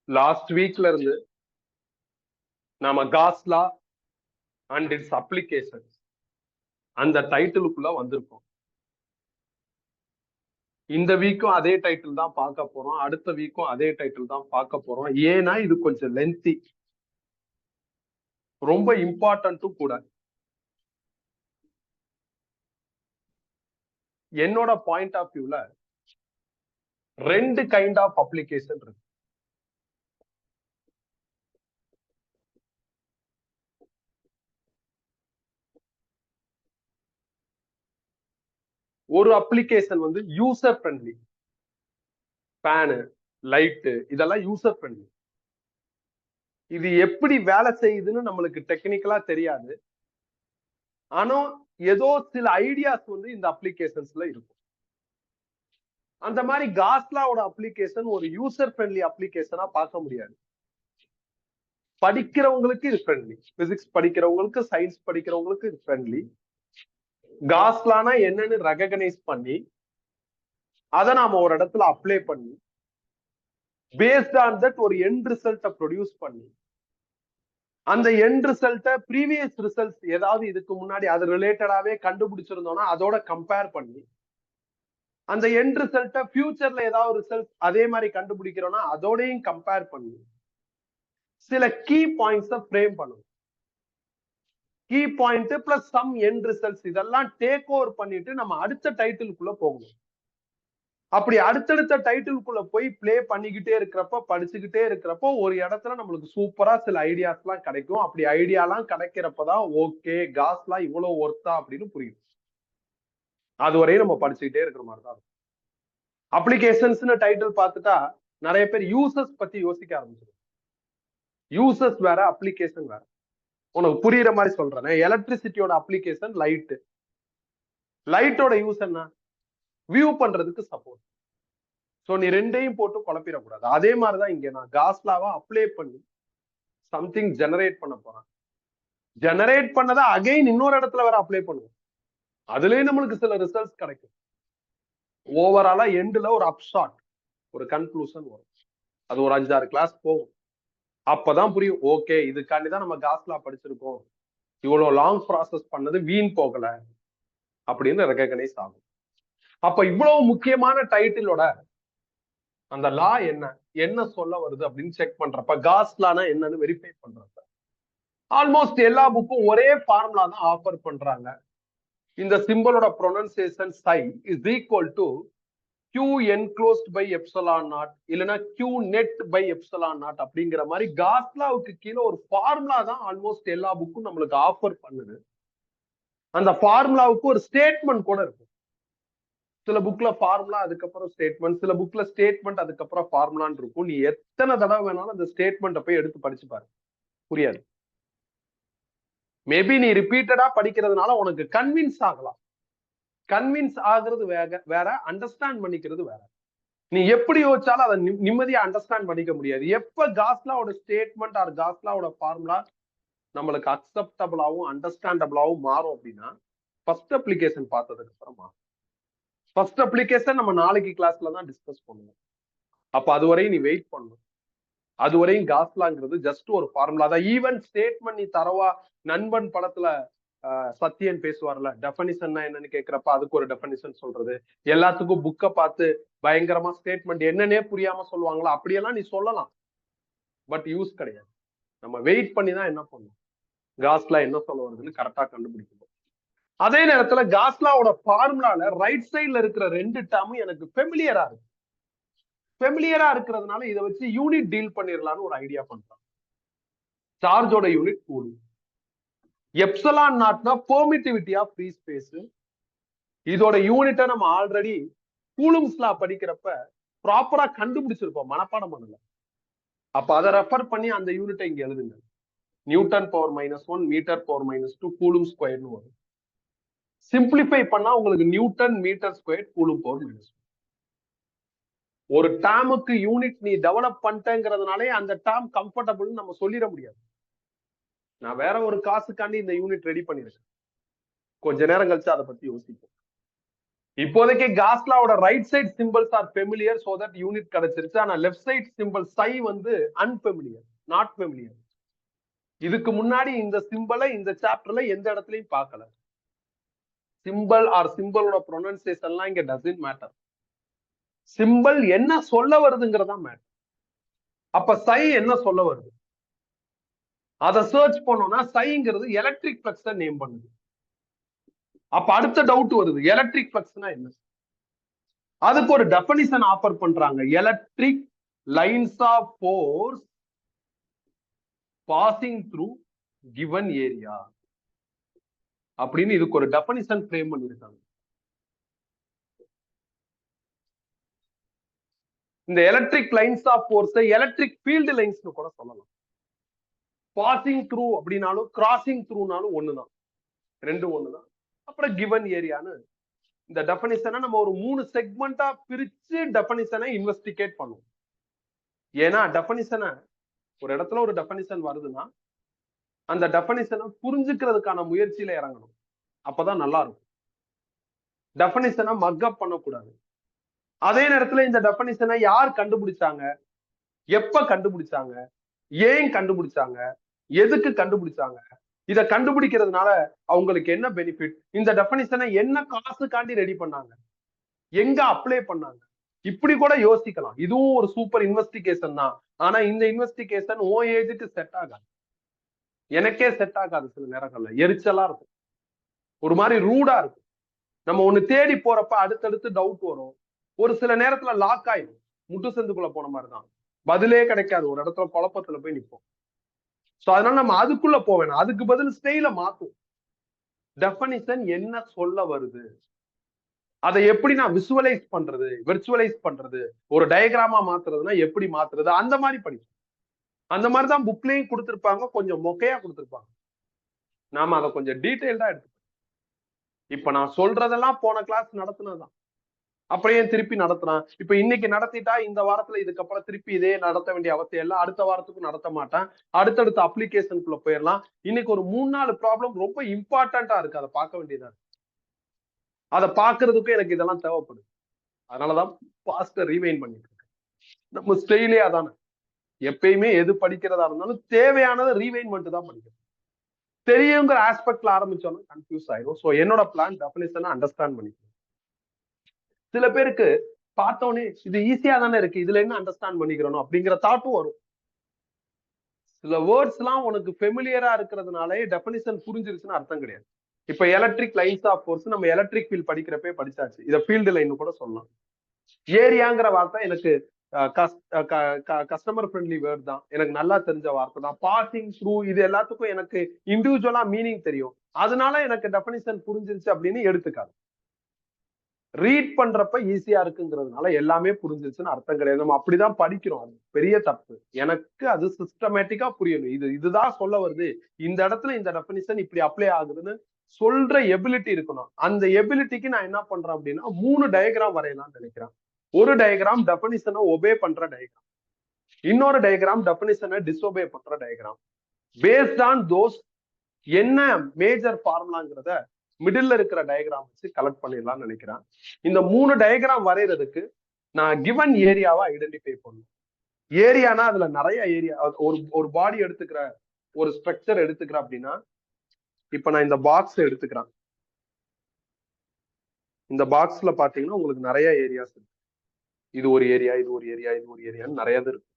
Last வீக்ல இருந்து நாம cos law and it's applications அந்த டைட்டிலுக்குள்ள வந்திருக்கோம். இந்த வீக்கும் அதே டைட்டில் தான் பார்க்க போறோம், அடுத்த வீக்கும் அதே டைட்டில் தான் பார்க்க போறோம். ஏன்னா இது கொஞ்சம் லென்த்தி, ரொம்ப இம்பார்ட்டன்ட்டும் கூட. என்னோட பாயிண்ட் ஆஃப் வியூல ரெண்டு கைண்ட் ஆஃப் அப்ளிகேஷன் இருக்கு. ஒரு அப்ளிகேஷன் வந்து யூசர் ஃப்ரெண்ட்லி, ஃபேனு லைட்டு இதெல்லாம் யூசர் ஃப்ரெண்ட்லி. இது எப்படி வேலை செய்யுதுன்னு நம்மளுக்கு டெக்னிக்கலா தெரியாது, ஆனா ஏதோ சில ஐடியாஸ் வந்து இந்த அப்ளிகேஷன்ஸ்ல இருக்கும். அந்த மாதிரி காஸ்லாவோட அப்ளிகேஷன் ஒரு யூசர் ஃப்ரெண்ட்லி அப்ளிகேஷனா பார்க்க முடியாது. படிக்கிறவங்களுக்கு இது ஃப்ரெண்ட்லி, பிசிக்ஸ் படிக்கிறவங்களுக்கு, சயின்ஸ் படிக்கிறவங்களுக்கு இது ஃப்ரெண்ட்லி. காஸ்லானா என்னன்னு ரெகக்னைஸ் பண்ணி அதை நாம ஒரு இடத்துல அப்ளை பண்ணி பேஸ்ட் ஆன் தட் ஒரு எண்ட் ரிசல்ட்டை ப்ரொடியூஸ் பண்ணி அந்த எண்ட் ரிசல்ட்டை ப்ரீவியஸ் ரிசல்ட்ஸ் ஏதாவது இதுக்கு முன்னாடி அது ரிலேட்டடாவே கண்டுபிடிச்சிருந்தோம்னா அதோட கம்பேர் பண்ணி அந்த எண்ட் ரிசல்ட்டை ஃபியூச்சர்ல ஏதாவது ரிசல்ட் அதே மாதிரி கண்டுபிடிக்கிறோம்னா அதோடையும் கம்பேர் பண்ணி சில கீ பாயிண்ட்ஸை ஃப்ரேம் பண்ணணும். Key point plus some end results இதெல்லாம் டேக் ஓவர் பண்ணிட்டு நம்ம அடுத்த டைட்டிலுக்குள்ள போகணும். அப்படி அடுத்தடுத்த டைட்டிலுக்குள்ள போய் பிளே பண்ணிக்கிட்டே இருக்கிறப்ப, படிச்சுக்கிட்டே இருக்கிறப்போ ஒரு இடத்துல நம்மளுக்கு சூப்பரா சில ஐடியாஸ் எல்லாம் கிடைக்கும். அப்படி ஐடியா எல்லாம் கிடைக்கிறப்பதான் ஓகே காஸ்லா இவ்வளவு ஒர்த்தா அப்படின்னு புரியும். அது வரையும் நம்ம படிச்சுக்கிட்டே இருக்கிற மாதிரிதான் இருக்கும். அப்ளிகேஷன்ஸ் டைட்டில் பார்த்துட்டா நிறைய பேர் யூசர்ஸ் பத்தி யோசிக்க ஆரம்பிச்சிடும். யூசர்ஸ் வேற, அப்ளிகேஷன் வேற. உனக்கு புரியுற மாதிரி சொல்றேன். எலக்ட்ரிசிட்டியோட அப்ளிகேஷன் லைட், லைட்டோட யூஸ் என்ன? வியூ பண்றதுக்கு சப்போர்ட். சோ நீ ரெண்டையும் போட்டு குழப்பிடக்கூடாது. அதே மாதிரிதான் இங்க நான் காஸ்லாவா அப்ளை பண்ணி சம்திங் ஜெனரேட் பண்ண போறேன். ஜெனரேட் பண்ணதை அகைன் இன்னொரு இடத்துல வேற அப்ளை பண்ணுவோம். அதுலயும் நம்மளுக்கு சில ரிசல்ட்ஸ் கிடைக்கும். ஓவராலா எண்ட்ல ஒரு அப்ஷாட், ஒரு கன்க்ளூஷன் வரும். அது ஒரு 5-6 கிளாஸ் போகும். அப்பதான் புரியும், ஓகே இதுக்காண்டிதான் நம்ம காஸ்லா படிச்சிருக்கோம், இவ்வளவு லாங் ப்ராசஸ் பண்ணது வீண் போகல அப்படின்னு ரெகக்னைஸ் ஆகும். அப்ப இவ்வளவு முக்கியமான டைட்டிலோட அந்த லா என்ன சொல்ல வருது அப்படின்னு செக் பண்றப்ப, காஸ்லானா என்னன்னு வெரிஃபை பண்றப்ப ஆல்மோஸ்ட் எல்லா புக்கும் ஒரே ஃபார்முலா தான் ஆஃபர் பண்றாங்க. இந்த சிம்பிளோட pronunciation psi is equal to Q enclosed by epsilon naught இல்லைன்னா Q net by epsilon naught அப்படிங்கிற மாதிரி காஸ்லாவுக்கு கீழே ஒரு ஃபார்முலா தான் ஆல்மோஸ்ட் எல்லா புக்கும் நம்மளுக்கு ஆஃபர் பண்ணுது. அந்த ஃபார்முலாவுக்கு ஒரு ஸ்டேட்மெண்ட் கூட இருக்கும். சில புக்ல ஃபார்முலா அதுக்கப்புறம் ஸ்டேட்மெண்ட், சில புக்ல ஸ்டேட்மெண்ட் அதுக்கப்புறம் ஃபார்முலான்னு இருக்கும். நீ எத்தனை தடவை வேணாலும் அந்த ஸ்டேட்மெண்ட்டை போய் எடுத்து படிச்சு பாரு, புரியாது. மேபி நீ ரிப்பீட்டடா படிக்கிறதுனால உனக்கு கன்வின்ஸ் ஆகலாம். கன்வின்ஸ் ஆகுறது வேற, அண்டர்ஸ்டாண்ட் பண்ணிக்கிறது வேற. நீ எப்படி யோசிச்சாலும் அதை நிம்மதியா அண்டர்ஸ்டாண்ட் பண்ணிக்க முடியாது. எப்ப காஸ்லாவோட ஸ்டேட்மெண்ட் ஆர் காஸ்லாவோட ஃபார்முலா நம்மளுக்கு அக்செப்டபிளாவும் அண்டர்ஸ்டாண்டபிளாவும் மாறும் அப்படின்னா ஃபர்ஸ்ட் அப்ளிகேஷன் பார்த்ததுக்கு அப்புறம் மாறும். ஃபர்ஸ்ட் அப்ளிகேஷன் நம்ம நாளைக்கு கிளாஸ்ல தான் டிஸ்கஸ் பண்ணுவோம். அப்ப அதுவரையும் நீ வெயிட் பண்ணணும். அதுவரையும் காஸ்லாங்கிறது ஜஸ்ட் ஒரு ஃபார்முலா தான். ஈவன் ஸ்டேட்மெண்ட் நீ தரவா, நண்பன் படத்துல சத்யன் பேசுவார்ல, டெஃபனிஷன் என்னன்னு கேட்கிறப்ப அதுக்கு ஒரு டெஃபனிஷன் சொல்றது, எல்லாத்துக்கும் புக்கை பார்த்து பயங்கரமா ஸ்டேட்மெண்ட் என்னன்னே புரியாம சொல்லுவாங்களா, அப்படியெல்லாம் நீ சொல்லலாம். பட் யூஸ் கிடையாது. நம்ம வெயிட் பண்ணி தான் என்ன பண்ணும், காஸ்லா என்ன சொல்ல வருதுன்னு கரெக்டா கண்டுபிடிக்கணும். அதே நேரத்துல காஸ்லாவோட ஃபார்முலால ரைட் சைட்ல இருக்கிற ரெண்டு டேர்மும் எனக்கு ஃபெமிலியரா இருக்கு. ஃபெமிலியரா இருக்கிறதுனால இதை வச்சு யூனிட் டீல் பண்ணிடலாம்னு ஒரு ஐடியா பண்றான். சார்ஜோட யூனிட் கூலிங், எப்சலான் நாட்னா பெர்மிட்டிவிட்டி ஆஃப் ஃப்ரீ ஸ்பேஸ். இதோட யூனிட்டை நம்ம ஆல்ரெடி கூலும்ஸ் லா படிக்கிறப்ப ப்ராப்பரா கண்டுபிடிச்சிருப்போம், மனப்பாடம் பண்ணல. அப்ப அதை ரெஃபர் பண்ணி அந்த யூனிட்டை இங்க எழுதுங்க. Newton power -1 metre power -2 coulomb ஸ்கொயர்னு வரும். சிம்பிளிஃபை பண்ணா உங்களுக்கு newton metre square coulomb power -1. ஒரு டேமுக்கு யூனிட் நீ டெவலப் பண்ணிட்டேங்கிறதுனாலே அந்த டேம் கம்ஃபர்டபுள் நம்ம சொல்லிட முடியாது. நான் வேற ஒரு காசுக்காண்டி இந்த யூனிட் ரெடி பண்ணிருக்கேன், கொஞ்ச நேரம் கழிச்சு அதை பத்தி யோசிப்போம். இப்போதைக்கு காஸ்லாவோட right side symbols are familiar, so that unit கிடைச்சிருச்சு. ஆனா லெஃப்ட் சைட் சிம்பிள் சை வந்து அன்ஃபெமிலியர், நாட் ஃபெமிலியர். இதுக்கு முன்னாடி இந்த சிம்பிளை இந்த சாப்டர்ல எந்த இடத்துலயும் பார்க்கல. சிம்பிள் ஆர் சிம்பிளோட ப்ரொனன்சியேஷன்லாம் இங்க டசன்ட் மேட்டர். சிம்பிள் என்ன சொல்ல வருதுங்கிறதா மேட்டர். அப்ப சை என்ன சொல்ல வருது அதை சர்ச் பண்ணோம்னா சைங்கிறது எலக்ட்ரிக் பிளக்ஸ் நேம் பண்ணுது. அப்ப அடுத்த டவுட் வருது, எலக்ட்ரிக் பிளக்ஸ்னா என்ன? அதுக்கு ஒரு டெஃபினிஷன் ஆஃபர் பண்றாங்க, electric lines of force passing through given area அப்படின்னு இதுக்கு ஒரு டெஃபினிஷன் ஃப்ரேம் பண்ணிருக்காங்க. இந்த electric lines of force electric field lines கூட சொல்லலாம். பாசிங் த்ரூ அப்படின்னாலும் கிராசிங் த்ரூனாலும் ஒண்ணுதான், ரெண்டும் ஒண்ணுதான். அப்புறம் கிவன் ஏரியான்னு இந்த டெஃபினிஷனை நம்ம ஒரு 3 செக்மெண்டா பிரிச்சு டெஃபினிஷனை இன்வெஸ்டிகேட் பண்ணுவோம். ஏன்னா டெஃபினிஷனை ஒரு இடத்துல ஒரு டெஃபினிஷன் வருதுன்னா அந்த டெஃபினிஷனை புரிஞ்சுக்கிறதுக்கான முயற்சியில இறங்கணும், அப்பதான் நல்லா இருக்கும். டெஃபினிஷனை மக்கப் பண்ணக்கூடாது. அதே நேரத்துல இந்த டெஃபினிஷனை யார் கண்டுபிடிச்சாங்க, எப்ப கண்டுபிடிச்சாங்க, ஏன் கண்டுபிடிச்சாங்க, எதுக்கு கண்டுபிடிச்சாங்க, இதை கண்டுபிடிக்கிறதுனால அவங்களுக்கு என்ன பெனிஃபிட், இந்த டெஃபினிஷனை என்ன காசுக்காண்டி ரெடி பண்ணாங்க, எங்க அப்ளை பண்ணாங்க, இப்படி கூட யோசிக்கலாம். இதுவும் ஒரு சூப்பர் இன்வெஸ்டிகேஷன் தான். ஆனா இந்த இன்வெஸ்டிகேஷன் ஓ ஏஜுக்கு செட் ஆகாது, எனக்கே செட் ஆகாது. சில நேரங்கள்ல எரிச்சலா இருக்கும், ஒரு மாதிரி ரூடா இருக்கும். நம்ம ஒண்ணு தேடி போறப்ப அடுத்தடுத்து டவுட் வரும். ஒரு சில நேரத்துல லாக் ஆயிடும், முட்டு சந்துக்குள்ள போன மாதிரிதான், பதிலே கிடைக்காது, ஒரு இடத்துல குழப்பத்துல போய் நிற்போம். சோ அதனால நம்ம அதுக்குள்ள போவேன், அதுக்கு பதில் ஸ்டைல மாத்தும். டெஃபினிஷன் என்ன சொல்ல வருது, அதை எப்படி நான் விசுவலைஸ் பண்றது, விர்ச்சுவலைஸ் பண்றது, ஒரு டயக்ராமா மாத்துறதுன்னா எப்படி மாத்துறது, அந்த மாதிரி படிப்போம். அந்த மாதிரிதான் புக்லயும் கொடுத்திருப்பாங்க, கொஞ்சம் மொக்கையா கொடுத்திருப்பாங்க. நாம அதை கொஞ்சம் டீடைல்டா எடுத்துப்போம். இப்ப நான் சொல்றதெல்லாம் போன கிளாஸ் நடத்துனதுதான், அப்படியே திருப்பி நடத்துறான். இப்ப இன்னைக்கு நடத்திட்டா இந்த வாரத்துல இதுக்கப்புறம் திருப்பி இதே நடத்த வேண்டிய அவசியம் இல்லை, அடுத்த வாரத்துக்கும் நடத்த மாட்டேன், அடுத்தடுத்த அப்ளிகேஷனுக்குள்ள போயிடலாம். இன்னைக்கு ஒரு 3-4 ப்ராப்ளம் ரொம்ப இம்பார்ட்டண்டா இருக்கு, அதை பார்க்க வேண்டியதா இருக்கு. அதை பார்க்கறதுக்கும் எனக்கு இதெல்லாம் தேவைப்படுது. அதனாலதான் பாஸ்ட ரீவைண்ட் பண்ணிட்டு இருக்கேன். நம்ம ஸ்டைலே அதானே, எப்பயுமே எது படிக்கிறதா இருந்தாலும் தேவையானதை ரீவைண்ட் தான் படிக்கணும். தெரியுங்கிற ஆஸ்பெக்ட்ல ஆரம்பிச்சோம்னா கன்ஃபியூஸ் ஆயிடும். சோ என்னோட பிளான் டெஃபினிஷனை அண்டர்ஸ்டாண்ட் பண்ணிக்கணும். சில பேருக்கு பார்த்தோன்னே இது ஈஸியா தானே இருக்கு, இதுல என்ன அண்டர்ஸ்டாண்ட் பண்ணிக்கிறோம் அப்படிங்கிற தாட்டும் வரும். சில வேர்ட்ஸ் எல்லாம் உனக்கு ஃபெமிலியரா இருக்கிறதுனாலே டெஃபினிஷன் புரிஞ்சிருச்சுன்னு அர்த்தம் கிடையாது. இப்ப எலக்ட்ரிக் லைன்ஸ் ஆஃப் ஃபோர்ஸ் நம்ம எலக்ட்ரிக் ஃபீல்ட் படிக்கிறப்பே படிச்சாச்சு, இதை ஃபீல்டு லைன் கூட சொல்லலாம். ஏரியாங்கிற வார்த்தை எனக்கு கஸ்டமர் ஃப்ரெண்ட்லி வேர்ட் தான், எனக்கு நல்லா தெரிஞ்ச வார்த்தை தான். பாசிங் த்ரூ இது எல்லாத்துக்கும் எனக்கு இண்டிவிஜுவலா மீனிங் தெரியும், அதனால எனக்கு டெஃபினிஷன் புரிஞ்சிருச்சு அப்படின்னு எடுத்துக்காது. ரீட் பண்றப்ப ஈஸியா இருக்குங்கிறதுனால எல்லாமே புரிஞ்சிருச்சுன்னு அர்த்தம் கிடையாது. நம்ம அப்படிதான் படிக்கிறோம், அது பெரிய தப்பு. எனக்கு அது சிஸ்டமேட்டிக்கா புரியணும், இதுதான் சொல்ல வருது, இந்த இடத்துல இந்த டெஃபினிஷன் இப்படி அப்ளை ஆகுதுன்னு சொல்ற எபிலிட்டி இருக்கணும். அந்த எபிலிட்டிக்கு நான் என்ன பண்றேன் அப்படின்னா 3 டயக்ராம் வரையலாம்னு நினைக்கிறேன். ஒரு டயக்ராம் டெஃபினிஷனை ஒபே பண்ற டயக்ராம், இன்னொரு டயக்ராம் டெஃபினிஷனை டிஸ்ஒபே பண்ற டயக்ராம். பேஸ்ட் ஆன் தோஸ் என்ன மேஜர் ஃபார்முலாங்கிறத மிடில் இருக்கிற டயக்ராம் வச்சு கலெக்ட் பண்ணிடலாம்னு நினைக்கிறேன். இந்த 3 டயக்ராம் வரைகிறதுக்கு நான் கிவன் ஏரியாவை ஐடென்டிஃபை பண்ணும். ஏரியானா அதுல நிறைய ஏரியா, ஒரு பாடி எடுத்துக்கிற, ஒரு ஸ்ட்ரக்சர் எடுத்துக்கிறேன் அப்படின்னா, இப்ப நான் இந்த பாக்ஸ் எடுத்துக்கிறேன். இந்த பாக்ஸ்ல பாத்தீங்கன்னா உங்களுக்கு நிறைய ஏரியாஸ் இருக்கு. இது ஒரு ஏரியா, இது ஒரு ஏரியா, இது ஒரு ஏரியான்னு நிறைய இருக்கு.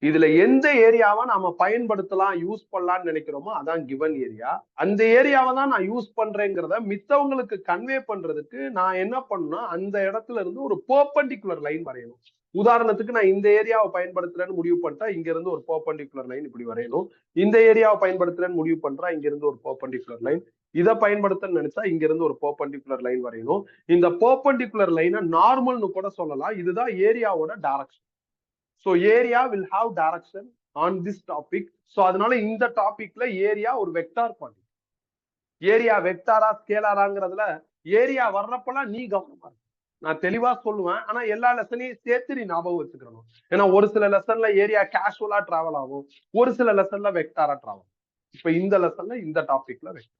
இதுல எந்த ஏரியாவை நாம பயன்படுத்தலாம், யூஸ் பண்ணலாம்னு நினைக்கிறோமோ அதான் கிவன் ஏரியா. அந்த ஏரியாவை தான் நான் யூஸ் பண்றேங்கிறத மித்தவங்களுக்கு கன்வே பண்றதுக்கு நான் என்ன பண்ணணும்னா அந்த இடத்துல இருந்து ஒரு பெர்பெண்டிகுலர் லைன் வரையணும். உதாரணத்துக்கு நான் இந்த ஏரியாவை பயன்படுத்துறேன்னு முடிவு பண்ணிட்டா இங்க இருந்து ஒரு பெர்பெண்டிகுலர் லைன் இப்படி வரையணும். இந்த ஏரியாவை பயன்படுத்துறேன்னு முடிவு பண்றா இங்க இருந்து ஒரு பெர்பெண்டிகுலர் லைன், இதை பயன்படுத்த நினைச்சா இங்க இருந்து ஒரு பெர்பெண்டிகுலர் லைன் வரையணும். இந்த பெர்பெண்டிகுலர் லைனை நார்மல்னு கூட சொல்லலாம். இதுதான் ஏரியாவோட direction. So area will have direction on this topic. So அதனால இந்த டாபிக்ல ஏரியா ஒரு வெக்டார் குவான்டிட்டி. ஏரியா வெக்டாரா ஸ்கேலாராங்கிறதுல ஏரியா வர்றப்பெல்லாம் நீ கவனமா இருக்கு, நான் தெளிவா சொல்லுவேன். ஆனா எல்லா லெசனையும் சேர்த்து நீ ஞாபகம் வச்சுக்கணும். ஏன்னா ஒரு சில லெசன்ல ஏரியா கேஷுவலா டிராவல் ஆகும், ஒரு சில லெசன்ல வெக்டாரா டிராவல். இப்ப இந்த லெசன்ல இந்த டாபிக்ல வெக்டார்.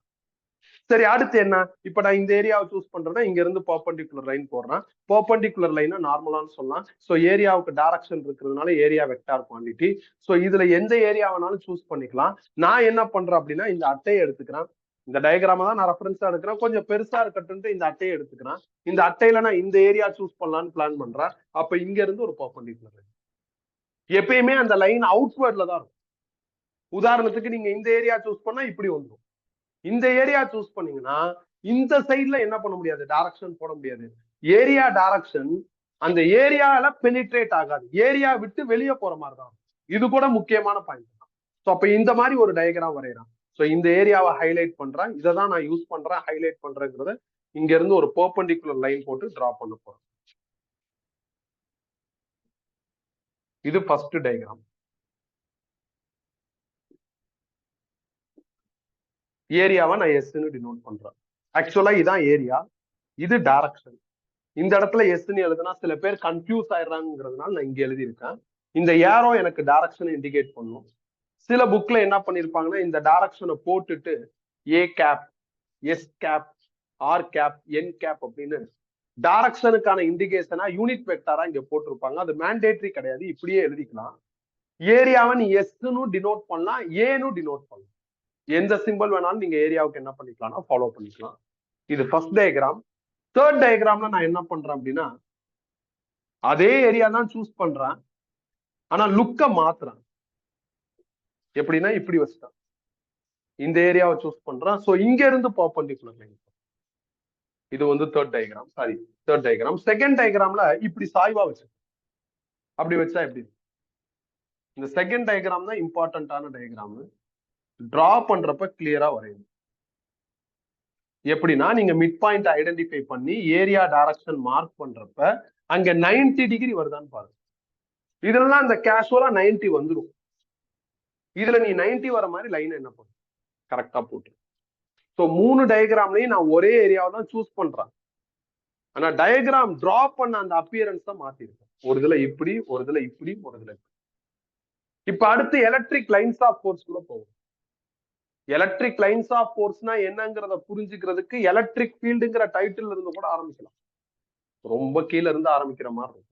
சரி, அடுத்து என்ன? இப்ப நான் இந்த ஏரியாவை சூஸ் பண்றேன்னா இங்க இருந்து பர்பெண்டிகுலர் லைன் போடுறேன். பர்பெண்டிகுலர் லைனை நார்மலான்னு சொல்லலாம். சோ ஏரியாவுக்கு டைரக்ஷன் இருக்கிறதுனால ஏரியா வெக்டார் குவாண்டிட்டி. சோ இதுல எந்த ஏரியா வேணாலும் சூஸ் பண்ணிக்கலாம். நான் என்ன பண்றேன் அப்படின்னா இந்த அட்டையை எடுத்துக்கிறேன். இந்த டயக்ராம தான் நான் ரெஃபரன்ஸா எடுக்கிறேன். கொஞ்சம் பெருசா இருக்கட்டும் இந்த அட்டையை எடுத்துக்கிறேன். இந்த அட்டையில நான் இந்த ஏரியா சூஸ் பண்ணலாம்னு பிளான் பண்றேன். அப்ப இங்க இருந்து ஒரு பர்பெண்டிகுலர் லைன். எப்பயுமே அந்த லைன் அவுட்வர்ட்ல தான் இருக்கும். உதாரணத்துக்கு நீங்க இந்த ஏரியா சூஸ் பண்ணா இப்படி வந்துடும். இந்த ஏரியா சூஸ் பண்ணீங்கன்னா இந்த சைட்ல என்ன பண்ண முடியாது, டைரக்ஷன் போட முடியாது. ஏரியா டைரக்ஷன் அந்த ஏரியால பெனிட்ரேட் ஆகாது, ஏரியா விட்டு வெளியே போற மாதிரி தான். இது கூட முக்கியமான பாயிண்ட் தான். ஸோ அப்ப இந்த மாதிரி ஒரு டயக்ராம் வரையறான். ஸோ இந்த ஏரியாவை ஹைலைட் பண்றேன், இதை தான் நான் யூஸ் பண்றேன். ஹைலைட் பண்றேங்கிறத இங்க இருந்து ஒரு பெர்பெண்டிகுலர் லைன் போட்டு டிரா பண்ண போறேன். இது ஃபர்ஸ்ட் டயக்ராம். ஏரியாவை நான் எஸ்ன்னு டினோட் பண்றேன். ஆக்சுவலா இதான் ஏரியா, இது டைரக்ஷன். இந்த இடத்துல எஸ்ன்னு எழுதுனா சில பேர் கன்ஃபியூஸ் ஆயிடுறாங்கிறதுனால நான் இங்க எழுதியிருக்கேன். இந்த ஏரோ எனக்கு டைரக்ஷனை இண்டிகேட் பண்ணும். சில புக்ல என்ன பண்ணிருப்பாங்கன்னா இந்த டைரக்ஷனை போட்டுட்டு A cap, S cap, R cap, N cap அப்படின்னு டைரக்ஷனுக்கான இண்டிகேஷனா யூனிட் வெக்டாரா இங்க போட்டிருப்பாங்க. அது மேண்டேட்டரி கிடையாது, இப்படியே எழுதிக்கலாம். ஏரியாவை நீ எஸ்ன்னு டினோட் பண்ணலாம், ஏன்னு டினோட் பண்ணலாம். எந்த சிம்பிள் வேணாலும் நீங்க ஏரியாவுக்கு என்ன பண்ணிக்கலாம்னா ஃபாலோ பண்ணிக்கலாம். இது ஃபர்ஸ்ட் டயக்ராம். தேர்ட் டயக்ராம்ல நான் என்ன பண்றேன் அப்படின்னா அதே ஏரியா தான் சூஸ் பண்றேன், ஆனா லுக்க மாத்துறேன். எப்படின்னா இப்படி வச்சுட்டேன், இந்த ஏரியாவை சூஸ் பண்றேன். சோ இங்க இருந்து பர்பெண்டிகுலர் லைன். இது வந்து third diagram. Sorry, third diagram. Second டயக்ராம்ல இப்படி சாய்வா வச்சு அப்படி வச்சா எப்படி? இந்த செகண்ட் டயக்ராம் தான் இம்பார்ட்டன்டான டயக்ராம். டிரா பண்றப்ப கிளியரா வரையணும். எப்படின்னா நீங்க மிட் பாயிண்ட் ஐடென்டிஃபை பண்ணி ஏரியா டைரக்ஷன் மார்க் பண்றப்ப அங்க 90 டிகிரி வருதான்னு பாருங்க. இதெல்லாம் இந்த கேஷுவலா 90 வந்துடும். இதுல நீ 90 வர மாதிரி லைன் என்ன பண்ணும், கரெக்டா போட்டு. ஸோ 3 டயக்ராம்லயும் நான் ஒரே ஏரியாவை தான் சூஸ் பண்றேன், ஆனா டயக்ராம் டிரா பண்ண அந்த அப்பியரன்ஸ் தான் மாத்திருக்கேன். ஒரு இதுல இப்படி, ஒரு இதுல இப்படி, ஒரு இதுல இப்படி. இப்ப அடுத்து எலக்ட்ரிக் லைன்ஸ் ஆஃப் ஃபோர்ஸ் கூட போகும். எலக்ட்ரிக் லைன்ஸ் ஆஃப் ஃபோர்ஸ்னா என்னங்கிறத புரிஞ்சுக்கிறதுக்கு எலக்ட்ரிக் ஃபீல்டுங்கிற டைட்டில் இருந்து கூட ஆரம்பிக்கலாம். ரொம்ப கீழே இருந்து ஆரம்பிக்கிற மாதிரி இருக்கும்.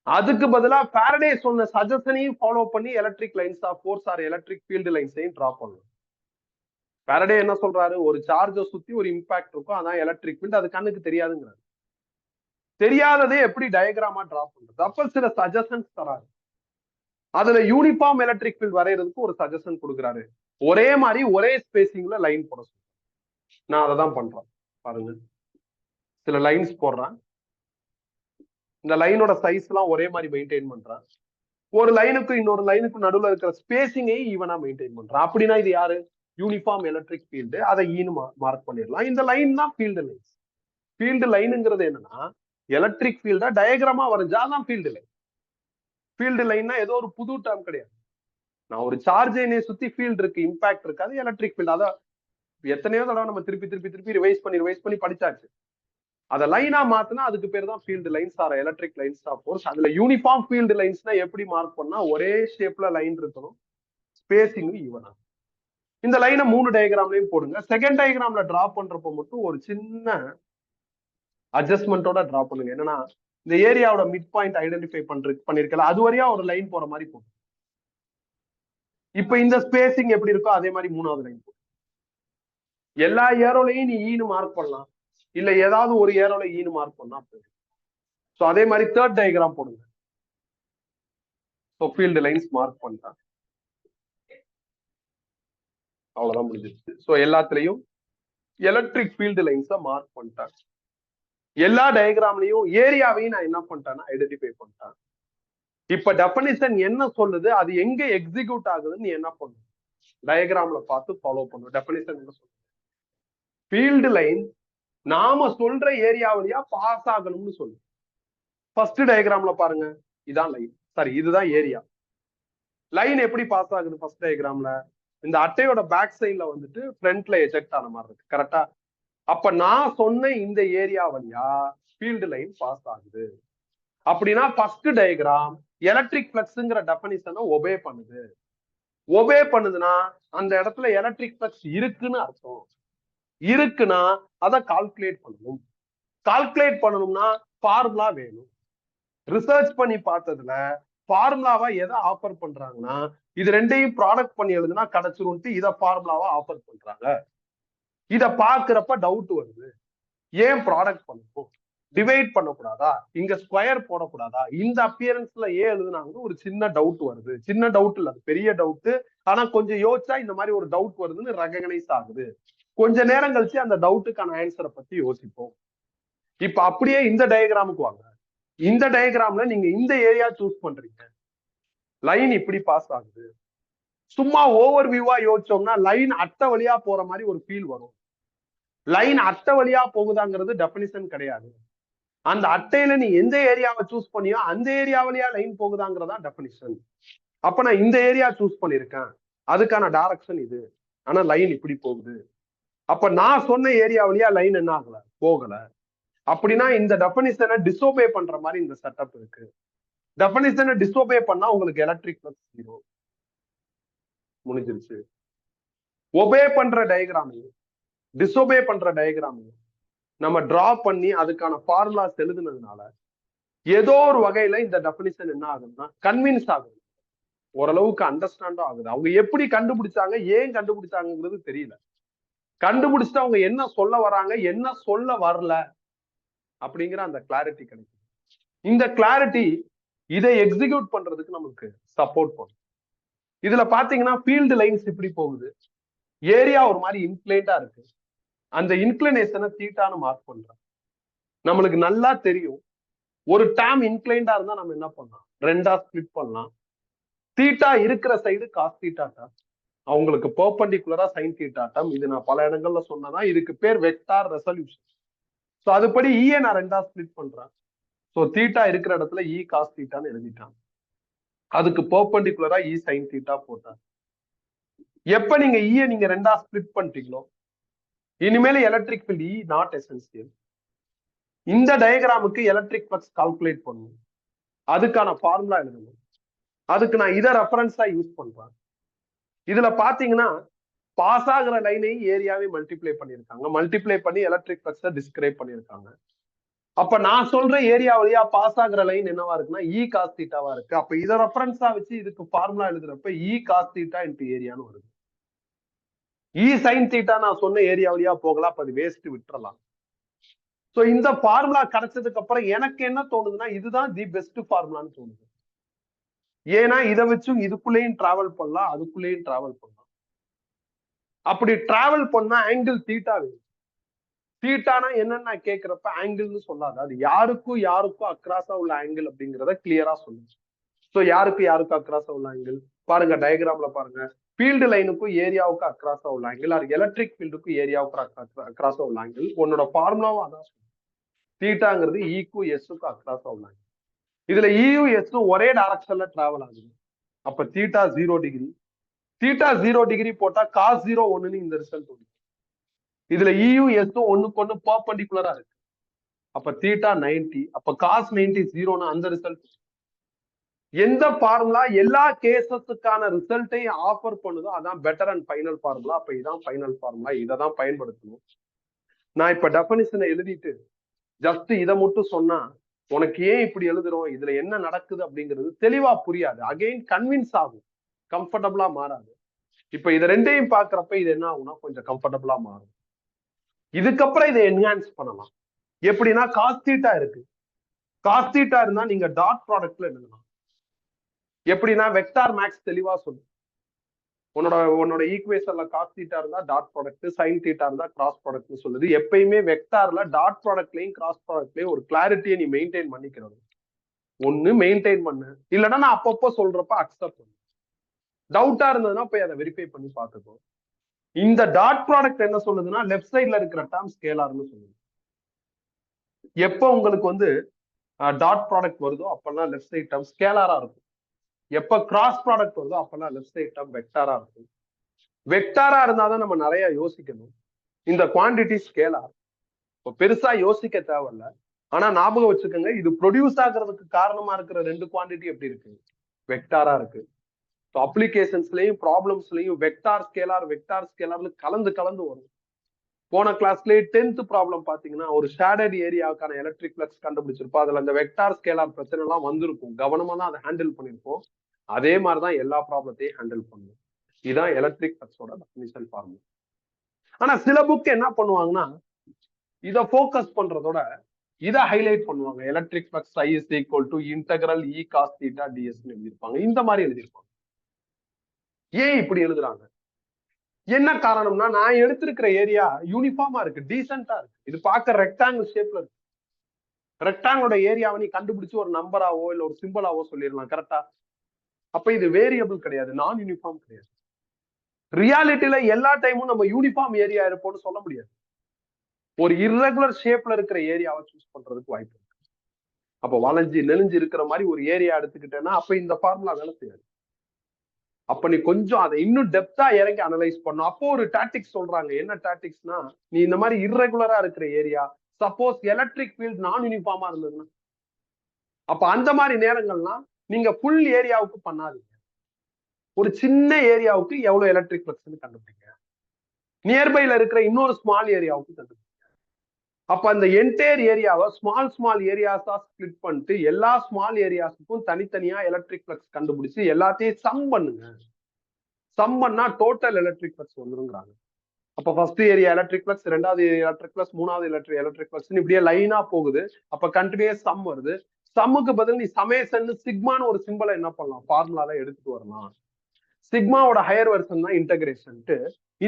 அதுக்கு பதிலா ஃபாரடே சொன்ன சஜஷனையும் ஃபாலோ பண்ணி electric lines of force or electric field லைன்ஸையும் டிரா பண்ணணும். ஃபாரடே என்ன சொல்றாரு, ஒரு சார்ஜை சுத்தி ஒரு இம்பாக்ட் இருக்கும், அதான் எலக்ட்ரிக் ஃபீல்டு. அது கண்ணுக்கு தெரியாதுங்கிறாரு. தெரியாததே எப்படி டயக்ராமா டிரா பண்றது? அப்ப சில சஜஷன்ஸ் தராரு. அதுல யூனிஃபார்ம் எலக்ட்ரிக் ஃபீல்ட் வரையறதுக்கு ஒரு சஜஷன் கொடுக்குறாரு. ஒரே மாதிரி ஒரே ஸ்பேசிங்ல லைன் போட சொல்றேன். நான் அதை தான் பண்றேன். பாருங்க, சில லைன்ஸ் போடுறேன். இந்த லைனோட சைஸ் எல்லாம் ஒரே மாதிரி மெயின்டைன் பண்றேன். ஒரு லைனுக்கு இன்னொரு லைனுக்கு நடுவில் இருக்கிற ஸ்பேசிங்கையும் ஈவனா மெயின்டைன் பண்றேன். அப்படின்னா இது யாரு? Uniform electric field. அதை ஈனு மார்க் பண்ணிடலாம். இந்த லைன் தான் ஃபீல்டு லைன். ஃபீல்டு லைனுங்கிறது என்னன்னா எலக்ட்ரிக் ஃபீல்டா டயக்ராமா வரைஞ்சாதான் ஃபீல்டு லைன். ஃபீல்டு லைன்னா ஏதோ ஒரு புது டேர்ம் கிடையாது. நான் ஒரு சார்ஜை சுத்தி ஃபீல்டு இருக்கு, இம்பாக்ட் இருக்கு, அது எலக்ட்ரிக் ஃபீல்டு. அதான் எத்தனையோ தடவை நம்ம திருப்பி திருப்பி திருப்பி ரிவைஸ் பண்ணி படிச்சாச்சு. அதை லைனா மாத்தினா அதுக்கு பேர் தான் field lines or electric lines of force. அதுல யூனிஃபார்ம் ஃபீல்டு லைன்ஸ்னா எப்படி மார்க் பண்ணா ஒரே ஷேப்ல லைன் இருக்கணும், ஸ்பேசிங் ஈவனா. இந்த லைனை 3 டயக்ராம்லயும் போடுங்க. செகண்ட் டயக்ராம்ல டிரா பண்றப்போ மட்டும் ஒரு சின்ன அட்ஜஸ்ட்மெண்டோட டிரா பண்ணுங்க. என்னன்னா இந்த ஏரியாவோட மிட் பாயிண்ட் ஐடென்டிஃபை பண்ணிருக்கல, அது வரையா ஒரு லைன் போற மாதிரி போடும். இப்ப இந்த ஸ்பேசிங் எப்படி இருக்கோ அதே மாதிரி 3வது லைன் போடும். எல்லா ஏரோலையும் நீ ஈனு மார்க் பண்ணலாம், இல்ல ஏதாவது ஒரு ஏரோல ஈனு மார்க் பண்ணா போதும். சோ அதே மாதிரி தேர்ட் டயக்ராம் போடுங்க. ஸோ ஃபீல்டு லைன்ஸ் மார்க் பண்ணிட்டான், அவ்வளவுதான் முடிஞ்சிருச்சு. ஸோ எல்லாத்துலயும் எலக்ட்ரிக் ஃபீல்டு லைன்ஸை மார்க் பண்ணிட்டாங்க. எல்லா டயக்ராம்லயும் ஏரியாவையும் நான் என்ன பண்ணிட்டேன்னா ஐடென்டிஃபை பண்ணிட்டேன். இப்ப டெஃபினிஷன் என்ன சொல்லுது, அது எங்க எக்ஸிக்யூட் ஆகுதுன்னு நீ என்ன பண்ணும், டயக்ராம்ல பார்த்து ஃபாலோ பண்ணும். டெஃபினிஷன் என்ன சொல்லுது, ஃபீல்டு லைன் நாம சொல்ற ஏரியா வழியா பாஸ் ஆகணும்னு சொல்லு. ஃபர்ஸ்ட் டயக்ராம்ல பாருங்க, இதான் லைன், சாரி இதுதான் ஏரியா. லைன் எப்படி பாஸ் ஆகுது ஃபர்ஸ்ட் டயக்ராம்ல, இந்த அட்டையோட பேக் சைட்ல வந்துட்டு ஃப்ரண்ட்ல எஜெக்ட் ஆன மாதிரி இருக்கு, கரெக்டா? அப்ப நான் சொன்ன இந்த ஏரியா வழியா ஃபீல்டு லைன் பாஸ் ஆகுது. அப்படின்னா ஃபர்ஸ்ட் டயக்ராம் எலக்ட்ரிக் ஃப்ளக்ஸ்ங்கிற டெஃபினிஷனை ஒபே பண்ணுது. ஒபே பண்ணுதுன்னா அந்த இடத்துல எலக்ட்ரிக் ஃப்ளக்ஸ் இருக்குன்னு அர்த்தம். இருக்குன்னா அதை கால்குலேட் பண்ணணும். கால்குலேட் பண்ணணும்னா ஃபார்முலா வேணும். ரிசர்ச் பண்ணி பார்த்ததுல ஃபார்முலாவா எதை ஆஃபர் பண்றாங்கன்னா, இது ரெண்டையும் ப்ராடக்ட் பண்ணி எழுதுனா கிடைச்சிரும்ட்டு இதை ஃபார்முலாவா ஆஃபர் பண்றாங்க. இத பாக்குறப்ப டவுட் வருது. ஏன் ப்ராடக்ட் பண்ணணும்? டிவைட் பண்ணக்கூடாதா? இங்க ஸ்கொயர் போடக்கூடாதா? இந்த அப்பியரன்ஸ்ல ஏன் எழுதுனாங்கன்னு ஒரு சின்ன டவுட் வருது. சின்ன டவுட் இல்ல, பெரிய டவுட். ஆனா கொஞ்சம் யோசிச்சா இந்த மாதிரி ஒரு டவுட் வருதுன்னு ரெகனைஸ் ஆகுது. கொஞ்ச நேரம் கழிச்சு அந்த டவுட்டுக்கான ஆன்சரை பத்தி யோசிப்போம். இப்ப அப்படியே இந்த டயக்ராமுக்கு வாங்க. இந்த டயக்ராம்ல நீங்க இந்த ஏரியா சூஸ் பண்றீங்க. லைன் இப்படி பாஸ் ஆகுது. சும்மா ஓவர் வியூவா யோசிச்சோம்னா லைன் அட்டை வழியா போற மாதிரி ஒரு ஃபீல் வரும். லைன் அட்டை வழியா போகுதாங்கிறது டெபினிஷன் கிடையாது. அந்த அட்டையில நீ எந்த ஏரியாவை சூஸ் பண்ணியோ அந்த ஏரியா வழியா லைன் போகுதாங்கிறதா டெபினிஷன். அப்ப நான் இந்த ஏரியா சூஸ் பண்ணிருக்கேன், அதுக்கான டைரக்ஷன் இது. ஆனா லைன் இப்படி போகுது. அப்ப நான் சொன்ன ஏரியா வழியா லைன் என்ன ஆகல, போகல. அப்படின்னா இந்த டெபினிஷனை டிசோபே பண்ற மாதிரி இந்த செட்டப் இருக்கு. டெபினிஷனை டிசோபே பண்ணா உங்களுக்கு எலக்ட்ரிக் ஃப்ளக்ஸ் 0 முடிஞ்சிருச்சு. ஒபே பண்ற டயக்ராமையும் டிசோபே பண்ற டயக்ராமையும் நம்ம டிரா பண்ணி அதுக்கான ஃபார்முலாஸ் எழுதுனதுனால ஏதோ ஒரு வகையில இந்த டெபினிஷன் என்ன ஆகுதுன்னா கன்வின்ஸ் ஆகுது, ஓரளவுக்கு அண்டர்ஸ்டாண்டும் ஆகுது. அவங்க எப்படி கண்டுபிடிச்சாங்க, ஏன் கண்டுபிடிச்சாங்கிறது தெரியல. கண்டுபிடிச்சிட்டு அவங்க என்ன சொல்ல வராங்க, என்ன சொல்ல வரல அப்படிங்கிற அந்த கிளாரிட்டி கிடைக்கும். இந்த கிளாரிட்டி இதை எக்ஸிக்யூட் பண்றதுக்கு நமக்கு சப்போர்ட் பண்ணும். இதுல பாத்தீங்கன்னா ஃபீல்டு லைன்ஸ் இப்படி போகுது, ஏரியா ஒரு மாதிரி இன்க்ளைண்டா இருக்கு. அந்த இன்க்ளினேஷனை தீட்டான்னு மார்க் பண்றோம். நம்மளுக்கு நல்லா தெரியும், ஒரு டேம் இன்க்ளைண்டா இருந்தா நம்ம என்ன பண்ணலாம், ரெண்டா ஸ்பிளிட் பண்ணலாம். தீட்டா இருக்கிற சைடு காஸ் தீட்டா டேம், அவங்களுக்கு பெர்பெண்டிகுலரா சைன் தீட்டா டேம். இது நான் பல இடங்கள்ல சொன்னதான். இதுக்கு பேர் வெக்டார் ரெசல்யூஷன். சோ அதுபடி ஈயை நான் ரெண்டா ஸ்பிளிட் பண்றேன். சோ தீட்டா இருக்கிற இடத்துல இ காஸ் தீட்டான்னு எழுதிட்டான். அதுக்கு பெர்பெண்டிகுலரா இ சைன் தீட்டா போட்டான். எப்ப நீங்க ஈயை நீங்க ரெண்டா ஸ்பிளிட் பண்ணிட்டீங்களோ இனிமேல் electric field E not essential. இந்த டயக்ராமுக்கு எலக்ட்ரிக் ஃப்ளக்ஸ் கால்குலேட் பண்ணணும், அதுக்கான ஃபார்முலா எழுதணும். அதுக்கு நான் இதை ரெஃபரன்ஸா யூஸ் பண்றேன். இதுல பாத்தீங்கன்னா பாஸ் ஆகிற லைனை ஏரியாவே மல்டிப்ளை பண்ணிருக்காங்க. மல்டிப்ளை பண்ணி எலக்ட்ரிக் ஃப்ளக்ஸை டிஸ்கிரைப் பண்ணிருக்காங்க. அப்ப நான் சொல்ற ஏரியா வழியா பாஸ் ஆகிற லைன் என்னவா இருக்குன்னா இ காஸ் தீட்டாவா இருக்கு. அப்ப இதை ரெஃபரன்ஸா வச்சு இதுக்கு ஃபார்முலா எழுதுறப்ப இ காஸ் தீட்டா இன்டு ஏரியான்னு வருது. இ சைன் தீட்டா நான் சொன்ன ஏரியா வழியா போகலாம், அப்ப அது வேஸ்ட், விட்டுறலாம். சோ இந்த ஃபார்முலா கிடைச்சதுக்கு அப்புறம் எனக்கு என்ன தோணுதுன்னா இதுதான் தி பெஸ்ட் ஃபார்முலான்னு தோணுது. ஏன்னா இதை வச்சும் இதுக்குள்ளேயும் டிராவல் பண்ணலாம், அதுக்குள்ளேயும் டிராவல் பண்ணலாம். அப்படி டிராவல் பண்ணா ஆங்கிள் தீட்டா வேணும். தீட்டானா என்னன்னு நான் கேட்கிறப்ப ஆங்கிள்னு சொல்லாது, அது யாருக்கும் யாருக்கும் அக்ராஸா உள்ள ஆங்கிள் அப்படிங்கிறத கிளியரா சொல்லுங்க. சோ யாருக்கும் அக்ராஸா உள்ள ஆங்கிள் பாருங்க, டயக்ராம்ல பாருங்க. ஃபீல்டு லைனுக்கும் ஏரியாவுக்கு அக்ராஸா உள்ள ஆங்கிள், அது எலக்ட்ரிக் ஃபீல்டுக்கும் ஏரியாவுக்கு அக்ராஸா உள்ள ஆங்கிள். உன்னோட ஃபார்முலாவும் அதான் சொல்லுங்க. தீட்டாங்கிறது ஈக்கும் எஸ்ஸுக்கும் அக்ராஸா உள்ள ஆங்கிள். இதுல இயும் எஸ்ஸும் ஒரே டைரக்ஷன்ல டிராவல் ஆகுது. அப்ப தீட்டா 0 டிகிரி. தீட்டா 0 டிகிரி போட்டா காஸ் 0 1ன்னு இந்த ரிசல்ட் வரும். இதுல இயும் எஸ்ஸும் ஒண்ணுக்கு ஒண்ணு பெர்பெண்டிகுலரா இருக்கு. அப்ப தீட்டா 90. அப்ப காஸ் 90 0ன்னு அந்த ரிசல்ட். எந்த ஃபார்முலா எல்லா கேசஸுக்கான ரிசல்ட்டையும் ஆஃபர் பண்ணுதோ அதான் பெட்டர் அண்ட் ஃபைனல் ஃபார்முலா. அப்ப இதான் ஃபைனல் ஃபார்முலா, இதை தான் பயன்படுத்தணும். நான் இப்ப டெஃபினிஷனை எழுதிட்டு ஜஸ்ட் இதை மட்டும் சொன்னா உனக்கு ஏன் இப்படி எழுதுறோம், இதுல என்ன நடக்குது அப்படிங்கிறது தெளிவா புரியாது. அகைன் கன்வின்ஸ் ஆகும், கம்ஃபர்டபுளா மாறாது. இப்ப இதை ரெண்டையும் பாக்குறப்ப இது என்ன ஆகும்னா கொஞ்சம் கம்ஃபர்டபுளா மாறும். இதுக்கப்புறம் இதை என்ஹான்ஸ் பண்ணலாம். எப்படின்னா காஸ் தீட்டா இருக்கு, காஸ் தீட்டா இருந்தா நீங்க டாட் ப்ராடக்ட்ல எழுதலாம். எப்படின்னா வெக்டார் மேக்ஸ் தெளிவா சொல்லும், உன்னோட ஈக்குவேஷன்ல காஸ் தீட்டா இருந்தா டாட் ப்ராடக்ட், சைன் தீட்டா இருந்தா கிராஸ் ப்ராடக்ட்னு சொல்லுது. எப்பயுமே வெக்டார்ல டாட் ப்ராடக்ட்லயும் கிராஸ் ப்ராடக்ட்லயும் ஒரு கிளாரிட்டியை நீ மெயின்டைன் பண்ணிக்கிறது. ஒண்ணு மெயின்டைன் பண்ணு, இல்லைன்னா நான் அப்பப்போ சொல்றப்ப அக்செப்ட் பண்ணு. டவுட்டா இருந்ததுன்னா போய் அதை வெரிஃபை பண்ணி பார்த்துக்கோ. இந்த டாட் ப்ராடக்ட் என்ன சொல்லுதுன்னா லெஃப்ட் சைட்ல இருக்கிற டேர்ம் ஸ்கேலார்னு சொல்லுது. எப்போ உங்களுக்கு டாட் ப்ராடக்ட் வருதோ அப்பெல்லாம் லெஃப்ட் சைட் டேர்ம் ஸ்கேலாரா இருக்கும். எப்ப கிராஸ் ப்ராடக்ட் வருதோ அப்பெல்லாம் லெஃப்ட் சைட் டேர்ம் வெக்டாரா இருக்கும். வெக்டாரா இருந்தாதான் நம்ம நிறைய யோசிக்கணும். இந்த குவான்டிட்டி ஸ்கேலார், இப்போ பெருசா யோசிக்க தேவையில்ல. ஆனா ஞாபகம் வச்சுக்கோங்க, இது ப்ரொடியூஸ் ஆகிறதுக்கு காரணமா இருக்கிற ரெண்டு குவான்டிட்டி எப்படி இருக்கு, வெக்டாரா இருக்கு. அப்ளிகேஷன்ஸ்லயும் ப்ராப்ளம்ஸ்லயும் வெக்டார் ஸ்கேலார்னு கலந்து வரும். போன கிளாஸ்லயே 10th ப்ராப்ளம் பாத்தீங்கன்னா ஒரு ஷேடட் ஏரியாவுக்கான எலக்ட்ரிக் ஃப்ளக்ஸ் கண்டுபிடிச்சிருப்போம். அதுல அந்த வெக்டார் ஸ்கேலார் பிரச்சனை எல்லாம் வந்திருக்கும். கவனமா தான் அதை ஹேண்டில் பண்ணிருப்போம். அதே மாதிரிதான் எல்லா ப்ராப்ளத்தையும் ஹேண்டில் பண்ணும். இதுதான் எலக்ட்ரிக் ஃப்ளக்ஸோட டெஃபினிஷன் ஃபார்முலா. ஆனா சில புக் என்ன பண்ணுவாங்கன்னா இதை ஃபோக்கஸ் பண்றதோட இதை ஹைலைட் பண்ணுவாங்க. Electric flux I is equal to integral E cos theta ds எழுதியிருப்பாங்க. இந்த மாதிரி எழுதியிருப்பாங்க. ஏன் இப்படி எழுதுறாங்க? என்ன காரணம்னா நான் எடுத்திருக்கிற ஏரியா யூனிஃபார்மா இருக்கு, டீசென்டா இருக்கு. இது பார்க்க ரெக்டாங்கிள் ஷேப்ல இருக்கு. ரெக்டாங்கிளோட ஏரியாவை நீ கண்டுபிடிச்சு ஒரு நம்பராவோ இல்ல ஒரு சிம்பிளாவோ சொல்லிடலாம். கரெக்டா? அப்ப இது வேரியபிள் கிடையாது, நான் யூனிஃபார்ம் கிடையாது. ரியாலிட்டியில எல்லா டைமும் நம்ம யூனிஃபார்ம் ஏரியா இருப்போம்னு சொல்ல முடியாது. ஒரு இர்ரெகுலர் ஷேப்ல இருக்கிற ஏரியாவை சூஸ் பண்றதுக்கு வாய்ப்பு இருக்கு. அப்ப வளைஞ்சு நெளிஞ்சு இருக்கிற மாதிரி ஒரு ஏரியா எடுத்துக்கிட்டேன்னா அப்ப இந்த ஃபார்முலா வேலை செய்யாது. அப்ப நீ கொஞ்சம் அதை இன்னும் டெப்தா இறங்கி அனலைஸ் பண்ணும். அப்போ ஒரு டாக்டிக்ஸ் சொல்றாங்க. என்ன டாக்டிக்ஸ்னா, நீ இந்த மாதிரி இர்ரெகுலரா இருக்கிற ஏரியா, சப்போஸ் எலக்ட்ரிக் ஃபீல்ட் நான் யூனிஃபார்மா இருந்ததுன்னா, அப்ப அந்த மாதிரி நேரங்கள்லாம் நீங்க ஃபுல் ஏரியாவுக்கு பண்ணாதீங்க. ஒரு சின்ன ஏரியாவுக்கு எவ்வளவு எலக்ட்ரிக் ஃப்ளக்ஸ்னு கண்டுபிடிங்க. நியர்பைல இருக்கிற இன்னொரு ஸ்மால் ஏரியாவுக்கு கண்டுபிடிங்க. அப்ப அந்த என்டையர் ஏரியாவை ஸ்மால் ஏரியாஸா ஸ்பிளிட் பண்ணிட்டு எல்லா ஸ்மால் ஏரியாஸுக்கும் தனித்தனியா எலக்ட்ரிக் ஃப்ளக்ஸ் கண்டுபிடிச்சு எல்லாத்தையும் சம் பண்ணுங்க. சம் பண்ணா டோட்டல் எலக்ட்ரிக் ஃப்ளக்ஸ் வந்துருங்கிறாங்க. அப்ப ஃபர்ஸ்ட் ஏரியா எலக்ட்ரிக் ஃப்ளக்ஸ், ரெண்டாவது எலக்ட்ரிக் ஃப்ளக்ஸ், மூணாவது எலக்ட்ரிக் ஃப்ளக்ஸ் இப்படியே லைனா போகுது. அப்ப கண்டினியூஸ் சம் வருது. சம்முக்கு பதில் நீ சமேஷன் சிக்மான்னு ஒரு சிம்பிளை என்ன பண்ணலாம், ஃபார்முலால எடுத்துட்டு வரலாம். சிக்மாவோட ஹையர் வெர்ஷன் தான் இன்டகிரேஷன்ட்டு.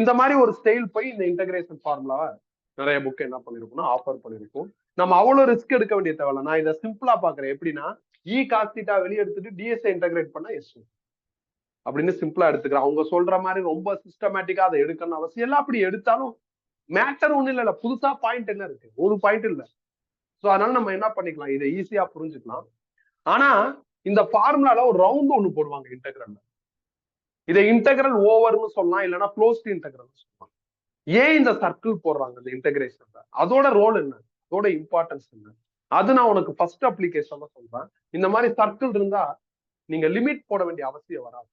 இந்த மாதிரி ஒரு ஸ்டைல் போய் இந்த இன்டகிரேஷன் ஃபார்முலாவை நிறைய புக் என்ன பண்ணிருக்கோம்னா ஆஃபர் பண்ணிருக்கோம். நம்ம அவ்வளவு ரிஸ்க் எடுக்க வேண்டிய தேவையில்ல. நான் இதை சிம்பிளா பாக்குறேன். எப்படின்னா E cos theta வெளியே எடுத்துட்டு டிஎஸ்ஐ இன்டகிரேட் பண்ணா எஸ் அப்படின்னு சிம்பிளா எடுத்துக்கிறேன். அவங்க சொல்ற மாதிரி ரொம்ப சிஸ்டமேட்டிக்கா அதை எடுக்கணும் அவசியம் இல்லை. அப்படி எடுத்தாலும் மேட்டர் ஒண்ணு இல்ல. புதுசா பாயிண்ட் என்ன இருக்கு? ஒரு பாயிண்ட் இல்ல. சோ அதனால நம்ம என்ன பண்ணிக்கலாம், இதை ஈஸியா புரிஞ்சுக்கலாம். ஆனா இந்த ஃபார்முலால ஒரு ரவுண்ட் ஒண்ணு போடுவாங்க இன்டெகிரல்ல. இதை இன்டெகிரல் ஓவர்னு சொல்லலாம், இல்லைன்னா க்ளோஸ்ட் இன்டெகிரல் சொல்லலாம். ஏன் இந்த சர்க்கிள் போடுறாங்க இந்த இன்டெகிரேஷன்ல? அதோட ரோல் என்ன, அதோட இம்பார்ட்டன்ஸ் என்ன, அது நான் உனக்கு ஃபர்ஸ்ட் அப்ளிகேஷன்ல சொல்றேன். இந்த மாதிரி சர்க்கிள் இருந்தா நீங்க லிமிட் போட வேண்டிய அவசியம் வராது.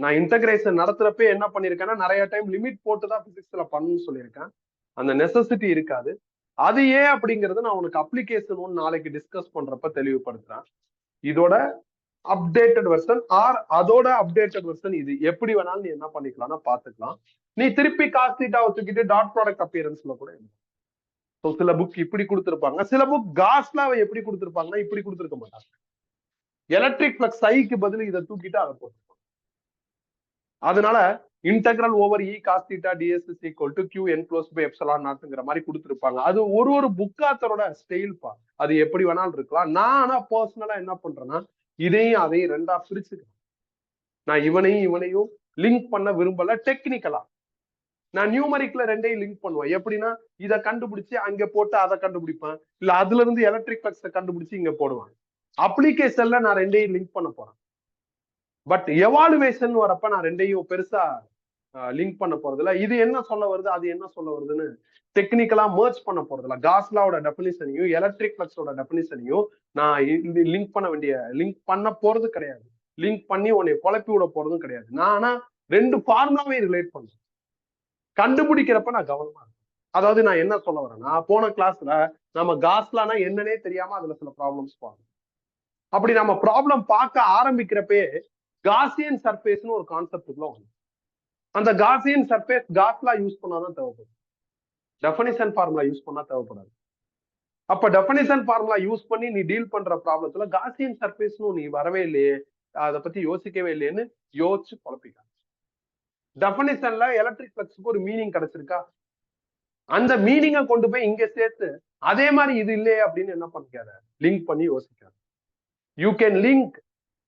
நான் இன்டகிரேஷன் நடத்துறப்ப என்ன பண்ணிருக்கேன்னா நிறைய டைம் லிமிட் போட்டு தான் பிசிக்ஸ்ல பண்ணணும்னு சொல்லியிருக்கேன். அந்த நெசசிட்டி இருக்காது. அது ஏன் அப்படிங்கறது நான் உனக்கு அப்ளிகேஷன் ஒன்று நாளைக்கு டிஸ்கஸ் பண்றப்ப தெளிவுபடுத்துறேன். இதோட அப்டேட்டட் வெர்ஷன் ஆர் அதோட அப்டேட்டட் வெர்ஷன் இது எப்படி வேணாலும் நீ என்ன பண்ணிக்கலாம்னா பாத்துக்கலாம். நீ திருப்பி காஸ் தீட்டாவை தூக்கிட்டு டாட் ப்ராடக்ட் அப்பியரன்ஸ்ல கூட ஸோ சில புக் இப்படி கொடுத்துருப்பாங்க. சில புக் காஸ்லாவை எப்படி கொடுத்துருப்பாங்கன்னா இப்படி கொடுத்துருக்க மாட்டாங்க. எலக்ட்ரிக் ஃப்ளக்ஸ் ஐக்கு பதில் இதை தூக்கிட்டு அதை போட்டு, அதனால integral over E cos theta ds is equal to Qn plus by epsilon நாட்ங்கிற மாதிரி கொடுத்துருப்பாங்க. அது ஒரு புக்காத்தரோட ஸ்டைல் பா. அது எப்படி வேணாலும் இருக்கலாம். நான் ஆனா பர்சனலா என்ன பண்றேன்னா இதையும் அதையும் ரெண்டா பிரிச்சுக்கிறேன். நான் இவனையும் லிங்க் பண்ண விரும்பல. டெக்னிக்கலா நான் நியூமரிக்ல ரெண்டையும் லிங்க் பண்ணுவேன். எப்படின்னா இதை கண்டுபிடிச்சு அங்க போட்டு அதை கண்டுபிடிப்பேன், இல்ல அதுல இருந்து எலக்ட்ரிக் ஃப்ளக்ஸை கண்டுபிடிச்சு இங்க போடுவேன். அப்ளிகேஷன்ல நான் ரெண்டையும் லிங்க் பண்ண போறேன். பட் எவாலுவேஷன் வரப்ப நான் ரெண்டையும் பெருசா லிங்க் பண்ண போறதுல இது என்ன சொல்ல வருது அது என்ன சொல்ல வருதுன்னு டெக்னிக்கலா மர்ஜ் பண்ண போறதுல காஸ்லாவோட டெபினிஷனையும் எலக்ட்ரிக் ஃப்ளக்ஸோட டெபினிஷனையும் நான் லிங்க் பண்ண போறது கிடையாது. லிங்க் பண்ணி உன்னை குழப்பி விட போறதும் கிடையாது. நான் ஆனா ரெண்டு ஃபார்முலாவே ரிலேட் பண்றேன். கண்டுபிடிக்கிறப்ப நான் கவனமா இருக்கேன். அதாவது நான் என்ன சொல்ல வரேன்னா போன கிளாஸ்ல நம்ம காஸ்லானா என்னன்னே தெரியாம அதுல சில ப்ராப்ளம்ஸ் பார்க்கணும். அப்படி நம்ம ப்ராப்ளம் பார்க்க ஆரம்பிக்கிறப்பே காசியன் சர்ஃபேஸ்னு ஒரு கான்செப்டுக்குள்ள வரும். அந்த காசியன் சர்ஃபேஸ் காஸ்லா யூஸ் பண்ணாதான் தேவைப்படும், டெஃபினிஷன் ஃபார்முலா யூஸ் பண்ணா தேவைப்படாது. அப்ப டெஃபினிஷன் ஃபார்முலா யூஸ் பண்ணி நீ டீல் பண்ற ப்ராப்ளத்துல காசியன் சர்ஃபேஸ்னு நீ வரவே இல்லையே, அதை பத்தி யோசிக்கவே இல்லையேன்னு யோசிச்சு குழப்பிக்க. டெஃபினிஷன்ல எலக்ட்ரிக் ஃப்ளக்ஸுக்கு ஒரு மீனிங் கிடைச்சிருக்கா, அந்த மீனிங்கை கொண்டு போய் இங்க சேர்த்து அதே மாதிரி இது இல்லையே அப்படின்னு என்ன பண்ணிக்காத, லிங்க் பண்ணி யோசிக்காது. You can link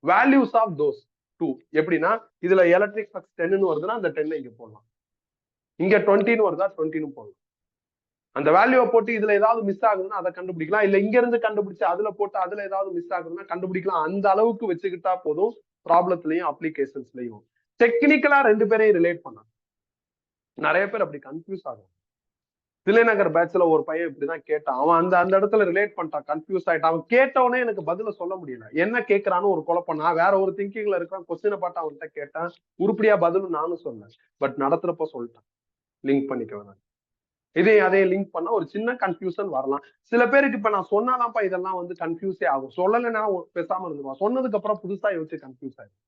values of those two. எப்படின்னா இதுல எலக்ட்ரிக் ஃப்ளக்ஸ் 10ன்னு வருதுன்னா அந்த 10 இங்க போடலாம், இங்க 20ன்னு வருதா 20ன்னு போடலாம். அந்த வேல்யூவை போட்டு இதுல ஏதாவது மிஸ் ஆகுதுன்னா அதை கண்டுபிடிக்கலாம், இல்ல இங்க இருந்து கண்டுபிடிச்சு அதுல போட்டு அதுல ஏதாவது மிஸ் ஆகுதுன்னா கண்டுபிடிக்கலாம். அந்த அளவுக்கு வச்சுக்கிட்டா போதும் ப்ராப்ளத்திலையும் அப்ளிகேஷன்ஸ்லயும். டெக்னிக்கலா ரெண்டு பேரையும் ரிலேட் பண்ணலாம். நிறைய பேர் அப்படி கன்ஃபியூஸ் ஆகும். தில்லைநகர் பேட்ச்ல ஒரு பையன் இப்படிதான் கேட்டான். அவன் அந்த இடத்துல ரிலேட் பண்ணிட்டான், கன்ஃபியூஸ் ஆயிட்டான். அவன் கேட்டவனே எனக்கு பதில சொல்ல முடியல, என்ன கேட்கறான்னு ஒரு குழப்பம். நான் வேற ஒரு திங்கிங்ல இருக்கான், கொஸ்டினை பார்த்து அவன்கிட்ட கேட்டேன், உருப்படியா பதிலும் நானும் சொன்னேன். பட் நடத்துறப்ப சொல்லிட்டான் லிங்க் பண்ணிக்க வேணாம். அதே லிங்க் பண்ணா ஒரு சின்ன கன்ஃபியூஷன் வரலாம். சில பேருக்கு இப்ப நான் சொன்னாதான்ப்பா இதெல்லாம் வந்து கன்ஃபியூஸே ஆகும். சொல்லலைன்னா பேசாம இருந்துருவான். சொன்னதுக்கு அப்புறம் புதுசா யோசிச்சு கன்ஃபியூஸ் ஆயிடும்.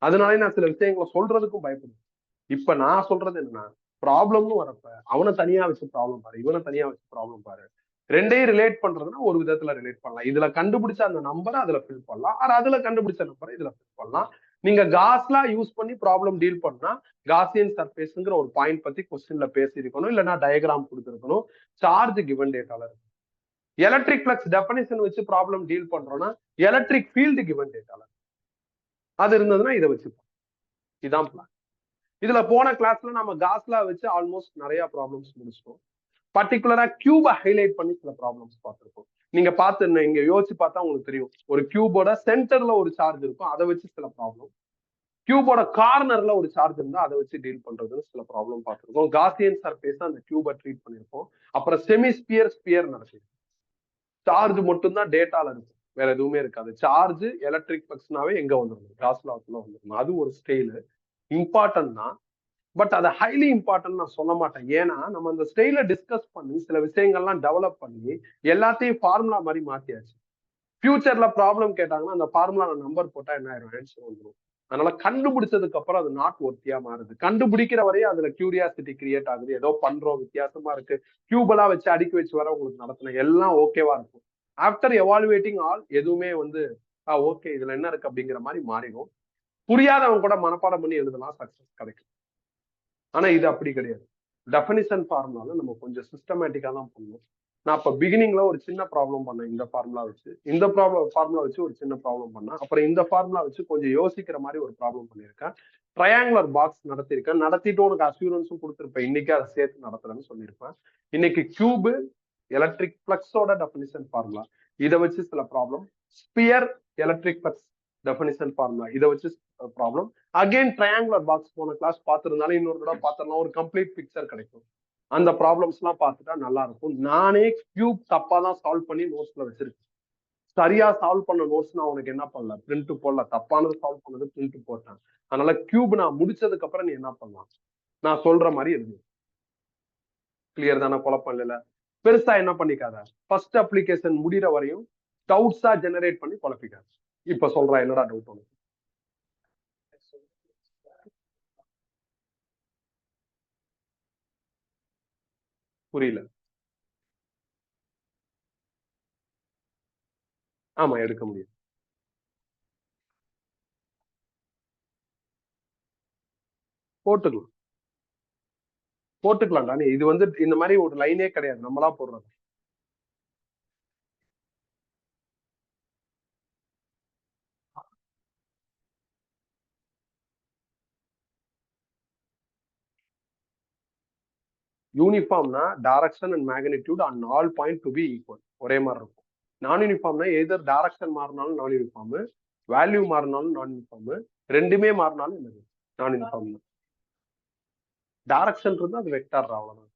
அதனாலே நான் சில விஷயங்களை சொல்றதுக்கும் பயப்படுவேன். இப்ப நான் சொல்றது என்னன்னா, ப்ராப்ளம்னு வரப்ப அவனை தனியா வச்சு ப்ராப்ளம் பாரு, இவனை தனியா வச்சு ப்ராப்ளம் பாரு. ரெண்டையும் ரிலேட் பண்றதுன்னா ஒரு விதத்துல ரிலேட் பண்ணலாம். இதுல கண்டுபிடிச்ச அந்த நம்பரை அதுல ஃபில் பண்ணலாம். அதுல கண்டுபிடிச்ச நம்பரை இதுல ஃபில் பண்ணலாம். நீங்க காஸ்லாம் யூஸ் பண்ணி ப்ராப்ளம் டீல் பண்ணா காசியன் சர்ஃபேஸ்ங்கிற ஒரு பாயிண்ட் பத்தி கொஸ்டின்ல பேசியிருக்கணும், இல்லைன்னா டயக்ராம் கொடுத்திருக்கணும். சார்ஜ் கிவன் டேட்டால இருக்கு. எலக்ட்ரிக் பிளக்ஸ் டெஃபினிஷன் வச்சு ப்ராப்ளம் டீல் பண்றோம்னா எலக்ட்ரிக் ஃபீல்டு கிவன் டேட்டால அது இருந்ததுன்னா இதை வச்சுப்போம். இதான் பிளான். இதுல போன கிளாஸ்ல நம்ம காஸ்லா வச்சு ஆல்மோஸ்ட் நிறைய ப்ராப்ளம்ஸ் முடிச்சிட்டோம். பர்டிகுலரா கியூபை ஹைலைட் பண்ணி சில ப்ராப்ளம்ஸ் பார்த்திருக்கோம். நீங்க பார்த்து இங்க யோசிச்சு பார்த்தா உங்களுக்கு தெரியும். ஒரு கியூபோட சென்டர்ல ஒரு சார்ஜ் இருக்கும், அதை வச்சு சில ப்ராப்ளம். கியூபோட கார்னர்ல ஒரு சார்ஜ் இருந்தா அதை வச்சு டீல் பண்றதுன்னு சில ப்ராப்ளம் பார்த்திருக்கோம். காசியன் சர்ஃபேஸ் அந்த கியூபை ட்ரீட் பண்ணிருக்கோம். அப்புறம் செமிஸ்பியர் ஸ்பியர் நடத்திருக்கோம். சார்ஜ் மட்டும்தான் டேட்டால இருக்கும், வேற எதுவுமே இருக்காது. சார்ஜ் எலக்ட்ரிக் பிளக்ஸ்னாவே எங்க வந்துடும், காஸ்லாக்குள்ள வந்துடும். அது ஒரு ஸ்டைலு இம்பார்ட்டன்ட் தான். பட் அதை ஹைலி இம்பார்ட்டன்ட் நான் சொல்ல மாட்டேன். ஏன்னா நம்ம அந்த ஸ்டைல டிஸ்கஸ் பண்ணி சில விஷயங்கள்லாம் டெவலப் பண்ணி எல்லாத்தையும் ஃபார்முலா மாதிரி மாத்தியாச்சு. ஃபியூச்சர்ல ப்ராப்ளம் கேட்டாங்கன்னா அந்த ஃபார்முலா நம்பர் போட்டா என்ன ஆயிரும், ஆன்சர் வந்துடும். அதனால கண்டுபிடிச்சதுக்கு அப்புறம் அது நாட் ஒர்த்தியா மாறுது. கண்டுபிடிக்கிற வரையும் அதுல கியூரியாசிட்டி கிரியேட் ஆகுது. ஏதோ பண்றோம், வித்தியாசமா இருக்கு, கியூபெல்லாம் வச்சு அடுக்கி வச்சு வர உங்களுக்கு நடத்தின எல்லாம் ஓகேவா இருக்கும். ஆஃப்டர் எவாலுவேட்டிங் ஆல் எதுவுமே வந்து ஓகே இதுல என்ன இருக்கு அப்படிங்கிற மாதிரி மாறிடும். புரியாதவங்க கூட மனப்பாடம் பண்ணி எழுதலாம், சக்சஸ் கிடைக்கும். ஆனா இது அப்படி கிடையாது. டெஃபினிஷன் ஃபார்முலால நம்ம கொஞ்சம் சிஸ்டமேட்டிக்கா தான் பண்ணுவோம். நான் இப்ப பிகினிங்ல ஒரு சின்ன ப்ராப்ளம் பண்ணேன் இந்த ஃபார்முலா வச்சு, இந்த ஃபார்முலா வச்சு ஒரு சின்ன ப்ராப்ளம் பண்ணேன். அப்புறம் இந்த ஃபார்முலா வச்சு கொஞ்சம் யோசிக்கிற மாதிரி ஒரு ப்ராப்ளம் பண்ணியிருக்கேன். ட்ரையாங்குலர் பாக்ஸ் நடத்திருக்கேன். நடத்திட்டு உனக்கு அசூரன்ஸும் கொடுத்துருப்பேன். இன்னைக்கு அதை சேர்த்து நடத்துறேன்னு சொல்லியிருப்பேன். இன்னைக்கு கியூபு எலக்ட்ரிக் பிளக்ஸோட டெஃபினிஷன் ஃபார்முலா இதை வச்சு சில problem. Sphere electric flux definition formula இதை வச்சு ப்ராப்ளம். அகைன் ட்ரையாங்குலர் பாக்ஸ் போன கிளாஸ் பார்த்திருந்தாலும் இன்னொரு தடவை பார்த்தோம்னா ஒரு கம்ப்ளீட் பிக்சர் கிடைக்கும். அந்த ப்ராப்ளம்ஸ் எல்லாம் பார்த்துட்டா நல்லா இருக்கும். நானே கியூப் தப்பா தான் சால்வ் பண்ணி நோட்ஸ்ல வச்சிருக்கேன். சரியா சால்வ் பண்ண நோட்ஸ் நான் உனக்கு என்ன பண்ணல, பிரிண்ட் போடல. தப்பானது சால்வ் பண்ணது பிரிண்ட் போட்டேன். அதனால கியூப் நான் முடிச்சதுக்கு அப்புறம் நீ என்ன பண்ணலாம், நான் சொல்ற மாதிரி இருக்கு. கிளியர் தானே? குழப்பம் இல்ல. பெருசா என்ன பண்ணிக்காத. ஃபர்ஸ்ட் அப்ளிகேஷன் முடிகிற வரையும் டவுட்ஸா ஜெனரேட் பண்ணி குழப்பிக்காது. இப்ப சொல்றேன் என்னடா டவுட் உனக்கு. புரியல. ஆமா எடுக்க முடியும். போட்டுக்கலாம் போட்டுக்கலாம்டா. இது வந்து இந்த மாதிரி ஒரு லைனே கிடையாது, நம்மளா போடுறது. யூனிஃபார்ம்னா direction and magnitude and all point to be equal, ஒரே மாதிரி இருக்கும். நான் யூனிஃபார்ம்னா எதர் டைரக்ஷன் மாறினாலும் நான் யூனிஃபார்ம், வேல்யூ மாறினாலும் நான் யூனிஃபார்ம், ரெண்டுமே மாறினாலும் என்னது நான் யூனிஃபார்ம். டைரக்ஷன் இருந்தா அது வெக்டார், அவ்வளவுதான்.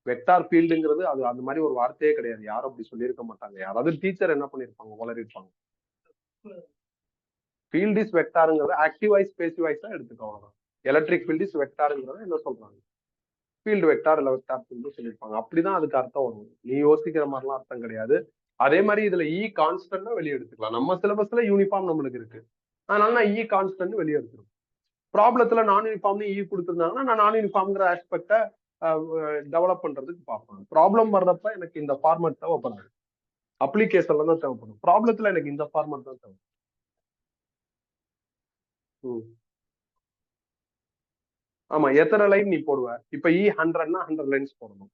வெக்டார் ஃபீல்டுங்கிறது அது அந்த மாதிரி ஒரு வார்த்தையே கிடையாது. யாரும் அப்படி சொல்லியிருக்க மாட்டாங்க. யாராவது டீச்சர் என்ன பண்ணிருப்பாங்க, வளரிருப்பாங்க. ஃபீல்ட் இஸ் வெக்டாருங்கிறது ஆக்டிவ் வைஸ் பேசிவ் வைஸா எடுத்துக்கோங்க. எலக்ட்ரிக் ஃபீல்ட் இஸ் வெக்டாருங்கிறத என்ன சொல்றாங்க, ஃபீல்டு வெக்டார் இல்ல வெக்டார் ஃபீல்டு சொல்லியிருப்பாங்க. அப்படிதான் அதுக்கு அர்த்தம் வரும். நீ யோசிக்கிற மாதிரிலாம் அர்த்தம் கிடையாது. அதே மாதிரி இதுல இ கான்ஸ்டன்ட் வெளியே எடுத்துக்கலாம். நம்ம சிலபஸ்ல யூனிஃபார்ம் நம்மளுக்கு இருக்கு, அதனால நான் இ கான்ஸ்டன்ட் வெளியே எடுத்துருவேன். ப்ராப்ளத்துல நான் யூனிஃபார்ம் இ கொடுத்துருந்தாங்கன்னா நான் நான் யூனிஃபார்ம்ங்கிற ஆஸ்பெக்ட டெவலப் பண்றதுக்கு பார்ப்பேன். ப்ராப்ளம் வர்றப்ப எனக்கு இந்த ஃபார்மேட் தேவைப்படாது, அப்ளிகேஷன்ல தான் தேவைப்படும். ப்ராப்ளத்துல எனக்கு இந்த ஃபார்மேட் தான் தேவைப்படும். ஆமா, எத்தனை லைன் நீ போடுவ? இப்ப இ 100னா 100 லைன்ஸ் போடணும்.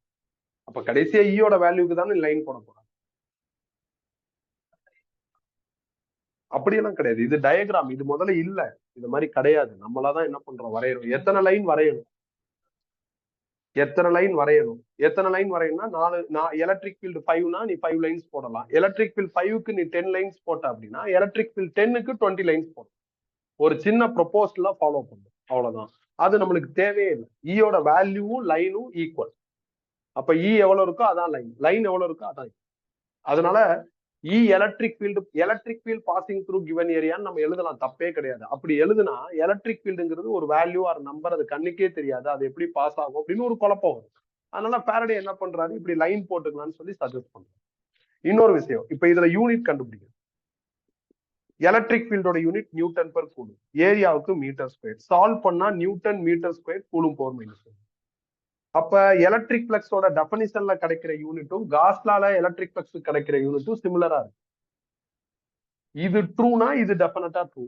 அப்ப கடைசியா ஈயோட வேல்யூக்கு தானே லைன் போட போற. அப்படியெல்லாம் கிடையாது. இது டயக்ராம், இது முதல்ல இல்ல, இது மாதிரி கிடையாது. நம்மளாதான் என்ன பண்றோம், வரையணும். எத்தனை லைன் வரையணும், எத்தனை லைன் வரையணும், எத்தனை லைன் வரையணும்னா 4 எலக்ட்ரிக் ஃபீல்டு 5னா நீ 5 லைன்ஸ் போடலாம். எலக்ட்ரிக் ஃபீல்ட் 5க்கு நீ 10 லைன்ஸ் போட்ட அப்படின்னா எலக்ட்ரிக் ஃபீல்ட் 10க்கு 20 லைன்ஸ் போடும். ஒரு சின்ன ப்ரொபோசலா ஃபாலோ பண்ணும், அவ்வளவுதான். அது நம்மளுக்கு தேவையே இல்லை. ஈயோட வேல்யூவும் லைனும் ஈக்குவல். அப்ப இ எவ்வளவு இருக்கோ அதான் லைன், லைன் எவ்வளவு இருக்கோ அதான். அதனால E electric field passing through given ஏரியான்னு நம்ம எழுதலாம், தப்பே கிடையாது. அப்படி எழுதுனா எலக்ட்ரிக் ஃபீல்டுங்கிறது ஒரு வேல்யூ ஆர் நம்பர், அது கண்ணுக்கே தெரியாது, அது எப்படி பாஸ் ஆகும் அப்படின்னு ஒரு குழப்பம் வரும். அதனால ஃபாரடே என்ன பண்றாரு, இப்படி லைன் போட்டுக்கலாம்னு சொல்லி சஜஸ்ட் பண்றாரு. இன்னொரு விஷயம், இப்ப இதுல யூனிட் கண்டுபிடிக்கும். எலக்ட்ரிக் ஃபீல்டோட யூனிட் நியூட்டன் பெர் கூலும், ஏரியாவுக்கு மீட்டர் ஸ்கொயர். சால்வ் பண்ணா newton metre square coulomb power -1. அப்ப எலக்ட்ரிக் பிளக்ஸோட டெஃபினிஷன்ல கிடைக்கிற யூனிட்டும் காஸ்லால எலக்ட்ரிக் பிளக்ஸ் கிடைக்கிற யூனிட்டும் சிமிலரா இருக்கு. இது ட்ரூனா இது டெஃபினட்டா ட்ரூ,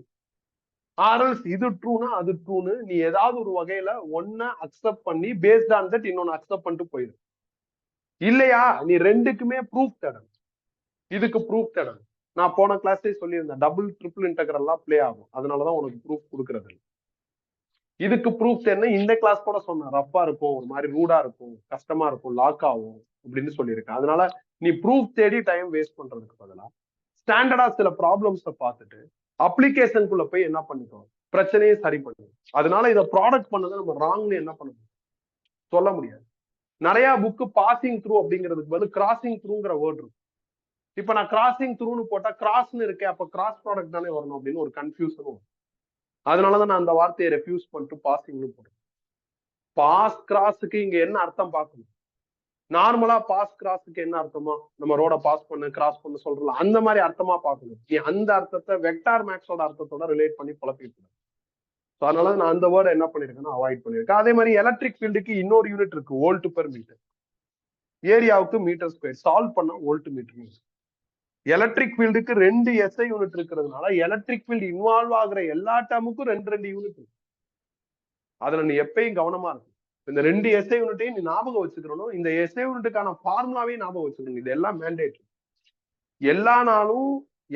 ஆர்எல்ஸ் இது ட்ரூனா அது ட்ரூன்னு நீ ஏதாவது ஒரு வகையில ஒன்ன அக்செப்ட் பண்ணி பேஸ்ட் ஆன் தட் இன்னொன்னு அக்செப்ட் பண்ணிட்டு போயிரு. இல்லையா நீ ரெண்டுக்குமே ப்ரூஃப் தேடணும். இதுக்கு ப்ரூஃப் தேடணும். நான் போன கிளாஸ்லயே சொல்லியிருந்தேன், டபுள் ட்ரிபிள் இன்டெகிரல்லாம் ப்ளே ஆகும், அதனாலதான் உனக்கு ப்ரூஃப் கொடுக்கறது. இதுக்கு ப்ரூஃப் என்ன, இந்த கிளாஸ் கூட சொன்ன ரஃபா இருக்கும், ஒரு மாதிரி ரூடா இருக்கும், கஷ்டமா இருக்கும், லாக் ஆகும் அப்படின்னு சொல்லியிருக்கேன். அதனால நீ ப்ரூஃப் தேடி டைம் வேஸ்ட் பண்றதுக்கு பதிலா ஸ்டாண்டர்டா சில ப்ராப்ளம்ஸை பார்த்துட்டு அப்ளிகேஷனுக்குள்ள போய் என்ன பண்ணிக்கணும், பிரச்சனையை சரி பண்ணுவோம். அதனால இதை ப்ராடக்ட் பண்ணதை நம்ம ராங்னு என்ன பண்ண முடியும், சொல்ல முடியாது. நிறைய புக்கு பாசிங் த்ரூ அப்படிங்கிறதுக்கு பதில் கிராசிங் த்ரூங்கிற வேர்ட் இருக்கும். இப்ப நான் கிராசிங் த்ரூன்னு போட்டா கிராஸ்னு இருக்கேன், அப்ப கிராஸ் ப்ராடக்ட் தானே வரணும் அப்படின்னு ஒரு கன்ஃபியூஷன் வரும். அதனாலதான் நான் அந்த வார்த்தையை ரெஃப்யூஸ் பண்ணிட்டு பாசிங்னு போடுறேன். பாஸ் கிராஸுக்கு இங்க என்ன அர்த்தம் பார்க்கணும். நார்மலா பாஸ் கிராஸுக்கு என்ன அர்த்தமா, நம்ம ரோட பாஸ் பண்ணு கிராஸ் பண்ணு சொல்றோம், அந்த மாதிரி அர்த்தமா பார்க்கணும். நீ அந்த அர்த்தத்தை வெக்டார் மேக்ஸோட அர்த்தத்தோட ரிலேட் பண்ணி குழப்பிட்டு. அதனால நான் அந்த வேர்டை என்ன பண்ணிருக்கேன்னா அவாய்ட் பண்ணிருக்கேன். அதே மாதிரி எலக்ட்ரிக் ஃபீல்டுக்கு இன்னொரு யூனிட் இருக்கு, வோல்ட் பெர் மீட்டர். ஏரியாவுக்கு மீட்டர் ஸ்கொயர். சால்வ் பண்ண வோல்ட் மீட்டர். எலக்ட்ரிக் ஃபீல்டுக்கு 2 SI யூனிட் இருக்கிறதுனால எலக்ட்ரிக் ஃபீல்டு இன்வால்வ் ஆகுற எல்லா டேர்முக்கும் 2 யூனிட் இருக்கு. அதுல நீ எப்பயும் கவனமா இருக்கும். இந்த 2 SI யூனிட்டையும் நீ ஞாபகம் வச்சுக்கணும். இந்த SI யூனிட்டுக்கான ஃபார்முலாவே ஞாபகம் வச்சுக்கணும். இது எல்லாம் மேண்டேட்டரி. எல்லா நாளும்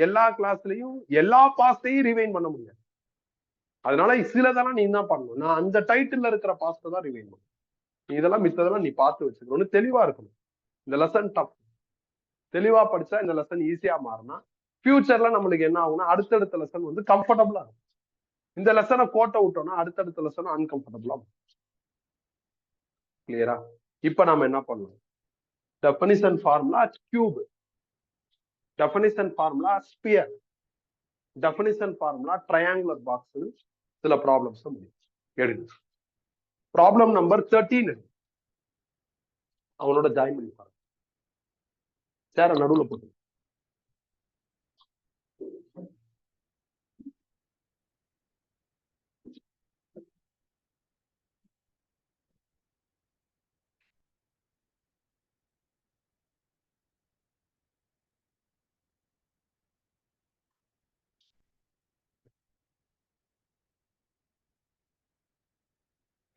எல்லா கிளாஸ்லயும் எல்லா பாஸ்டையும் ரிவைன் பண்ண முடியாது. அதனால சிலதெல்லாம் நீ தான் பண்ணணும். நான் அந்த டைட்டில் இருக்கிற பாஸ்ட்டை தான் ரிவைன் பண்ணும். இதெல்லாம் மித்ததெல்லாம் நீ பார்த்து வச்சுக்கணும். தெளிவா இருக்கணும். இந்த லெசன் டஃப், தெளிவா படிச்சா இந்த லெசன் ஈஸியா மாறினா ஃபியூச்சர்ல நம்மளுக்கு என்ன ஆகும்னா அடுத்தடுத்த லெசன் வந்து கம்ஃபர்டபுளா இருக்கும். இந்த லெசனை கோட்டை விட்டோம்னா அடுத்தடுத்த லெசன் அன்கம்ஃபர்டபுளா. கிளியரா? இப்ப நாம என்ன பண்ணலாம், definition formula cube, definition formula sphere, definition formula triangular box, சில ப்ராப்ளம்ஸ் முடியும். எடுங்க ப்ராப்ளம் நம்பர் 13. அவனோட ஜாயின் பண்ணி பாருங்க. சேர நடுவில் போட்டு.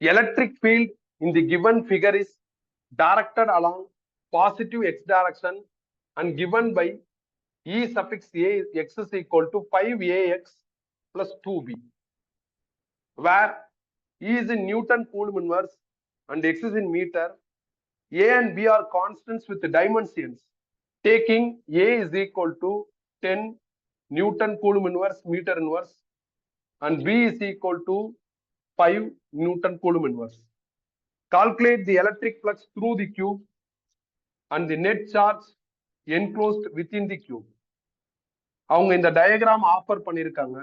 Electric field in the given figure is directed along positive x direction and given by E suffix a x is equal to 5ax plus 2b, where E is in Newton Coulomb inverse and x is in meter. A and B are constants with the dimensions. Taking A is equal to 10 Newton Coulomb inverse meter inverse and B is equal to 5 Newton Coulomb inverse. Calculate the electric flux through the cube and the net charge enclosed within the cube. அவங்க இந்த diagram offer பண்ணிருக்காங்க.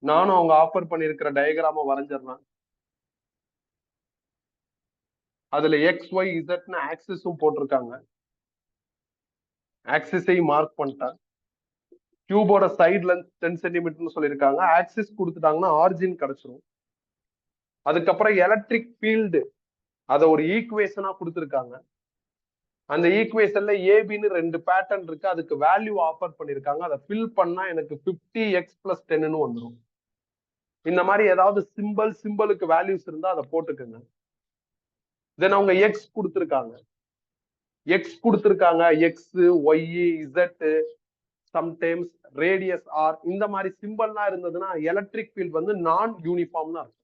நானும் அவங்க offer பண்ணிருக்கிற diagram வரைஞ்சிடறேன். அதுல X Y இசட்னு ஆக்சிஸும் போட்டிருக்காங்க. ஆக்சிஸை mark பண்ணிட்டேன். கியூபோட side length 10 சென்டிமீட்டர்னு சொல்லியிருக்காங்க. Axis கொடுத்துட்டாங்கன்னா origin கிடைச்சிரும். அதுக்கப்புறம் எலக்ட்ரிக் ஃபீல்டு அதை ஒரு ஈக்குவேஷனா கொடுத்துருக்காங்க. அந்த ஈக்குவேஷன்ல ஏபின்னு 2 பேட்டர்ன் இருக்கு, அதுக்கு வேல்யூ ஆஃபர் பண்ணிருக்காங்க. அதை ஃபில் பண்ணா எனக்கு 50x + 10ன்னு வந்துடும். இந்த மாதிரி ஏதாவது சிம்பிளுக்கு வேல்யூஸ் இருந்தா அதை போட்டுக்கோங்க. தென் அவங்க எக்ஸ் கொடுத்துருக்காங்க, X Y Z sometimes radius R இந்த மாதிரி சிம்பிள்லாம் இருந்ததுன்னா எலக்ட்ரிக் ஃபீல்ட் வந்து நான் யூனிஃபார்ம் தான் இருக்கும்,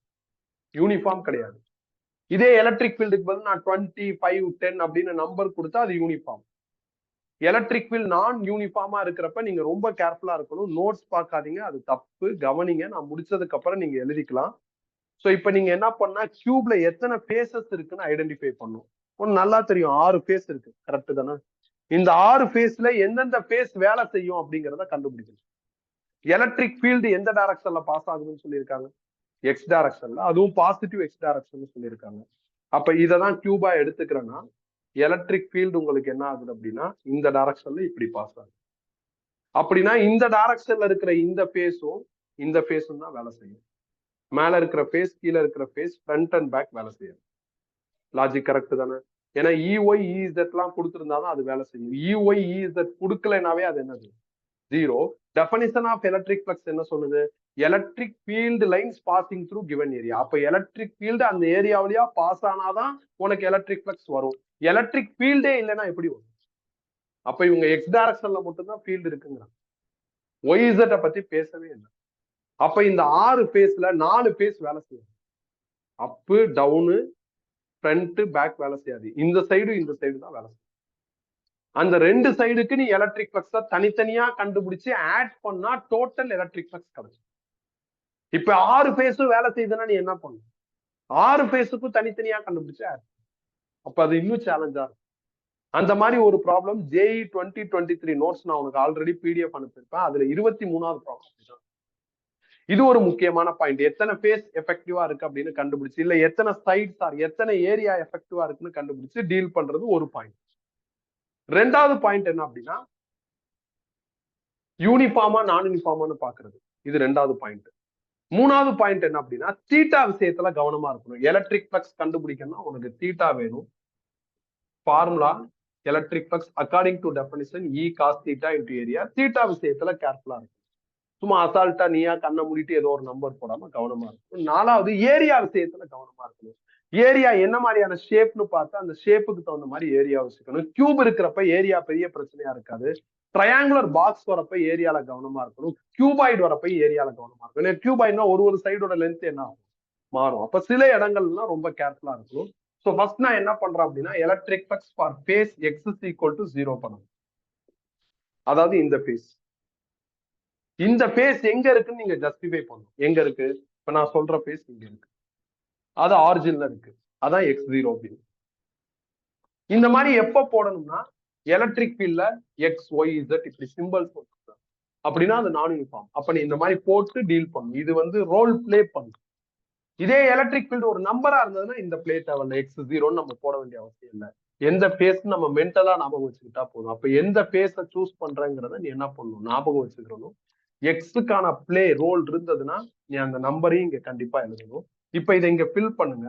யூனிஃபார்ம் கிடையாது. இதே எலக்ட்ரிக் ஃபீல்டுக்கு பதில் நான் 20, 5, 10 அப்படின்னு நம்பர் கொடுத்தா அது யூனிஃபார்ம். எலக்ட்ரிக் ஃபீல்ட் நான் யூனிஃபார்மா இருக்கிறப்ப நீங்க ரொம்ப கேர்ஃபுல்லா இருக்கணும். நோட்ஸ் பார்க்காதீங்க, அது தப்பு, கவனிங்க. நான் முடிச்சதுக்கு அப்புறம் நீங்க எழுதிக்கலாம். ஸோ இப்போ நீங்க என்ன பண்ணா கியூப்ல எத்தனை ஃபேஸஸ் இருக்குன்னு ஐடென்டிஃபை பண்ணும். ஒன்று நல்லா தெரியும், 6 ஃபேஸ் இருக்கு, கரெக்ட் தானே? இந்த 6 ஃபேஸ்ல எந்தெந்த ஃபேஸ் வேலை செய்யும் அப்படிங்கிறத கண்டுபிடிக்கணும். எலக்ட்ரிக் ஃபீல்டு எந்த டைரக்ஷன்ல பாஸ் ஆகுதுன்னு சொல்லியிருக்காங்க, எக்ஸ் டைரக்ஷன்ல, அதுவும் பாசிட்டிவ் எக்ஸ் டைரக்ஷன் சொல்லியிருக்காங்க. அப்ப இததான் கியூபா எடுத்துக்கிறேன்னா எலக்ட்ரிக் ஃபீல்டு உங்களுக்கு என்ன ஆகுது அப்படின்னா இந்த டைரக்ஷன்ல இப்படி பாஸ் ஆகுது. அப்படின்னா இந்த டைரக்ஷன்ல இருக்கிற இந்த ஃபேஸும் இந்த ஃபேஸும் தான் வேலை செய்யும். மேல இருக்கிற ஃபேஸ் கீழே இருக்கிற ஃபேஸ் ஃப்ரண்ட் அண்ட் பேக் வேலை செய்யும். லாஜிக் கரெக்ட் தானே? ஏன்னா இஒய் இஇசட் எல்லாம் கொடுத்திருந்தாதான் அது வேலை செய்யும். இஒய் இஇசட் கொடுக்கலைனாவே அது என்னது? Zero. Definition of electric flux என்ன சொல்லுது? Electric field lines passing through given area. அப்ப எலக்ட்ரிக் ஃபீல்டு அந்த ஏரியா வழியா பாஸ் ஆனாதான் உனக்கு எலக்ட்ரிக் ஃப்ளக்ஸ் வரும். எலக்ட்ரிக் ஃபீல்டே இல்லைன்னா எப்படி வரும்? அப்ப இவங்க எக்ஸ் டைரக்ஷன்ல மட்டும்தான் ஃபீல்டு இருக்குங்கிறாங்க. ஒய்இசட்டை பத்தி பேசவே இல்லை. அப்ப இந்த 6 ஃபேஸ்ல 4 ஃபேஸ் வேலை செய்யும். அப்பு டவுனு ஃப்ரண்ட் பேக் வேலை செய்யாது. இந்த சைடு இந்த சைடு தான் வேலை செய்யும். அந்த 2 சைடுக்கு நீ எலக்ட்ரிக் ஃப்ளக்ஸ தனித்தனியா கண்டுபிடிச்சு ஆட் பண்ணா டோட்டல் எலக்ட்ரிக் ஃப்ளக்ஸ் கிடைக்கும். இப்ப 6 ஃபேஸும் வேலை செய்யுதுன்னா நீ என்ன பண்ணு? 6 ஃபேஸுக்கும் தனித்தனியா கண்டுபிடிச்சு ஆட். அப்ப அது இன்னும் சேலஞ்சா இருக்கும். அந்த மாதிரி ஒரு ப்ராப்ளம் ஜேஇ 2023 நோட்ஸ் நான் உனக்கு ஆல்ரெடி பிடிஎஃப் அனுப்பியிருப்பேன். அதுல 23வது ப்ராப்ளம். இது ஒரு முக்கியமான பாயிண்ட். எத்தனை ஃபேஸ் எஃபெக்டிவா இருக்கு அப்படின்னு கண்டுபிடிச்சு, இல்ல எத்தனை சைட்ஸ் ஆர் எத்தனை ஏரியா எஃபெக்டிவா இருக்குன்னு கண்டுபிடிச்சு டீல் பண்றது ஒரு பாயிண்ட். 2வது பாயிண்ட் என்ன அப்படின்னா யூனிஃபார்மா நான் யூனிஃபார்மான்னு பாக்குறது. இது 2வது பாயிண்ட். 3வது பாயிண்ட் என்ன அப்படின்னா தீட்டா விஷயத்துல கவனமா இருக்கணும். எலக்ட்ரிக் ஃப்ளக்ஸ் கண்டுபிடிக்கணும்னா உனக்கு தீட்டா வேணும். Formula electric flux according to definition E cos theta into area. Theta விஷயத்துல கேர்ஃபுல்லா இருக்கும். சும்மா அசால்ட்டா நீயா கண்ணை மூடிட்டு ஏதோ ஒரு நம்பர் போடாம கவனமா இருக்கும். 4வது ஏரியா விஷயத்துல கவனமா இருக்கணும். ஏரியா என்ன மாதிரியான ஷேப்னு பார்த்தா அந்த ஷேப்புக்கு தகுந்த மாதிரி ஏரியா வச்சுக்கணும். கியூப் இருக்கிறப்ப ஏரியா பெரிய பிரச்சனையா இருக்காது. ட்ரையாங்குலர் பாக்ஸ் வரப்ப ஏரியால கவனமா இருக்கணும். கியூபாய்டு வரப்ப ஏரியால கவனமா இருக்கணும். கியூபாய்டுனா ஒரு சைடோட லென்த் என்ன ஆகும்? மாறும். அப்ப சில இடங்கள்லாம் ரொம்ப கேர்ஃபுல்லா இருக்கணும். ஸோ ஃபர்ஸ்ட் நான் என்ன பண்றேன் அப்படின்னா electric flux for face X is equal to 0 பண்ணணும். அதாவது இந்த ஃபேஸ் இந்த ஃபேஸ் எங்க இருக்குன்னு நீங்க ஜஸ்டிஃபை பண்ணணும். எங்க இருக்கு? இப்ப நான் சொல்ற ஃபேஸ் இங்க இருக்கு. அது ஆரிஜின்ல இருக்கு. அதான் x0 அப்படின்னு. இந்த மாதிரி எப்ப போடணும்னா எலக்ட்ரிக் ஃபீல்ட்ல எக்ஸ் ஒய் இசட் இப்படி சிம்பிள்ஸ் போட்டுருக்காங்க அப்படின்னா அது நான் யூனிஃபார்ம். அப்ப நீ இந்த மாதிரி போட்டு டீல் பண்ணும். இது வந்து ரோல் பிளே பண்ணும். இதே எலக்ட்ரிக் ஃபீல்டு ஒரு நம்பரா இருந்ததுன்னா இந்த பிளே தேவையில்ல. x0 நம்ம போட வேண்டிய அவசியம் இல்லை. எந்த ஃபேஸ் நம்ம மென்டலா ஞாபகம் வச்சுக்கிட்டா போதும். அப்ப எந்த ஃபேஸை சூஸ் பண்றேங்கிறத நீ என்ன பண்ணணும்? ஞாபகம் வச்சுக்கணும். எக்ஸுக்கான பிளே ரோல் இருந்ததுன்னா நீ அந்த நம்பரையும் இங்க கண்டிப்பா எழுதணும். இப்ப இதை இங்க ஃபில் பண்ணுங்க.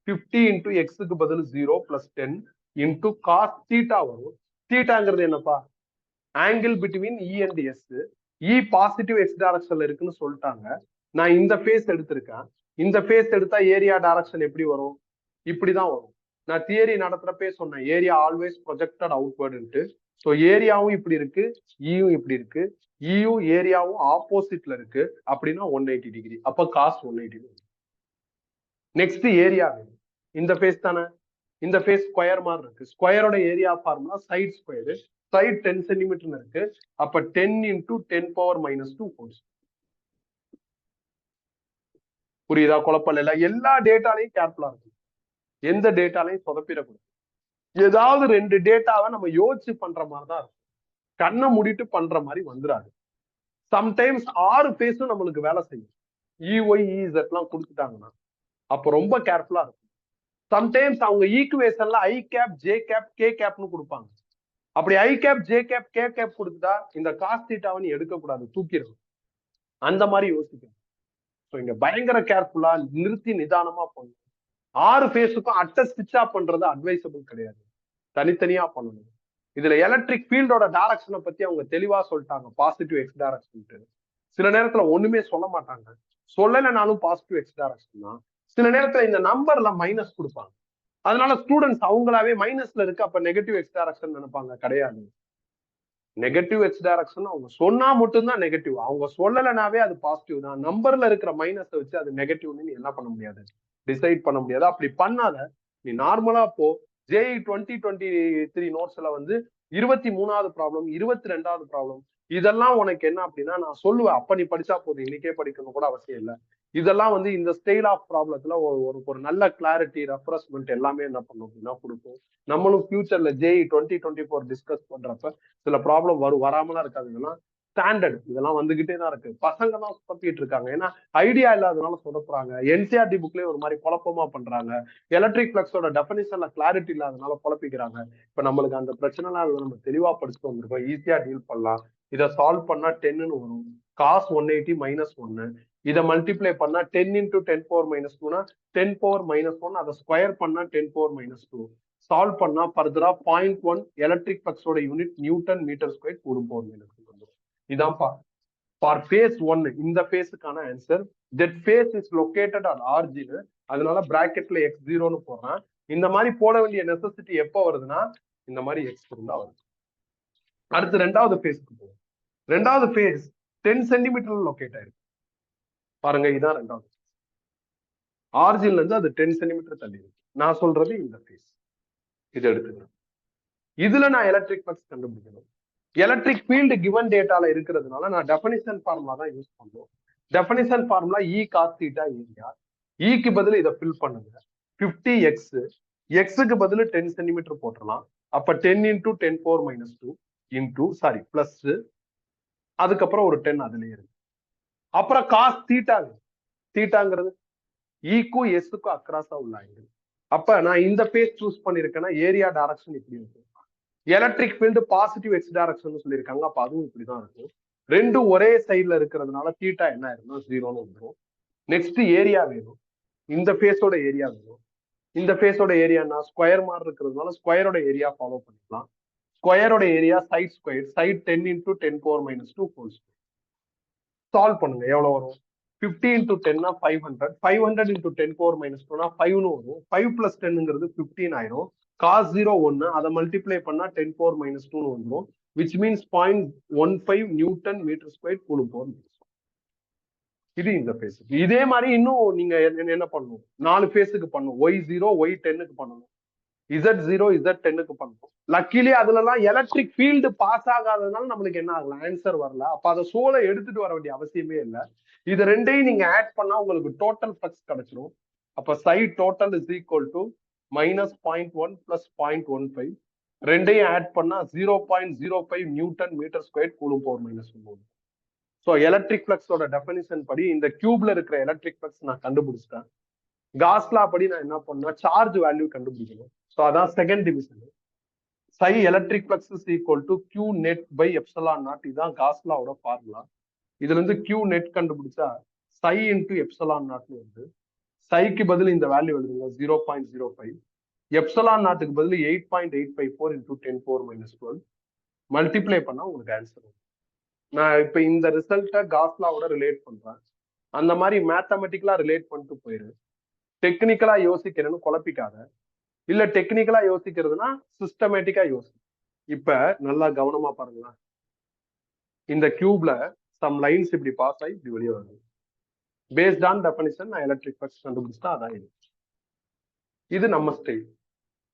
50 இன்டூ எக்ஸுக்கு பதில் 0 பிளஸ் 10 இன்டூ காஸ் தீட்டா வரும். தீட்டாங்கிறது என்னப்பா? Angle between E and S. E positive X டைரக்ஷன்ல இருக்குன்னு சொல்லிட்டாங்க. நான் இந்த ஃபேஸ் எடுத்திருக்கேன். இந்த ஃபேஸ் எடுத்தா ஏரியா டைரக்ஷன் எப்படி வரும்? இப்படிதான் வரும். நான் தியரி நடத்துறப்பே சொன்னேன் ஏரியா ஆல்வேஸ் ப்ரொஜெக்டட் அவுட்வர்டுன்ட்டு. ஸோ ஏரியாவும் இப்படி இருக்கு, ஈயும் இப்படி இருக்கு. ஈயும் ஏரியாவும் ஆப்போசிட்ல இருக்கு அப்படின்னா 180 டிகிரி. அப்ப காஸ் 180. நெக்ஸ்ட் ஏரியா வேணும். இந்த ஃபேஸ் தானே? இந்த ஃபேஸ் ஸ்கொயர் மாதிரி இருக்கு. ஸ்கொயரோட area formula side square. Side 10 centimetre இருக்கு. அப்ப 10 இன்டூ 10 பவர் -2 ஹோல்ஸ். புரியுதா? குழப்பம் இல்ல. எல்லா டேட்டாலையும் கேர்ஃபுல்லா இருக்கும். எந்த டேட்டாலையும் சொதப்பிடக்கூடாது. ஏதாவது 2 டேட்டாவை நம்ம யோசிச்சு பண்ற மாதிரி தான் இருக்கும். கண்ணை மூடிட்டு பண்ற மாதிரி வந்துடாது. சம்டைம்ஸ் 6 ஃபேஸும் நம்மளுக்கு வேலை செய்யும். இஒய் இசட் எல்லாம் கொடுத்துட்டாங்கன்னா அப்ப ரொம்ப கேர்ஃபுல்லா இருக்கும். சம்டைம்ஸ் அவங்க ஈக்குவேஷன்ல I cap J cap K கேப்னு கொடுப்பாங்க. அப்படி I cap J cap K cap கொடுத்துட்டா இந்த காஸ் தீட்டாவை நீ எடுக்கக்கூடாது, தூக்கிடணும். அந்த மாதிரி யோசிக்கணும். ஸோ இங்க பயங்கர கேர்ஃபுல்லா நிறுத்தி நிதானமா பண்ணணும். 6 ஃபேஸுக்கும் அட்ட ஸ்டிச் ஆஃப் பண்றது அட்வைசபிள் கிடையாது. தனித்தனியா பண்ணணும். இதுல எலக்ட்ரிக் ஃபீல்டோட டைரக்ஷனை பத்தி அவங்க தெளிவா சொல்லிட்டாங்க. Positive X direction. சில நேரத்துல ஒண்ணுமே சொல்ல மாட்டாங்க. சொல்லலைனாலும் பாசிட்டிவ் எக்ஸ் டைரக்ஷன் தான். சில நேரத்துல இந்த நம்பர்ல மைனஸ் கொடுப்பாங்க. அதனால ஸ்டூடெண்ட்ஸ் அவங்களாவே மைனஸ்ல இருக்கு அப்ப நெகட்டிவ் எக்ஸ் டைரக்ஷன் நினைப்பாங்க. கிடையாது. நெகட்டிவ் எக்ஸ் டைரக்ஷன் அவங்க சொன்னா மட்டும்தான் நெகட்டிவ். அவங்க சொல்லலைனாவே அது பாசிட்டிவ் தான். நம்பர்ல இருக்கிற மைனஸை வச்சு அது நெகட்டிவ்னு நீ என்ன பண்ண முடியாது? டிசைட் பண்ண முடியாது. அப்படி பண்ணாத. நீ நார்மலா போ. ஜேஇ 2023 நோட்ஸ்ல வந்து 23வது ப்ராப்ளம், 22வது ப்ராப்ளம் இதெல்லாம் உனக்கு என்ன அப்படின்னா நான் சொல்லுவேன். அப்ப நீ படிச்சா போதும். இன்னைக்கே படிக்கணும் கூட அவசியம் இல்லை. இதெல்லாம் வந்து இந்த ஸ்டைல் ஆஃப் ப்ராப்ளத்துல ஒரு நல்ல கிளாரிட்டி ரெஃப்ரெஷ்மெண்ட் எல்லாமே என்ன பண்ணும் அப்படின்னா கொடுக்கும். நம்மளும் ஃபியூச்சர்ல ஜேஇ 2024 டிஸ்கஸ் பண்றப்ப சில ப்ராப்ளம் வராமலாம் இருக்காதுங்கன்னா ஸ்டாண்டர்ட் இதெல்லாம் வந்துகிட்டே தான் இருக்கு. பசங்க தான் சுத்திட்டு இருக்காங்க. ஏன்னா ஐடியா இல்லாதனால சொதப்புறாங்க. என்சிஆர்டி புக்லயே ஒரு மாதிரி குழப்பமா பண்றாங்க. எலக்ட்ரிக் பிளக்ஸோட டெஃபினிஷன்ல கிளாரிட்டி இல்லாதனால குழப்பிக்கிறாங்க. இப்ப நம்மளுக்கு அந்த பிரச்சனைலாம் நம்ம தெளிவா படிச்சுட்டு வந்திருக்கோம். ஈஸியா டீல் பண்ணலாம். இதை சால்வ் பண்ணா 10ன்னு வரும். காஸ் 180 -1. இதை மல்டிப்ளை பண்ணா 10 × 10⁻²னா 10⁻−1. அதை ஸ்கொயர் பண்ணா 10⁻−2. சால்வ் பண்ணா ஃபர்தரா 0.1 எலக்ட்ரிக் பிளக்ஸோட unit newton metre square coulomb power metre. இதான் ஃபார் ஃபேஸ் 1 இந்த ஃபேஸுக்கான answer. That face is located on origin. அதனால பிராக்கெட்ல x0ன்னு போடுறேன். இந்த மாதிரி போட வேண்டிய நெசசிட்டி எப்போ வருதுன்னா இந்த மாதிரி எக்ஸ் இருந்தா வருது. அடுத்து ரெண்டாவது ஃபேஸ்க்கு போகும். ரெண்டாவது ஃபேஸ் 10 சென்டிமீட்டர்ல லொகேட் ஆயிருக்கு. பாருங்க இதான் ரெண்டாவது ஆர்ஜின்ல இருந்து அது 10 சென்டிமீட்டர் தள்ளி இருக்கு. நான் சொல்றது இந்த ஃபேஸ். இது எடுத்துக்கிறேன். இதுல நான் எலக்ட்ரிக் பிளக்ஸ் கண்டுபிடிக்கணும். எலக்ட்ரிக் ஃபீல்டு கிவன் டேட்டால இருக்கிறதுனால நான் டெஃபினிஷன் ஃபார்முலா தான் யூஸ் பண்ணுவோம். Definition formula E cos θ area. ஈக்கு பதில் இதை ஃபில் பண்ணுங்க. 50x எக்ஸுக்கு பதில் 10 சென்டிமீட்டர் போட்டுடலாம். அப்ப 10 × 10⁻² இன்டூ சாரி பிளஸ் அதுக்கப்புறம் ஒரு 10 அதுலயே இருக்கு. அப்புறம் காஸ் தீட்டாங்கிறது ஈக்கும் எஸ்க்கும் அக்ராஸா உள்ள ஆங்கிள். அப்ப நான் இந்த பேஸ் சூஸ் பண்ணிருக்கேன்னா ஏரியா டைரக்ஷன் இப்படி இருக்கும். Electric field positive X direction சொல்லியிருக்காங்க. அப்ப அதுவும் இப்படிதான் இருக்கும். ரெண்டும் ஒரே சைட்ல இருக்கிறதுனால தீட்டா என்ன ஆயிருந்தா 0ன்னு வந்துடும். நெக்ஸ்ட் ஏரியா வேணும். இந்த ஃபேஸோட ஏரியா வேணும். இந்த ஃபேஸோட ஏரியானா ஸ்கொயர் மாதிரி இருக்கிறதுனால ஸ்கொயரோட ஏரியா ஃபாலோ பண்ணிக்கலாம். ஸ்கொயரோட area side square. Side 10 × 10⁻² whole square. Solve பண்ணுங்க எவ்வளவு வரும். 50 × 10 500. 500 × 10⁻²னா 5ன்னு வரும். 5 + 10ங்கிறது 15 ஆயிரும். cos 0 1 அதை மல்டிப்ளை பண்ணா 10⁻² வந்துடும். Which means 0.15 newton metre square coulomb power. இது இந்த ஃபேஸுக்கு. இதே மாதிரி இன்னும் நீங்க என்ன பண்ணணும், 4 ஃபேஸுக்கு பண்ணணும். Y0 Y10க்கு பண்ணணும். Z0 Z10க்கு பண்ணணும். லக்கிலி அதுல எல்லாம் எலக்ட்ரிக் ஃபீல்டு பாஸ் ஆகாததுனால நம்மளுக்கு என்ன ஆகல, ஆன்சர் வரல. அப்ப அதை சோலை எடுத்துட்டு வர வேண்டிய அவசியமே இல்லை. இது ரெண்டையும் நீங்க ஆட் பண்ணா உங்களுக்கு டோட்டல் ஃப்ளக்ஸ் கிடைச்சிடும். அப்ப சை டோட்டல் இஸ் ஈக்குவல் டு -0.1 + 0.15. ரெண்டையும் ஆட் பண்ணா 0.05 நியூட்டன் மீட்டர் ஸ்கொயர் கூலும் போர் -1. ஸோ எலக்ட்ரிக் ஃப்ளக்ஸோட டெஃபினிஷன் படி இந்த கியூப்ல இருக்கிற எலக்ட்ரிக் ஃப்ளக்ஸ் நான் கண்டுபிடிச்சிட்டேன். காஸ்லா படி நான் என்ன பண்ணா சார்ஜ் வேல்யூ கண்டுபிடிக்கணும். ஸோ அதான் second division. Psi electric flux is equal to Q net by ε0. இதுதான் காஸ்லாவோட ஃபார்முலா. இதுல இருந்து Q net கண்டுபிடிச்சா சை × ε0 வந்து சைக்கு பதில் இந்த வேல்யூ எழுதுங்க 0.05. ε0க்கு பதில் 8.854 × 10⁻12 மல்டிப்ளை பண்ணா உங்களுக்கு ஆன்சர் வரும். நான் இப்ப இந்த ரிசல்ட்டை காஸ்லாவோட ரிலேட் பண்றேன். அந்த மாதிரி மேத்தமெட்டிக்கலா ரிலேட் பண்ணிட்டு போயிரு. டெக்னிக்கலா யோசிக்கிறேன்னு குழப்பிக்காத. இல்ல டெக்னிக்கலா யோசிக்கிறதுனா சிஸ்டமேட்டிக்கா யோசி. இப்ப நல்லா கவனமா பாருங்களா. இந்த கியூப்ல சம் லைன்ஸ் இப்படி பாஸ் ஆகி இப்படி வெளியே வருது. பேஸ்ட் ஆன் டெஃபினிஷன் நான் எலக்ட்ரிக் ஃப்ளக்ஸ் கண்டுபிடிச்சா அதான் இது. இது நம்ம ஸ்டைல்.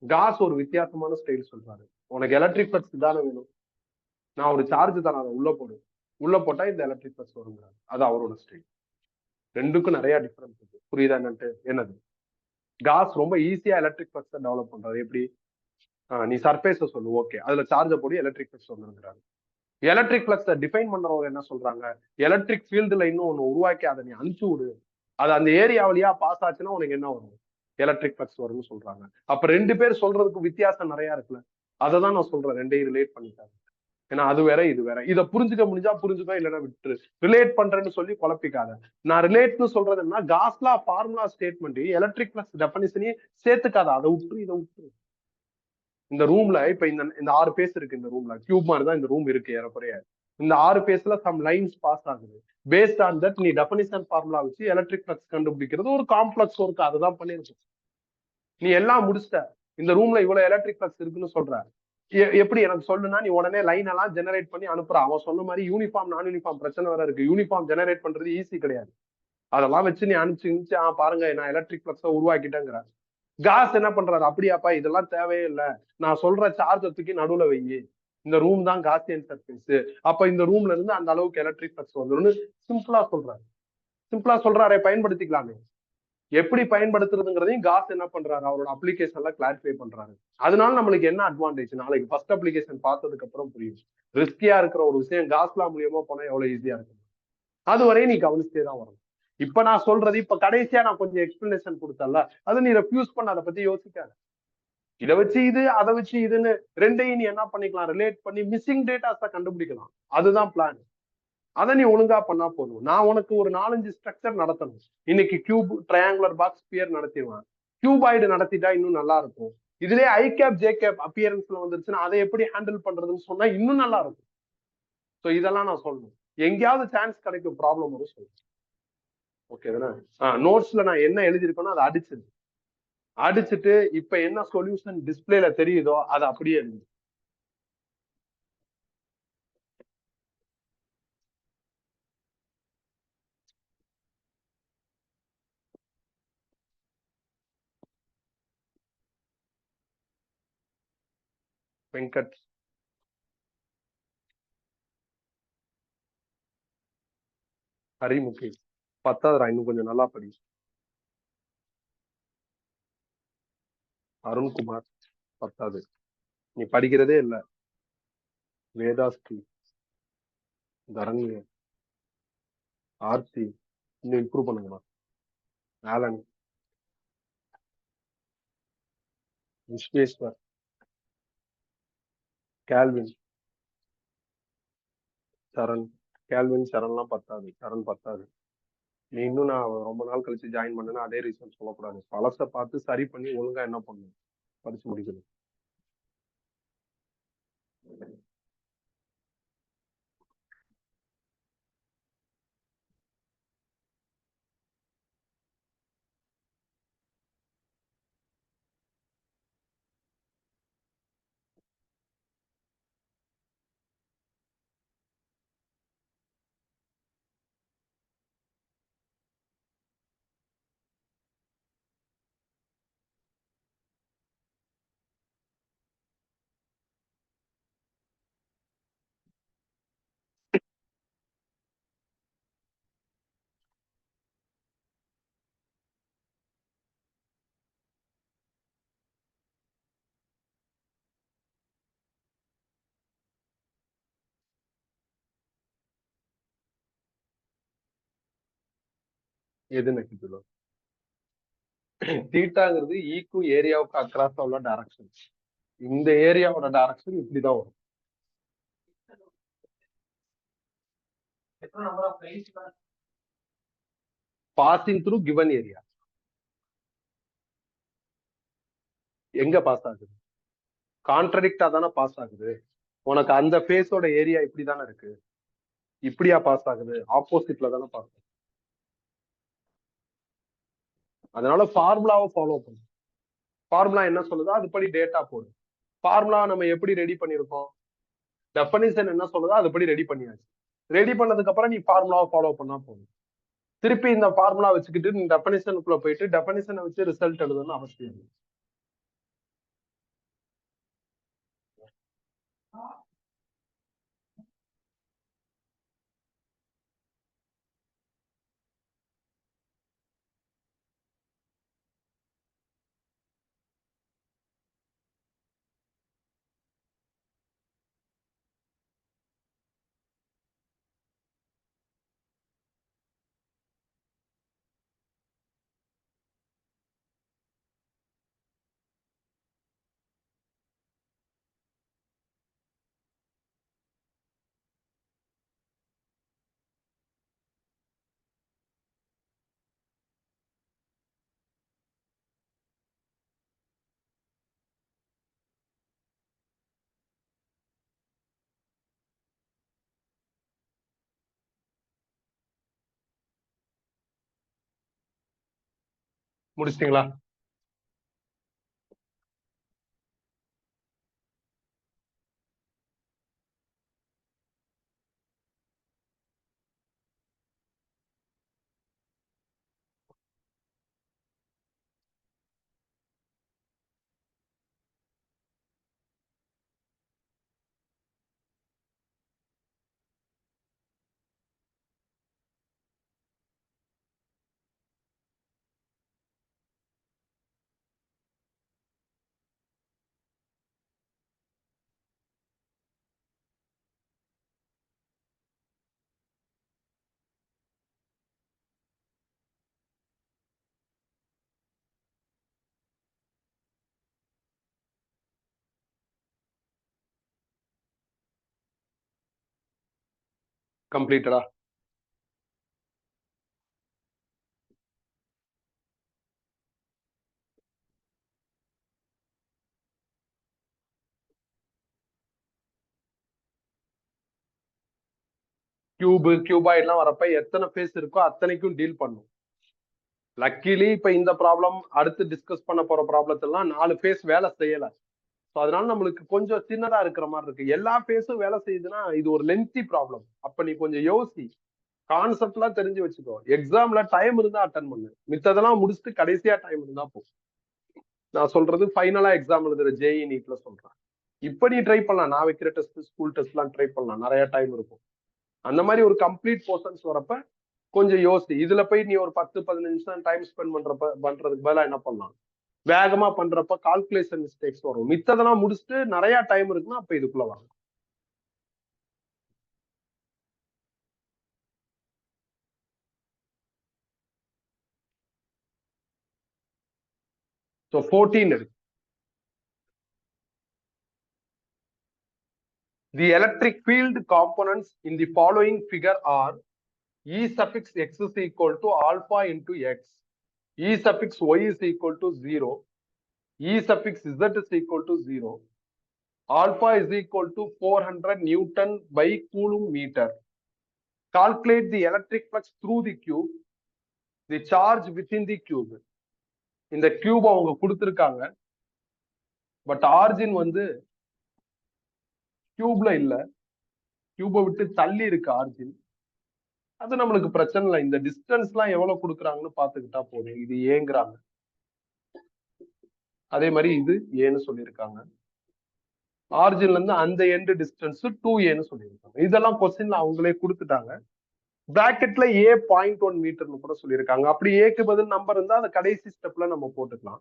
காஸ் ஒரு வித்தியாசமான ஸ்டைல் சொல்றாரு. உனக்கு எலக்ட்ரிக் ஃப்ளக்ஸ் தானே வேணும், நான் ஒரு சார்ஜ் தானே அதை உள்ள போடு, உள்ள போட்டா இந்த எலக்ட்ரிக் ஃப்ளக்ஸ் வருங்கிறாரு. அது அவரோட ஸ்டைல். ரெண்டுக்கும் நிறைய டிஃபரன்ஸ் இருக்கு. புரியுதா என்னன்ட்டு? என்னது காஸ் ரொம்ப ஈஸியா எலக்ட்ரிக் ஃப்ளக்ஸை டெவலப் பண்றாரு. எப்படி, நீ சர்ஃபேஸை சொல்லு, ஓகே, அதுல சார்ஜை போடி எலக்ட்ரிக் ஃப்ளக்ஸ் வந்துருங்கிறாரு. எலக்ட்ரிக் ஃப்ளக்ஸை டிஃபைன் பண்றவங்க என்ன சொல்றாங்க, எலக்ட்ரிக் ஃபீல்டுல இன்னும் ஒண்ணு உருவாக்கி அதை நீ அனுப்பிச்சு விடு, அது அந்த ஏரியா வழியா பாஸ் ஆச்சுன்னா உனக்கு என்ன வரும், எலக்ட்ரிக் ஃப்ளக்ஸ் வரும்னு சொல்றாங்க. அப்ப ரெண்டு பேர் சொல்றதுக்கு வித்தியாசம் நிறைய இருக்குல்ல. அதை தான் நான் சொல்றேன், ரெண்டையும் ரிலேட் பண்ணிட்டாங்க. ஏன்னா அது வேற இது வேற. இதை புரிஞ்சுக்க முடிஞ்சா புரிஞ்சுக்க, இல்லைன்னா விட்டுரு. ரிலேட் பண்றேன்னு சொல்லி குழப்பிக்காத. நான் ரிலேட்னு சொல்றது என்ன, காஸ்லா ஃபார்முலா ஸ்டேட்மெண்ட் எலக்ட்ரிக் ஃப்ளக்ஸ் டெஃபினிஷனையும் சேர்த்துக்காத. அதை விட்டுரு, இதை விட்டுரு. இந்த ரூம்ல இப்ப இந்த 6 பேஸ் இருக்கு. இந்த ரூம்ல கியூப் மாதிரி தான் இந்த ரூம் இருக்கு ஏறக்குறைய. இந்த 6 பேஸ்ல சம் லைன்ஸ் பாஸ் ஆகுது. பேஸ்ட் ஆன் தட் நீ டெஃபினிஷன் ஃபார்முலா வச்சு எலக்ட்ரிக் ஃப்ளக்ஸ் கண்டுபிடிக்கிறது ஒரு காம்ப்ளெக்ஸ் ஒர்க். அதுதான் பண்ணிருக்க. நீ எல்லாம் முடிச்சிட்ட. இந்த ரூம்ல இவ்வளவு எலக்ட்ரிக் ஃப்ளக்ஸ் இருக்குன்னு சொல்ற. எப்படி எனக்கு சொல்லுனா, நீ உடனே லைன் எல்லாம் ஜெனரேட் பண்ணி அனுப்புற. அவன் சொன்ன மாதிரி யூனிஃபார்ம் நான் யூனிஃபார்ம் பிரச்சனை வேற இருக்கு. யூனிஃபார்ம் ஜெனரேட் பண்றது ஈஸி கிடையாது. அதெல்லாம் வச்சு நீ அனுப்பிச்சு பாருங்க நான் எலக்ட்ரிக் ஃப்ளக்ஸை உருவாக்கிட்டேங்கிற. காஸ் என்ன பண்றாரு, அப்படியாப்பா இதெல்லாம் தேவையே இல்லை, நான் சொல்ற சார்ஜத்துக்கு நடுவுல வை, இந்த ரூம் தான் காசியன் சர்ஃபேஸ், அப்ப இந்த ரூம்ல இருந்து அந்த அளவுக்கு எலக்ட்ரிக் ஃப்ளக்ஸ் வந்துரும்னு சிம்பிளா சொல்றாரு. பயன்படுத்திக்கலாமே. எப்படி பயன்படுத்துறதுங்கிறதையும் காஸ் என்ன பண்றாரு, அவரோட அப்ளிகேஷன்ல கிளாரிஃபை பண்றாரு. அதனால நம்மளுக்கு என்ன அட்வான்டேஜ், நாளைக்கு ஃபர்ஸ்ட் அப்ளிகேஷன் பார்த்ததுக்கு அப்புறம் புரியும். ரிஸ்கியா இருக்கிற ஒரு விஷயம் காஸ்லா மூலியமா போனா எவ்வளவு ஈஸியா இருக்கும். அது வரையும் நீ கவனிச்சுட்டே தான் வரணும். இப்ப நான் சொல்றது இப்ப கடைசியா நான் கொஞ்சம் எக்ஸ்பிளனேஷன் கொடுத்தல, அதை நீ ரெஃப்யூஸ் பண்ண, அதை பத்தி யோசிக்காத. இதை வச்சு இது, அதை வச்சு இதுன்னு ரெண்டையும் நீ என்ன பண்ணிக்கலாம், ரிலேட் பண்ணி மிஸ்ஸிங் டேட்டாஸ கண்டுபிடிக்கலாம். அதுதான் பிளான். அதை நீ ஒழுங்கா பண்ணா போதும். நான் உனக்கு ஒரு 4-5 ஸ்ட்ரக்சர் நடத்தணும். இன்னைக்கு கியூப், ட்ரையாங்குலர் பாக்ஸ், ஸ்பியர் நடத்திடுவேன். கியூபாய்டு நடத்திட்டா இன்னும் நல்லா இருக்கும். இதுலயே ஐ கேப் ஜே கேப் அப்பியரன்ஸ்ல வந்துருச்சுன்னா அதை எப்படி ஹேண்டில் பண்றதுன்னு சொன்னா இன்னும் நல்லா இருக்கும். ஸோ இதெல்லாம் நான் சொல்லணும். எங்கேயாவது சான்ஸ் கிடைக்கும், ப்ராப்ளம் வரும் சொல்லுங்க. ஓகே தானே? நோட்ஸ்ல நான் என்ன எழுதியிருக்கேனோ அதை அடிச்சுட்டு இப்ப என்ன சொல்யூஷன் டிஸ்பிளேல தெரியுதோ அதை அப்படியே எழுது. வெங்கட் ஹரிமுகேஷ் 10th இன்னும் கொஞ்சம் நல்லா படி. அருண்குமார் 10th நீ படிக்கிறதே இல்ல. வேதாஸ்ரீ, தரண்யா, ஆர்த்தி இன்னும் இம்ப்ரூவ் பண்ணுங்கம்மா. Alan, Visweswar, Kelvin, Charan. Kelvin சரண்லாம் 10th. சரண் 10th. நீ இன்னும் நான் ரொம்ப நாள் கழிச்சு ஜாயின் பண்ணேன்னா அதே ரீசன் சொல்லக்கூடாது. பழசை பார்த்து சரி பண்ணி ஒழுங்கா என்ன பண்ணணும், படிச்சு முடிக்கணும். எது நெகட்டிவ்? தீட்டாங்கிறது ஈக்கும் ஏரியாவுக்கு அக்ராஸ் உள்ள டைரக்ஷன். இந்த ஏரியாவோட டைரக்ஷன் இப்படிதான் வரும். பாசிங் த்ரூ கிவன் ஏரியா எங்க பாஸ் ஆகுது? கான்ட்ரடிக்டா தானே பாஸ் ஆகுது. உனக்கு அந்த ஃபேஸோட ஏரியா இப்படி தானே இருக்கு. இப்படியா பாஸ் ஆகுது? ஆப்போசிட்ல தானே பாஸ் ஆகுது. அதனால ஃபார்முலாவை ஃபாலோ பண்ணும். ஃபார்முலா என்ன சொல்லுதோ அதுபடி டேட்டா போடு. ஃபார்முலா நம்ம எப்படி ரெடி பண்ணிருக்கோம், டெஃபனிஷன் என்ன சொல்லுதோ அதுபடி ரெடி பண்ணியாச்சு. ரெடி பண்ணதுக்கு அப்புறம் நீ ஃபார்முலாவை ஃபாலோ பண்ணா போதும். திருப்பி இந்த ஃபார்முலா வச்சுக்கிட்டு நீ டெஃபனிஷனுக்குள்ள போயிட்டு டெஃபனிஷனை வச்சு ரிசல்ட் எழுதணும்னு அவசியம் இல்லை. முடிச்சிட்டீங்களா? கம்ப்ளீட்டடா? கியூபாய்ட்லாம் வரப்ப எத்தனை ஃபேஸ் இருக்கோ அத்தனைக்கும் டீல் பண்ணும். லக்கிலி இப்ப இந்த ப்ராப்ளம் அடுத்து டிஸ்கஸ் பண்ண போற ப்ராப்ளத்தெல்லாம் 4 ஃபேஸ் வேலை செய்யல. அதனால நம்மளுக்கு கொஞ்சம் சின்னதா இருக்கிற மாதிரி இருக்கு. எல்லா ஃபேஸும் வேலை செய்யுதுன்னா இது ஒரு லென்த்தி ப்ராப்ளம். அப்ப நீ கொஞ்சம் யோசி, கான்செப்ட் எல்லாம் தெரிஞ்சு வச்சுக்கோ. எக்ஸாம்ல டைம் இருந்தா அட்டன் பண்ணு, மித்ததெல்லாம் முடிச்சுட்டு கடைசியா டைம் இருந்தா போ. நான் சொல்றது ஃபைனலா எக்ஸாம் எழுதுற ஜேஇ நீட்ல சொல்றேன். இப்ப நீ ட்ரை பண்ணலாம், நான் வைக்கிற டெஸ்ட் ஸ்கூல் டெஸ்ட் எல்லாம் ட்ரை பண்ணலாம், நிறைய டைம் இருக்கும். அந்த மாதிரி ஒரு கம்ப்ளீட் போர்ஷன்ஸ் வரப்ப கொஞ்சம் யோசி. இதுல போய் நீ ஒரு 10-15 நிமிஷம் டைம் ஸ்பெண்ட் பண்றதுக்கு பதிலா என்ன பண்ணலாம், வேகமா பண்றப்ப கால்குலேஷன் மிஸ்டேக்ஸ் வரும். மித்ததெல்லாம் முடிச்சுட்டு நிறைய டைம் இருக்குன்னா அப்ப இதுக்குள்ள வரலாம். ஸோ 14 இருக்கு. The electric field components in the following figure are E suffix x is equal to alpha into x, E suffix y is equal to 0, E suffix z is equal to 0, alpha is equal to 400 Newton by Coulomb meter. Calculate the electric flux through the cube, the charge within the cube. இந்த cube அவங்க கொடுத்திருக்காங்க, but origin வந்து கியூப்ல இல்ல, கியூபை விட்டு தள்ளி இருக்கு origin. அது நம்மளுக்கு பிரச்சனை இல்லை. இந்த டிஸ்டன்ஸ் எல்லாம் எவ்வளவு கொடுக்குறாங்கன்னு பாத்துக்கிட்டா போதும். இது ஏங்குறாங்க, அதே மாதிரி இது ஏன்னு சொல்லியிருக்காங்க. ஆர்ஜின்ல இருந்து அந்த எண்டு டிஸ்டன்ஸ் 2a சொல்லியிருக்காங்க. இதெல்லாம் கொஸ்டின்ல அவங்களே கொடுத்துட்டாங்க. பிராக்கெட்ல A 0.1 மீட்டர்னு கூட சொல்லியிருக்காங்க. அப்படி ஏக்கு பதில் நம்பர் இருந்தா அந்த கடைசி ஸ்டெப்ல நம்ம போட்டுக்கலாம்.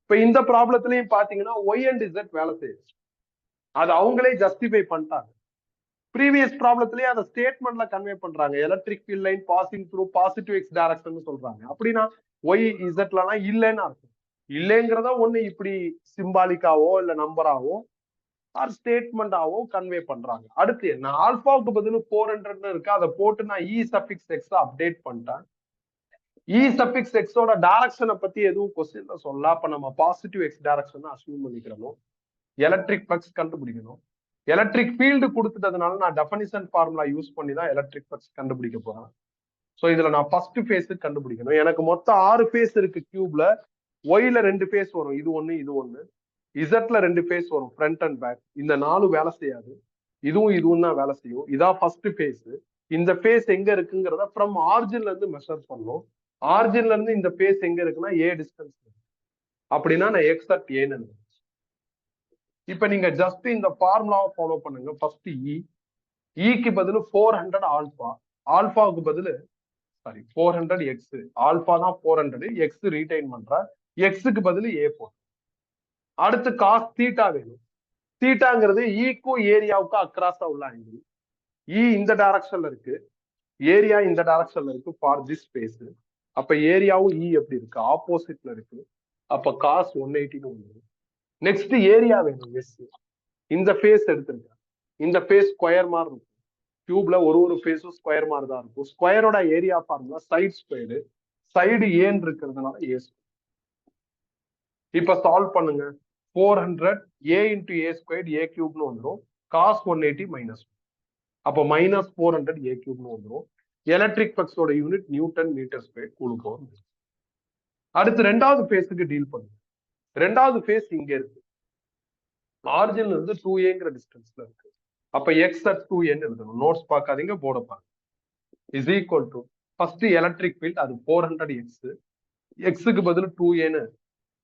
இப்ப இந்த ப்ராப்ளத்திலையும் பாத்தீங்கன்னா ஒய் அண்ட் இசட் வேலை செய்யுது, அது அவங்களே ஜஸ்டிஃபை பண்ணிட்டாங்க. ப்ரீவியஸ் ப்ராப்ளத்திலேயே அந்த ஸ்டேட்மெண்ட்ல கன்வே பண்றாங்க, electric field line passing through positive X direction சொல்றாங்க. அப்படின்னா ஒய் இசட்லாம் இல்லைன்னு அர்த்தம். இல்லைங்கிறத ஒண்ணு இப்படி சிம்பாலிக்காவோ இல்ல நம்பராவோ ஆர் ஸ்டேட்மெண்டாவோ கன்வே பண்றாங்க. அடுத்து என்ன, ஆல்பாவுக்கு பதில் 400 இருக்கு, அதை போட்டு நான் இ சஃபிக்ஸ் எக்ஸ் அப்டேட் பண்ணிட்டேன். இ சஃபிக்ஸ் எக்ஸோட டைரக்ஷனை பத்தி எதுவும் கொஸ்டின்ல சொல்ல, அப்ப நம்ம பாசிட்டிவ் எக்ஸ் டைரக்ஷன் அஸ்யூம் பண்ணிக்கிறோம். எலக்ட்ரிக் ஃப்ளக்ஸ் கண்டுபிடிக்கணும். எலக்ட்ரிக் ஃபீல்டு கொடுத்துட்டதுனால நான் டெஃபினிஷன் ஃபார்முலா யூஸ் பண்ணி தான் எலக்ட்ரிக் ஃப்ளக்ஸ் கண்டுபிடிக்க போறேன். ஸோ இதுல நான் ஃபர்ஸ்ட் ஃபேஸ் கண்டுபிடிக்கணும். எனக்கு மொத்தம் 6 ஃபேஸ் இருக்கு கியூப்ல. ஒய்ல 2 ஃபேஸ் வரும், இது ஒண்ணு இது ஒண்ணு. இசட்ல 2 ஃபேஸ் வரும், ஃப்ரண்ட் அண்ட் பேக். இந்த 4 வேலை செய்யாது, இதுவும் தான் வேலை செய்யும். இதான் ஃபர்ஸ்ட் ஃபேஸ். இந்த ஃபேஸ் எங்க இருக்குங்கிறத ஃப்ரம் ஆர்ஜின்ல இருந்து மெஷர் பண்ணும். ஆர்ஜின்ல இருந்து இந்த ஃபேஸ் எங்க இருக்குன்னா ஏ டிஸ்டன்ஸ், அப்படின்னா நான் எக்ஸ் அட் ஏன்னு. இப்ப நீங்க ஜஸ்ட் இந்த ஃபார்முலாவை ஃபாலோ பண்ணுங்க. ஃபர்ஸ்ட் இக்கு பதில் 400 ஆல்பா, ஆல்பாவுக்கு பதில் 400 எக்ஸ், ஆல்பா தான் 400, எக்ஸ் ரீடைன் பண்ற, எக்ஸுக்கு பதில் ஏ போட்டு. அடுத்து காஸ் தீட்டா வேணும். தீட்டாங்கிறது ஈக்கும் ஏரியாவுக்கும் அக்ராஸா உள்ள ஆங்கிள். இ இந்த டைரக்ஷன்ல இருக்கு, ஏரியா இந்த டைரக்ஷன்ல இருக்கு ஃபார் திஸ் ஸ்பேஸ். அப்ப ஏரியாவும் இ எப்படி இருக்கு, ஆப்போசிட்ல இருக்கு. அப்ப காஸ் 180 வந்துடும். நெக்ஸ்ட் ஏரியா வேணும், எஸ். இந்த ஃபேஸ் எடுத்திருக்கேன், இந்த ஃபேஸ் ஸ்கொயர் மாதிரி இருக்கும். கியூப்ல ஒரு ஃபேஸும் ஸ்கொயர் மாதிரி தான் இருக்கும். ஸ்கொயரோட area formula side squared, side ஏன்னு இருக்கிறதுனால ஏ. இப்ப சால்வ் பண்ணுங்க. 400 ஏ இன்டு ஏ ஸ்கொயர்ட் ஏ கியூப்னு வந்துடும். காஸ் 180 மைனஸ், அப்போ மைனஸ் 400 ஏ கியூப்னு வந்துடும். எலக்ட்ரிக் ஃப்ளக்ஸோட unit newton metre square coulomb power. அடுத்து ரெண்டாவது ஃபேஸுக்கு டீல் பண்ணுங்க. ரெண்டாவது ஃபேஸ் இங்க இருக்கு, ஆரிஜின்ல இருந்து 2aங்கிற டிஸ்டன்ஸ்ல இருக்கு. அப்ப எக்ஸ் அட் 2n எழுதணும். நோட்ஸ் பார்க்காதீங்க, போர்ட பாருங்க. Is equal to first electric field, அது 400 எக்ஸ், எக்ஸுக்கு பதில் 2a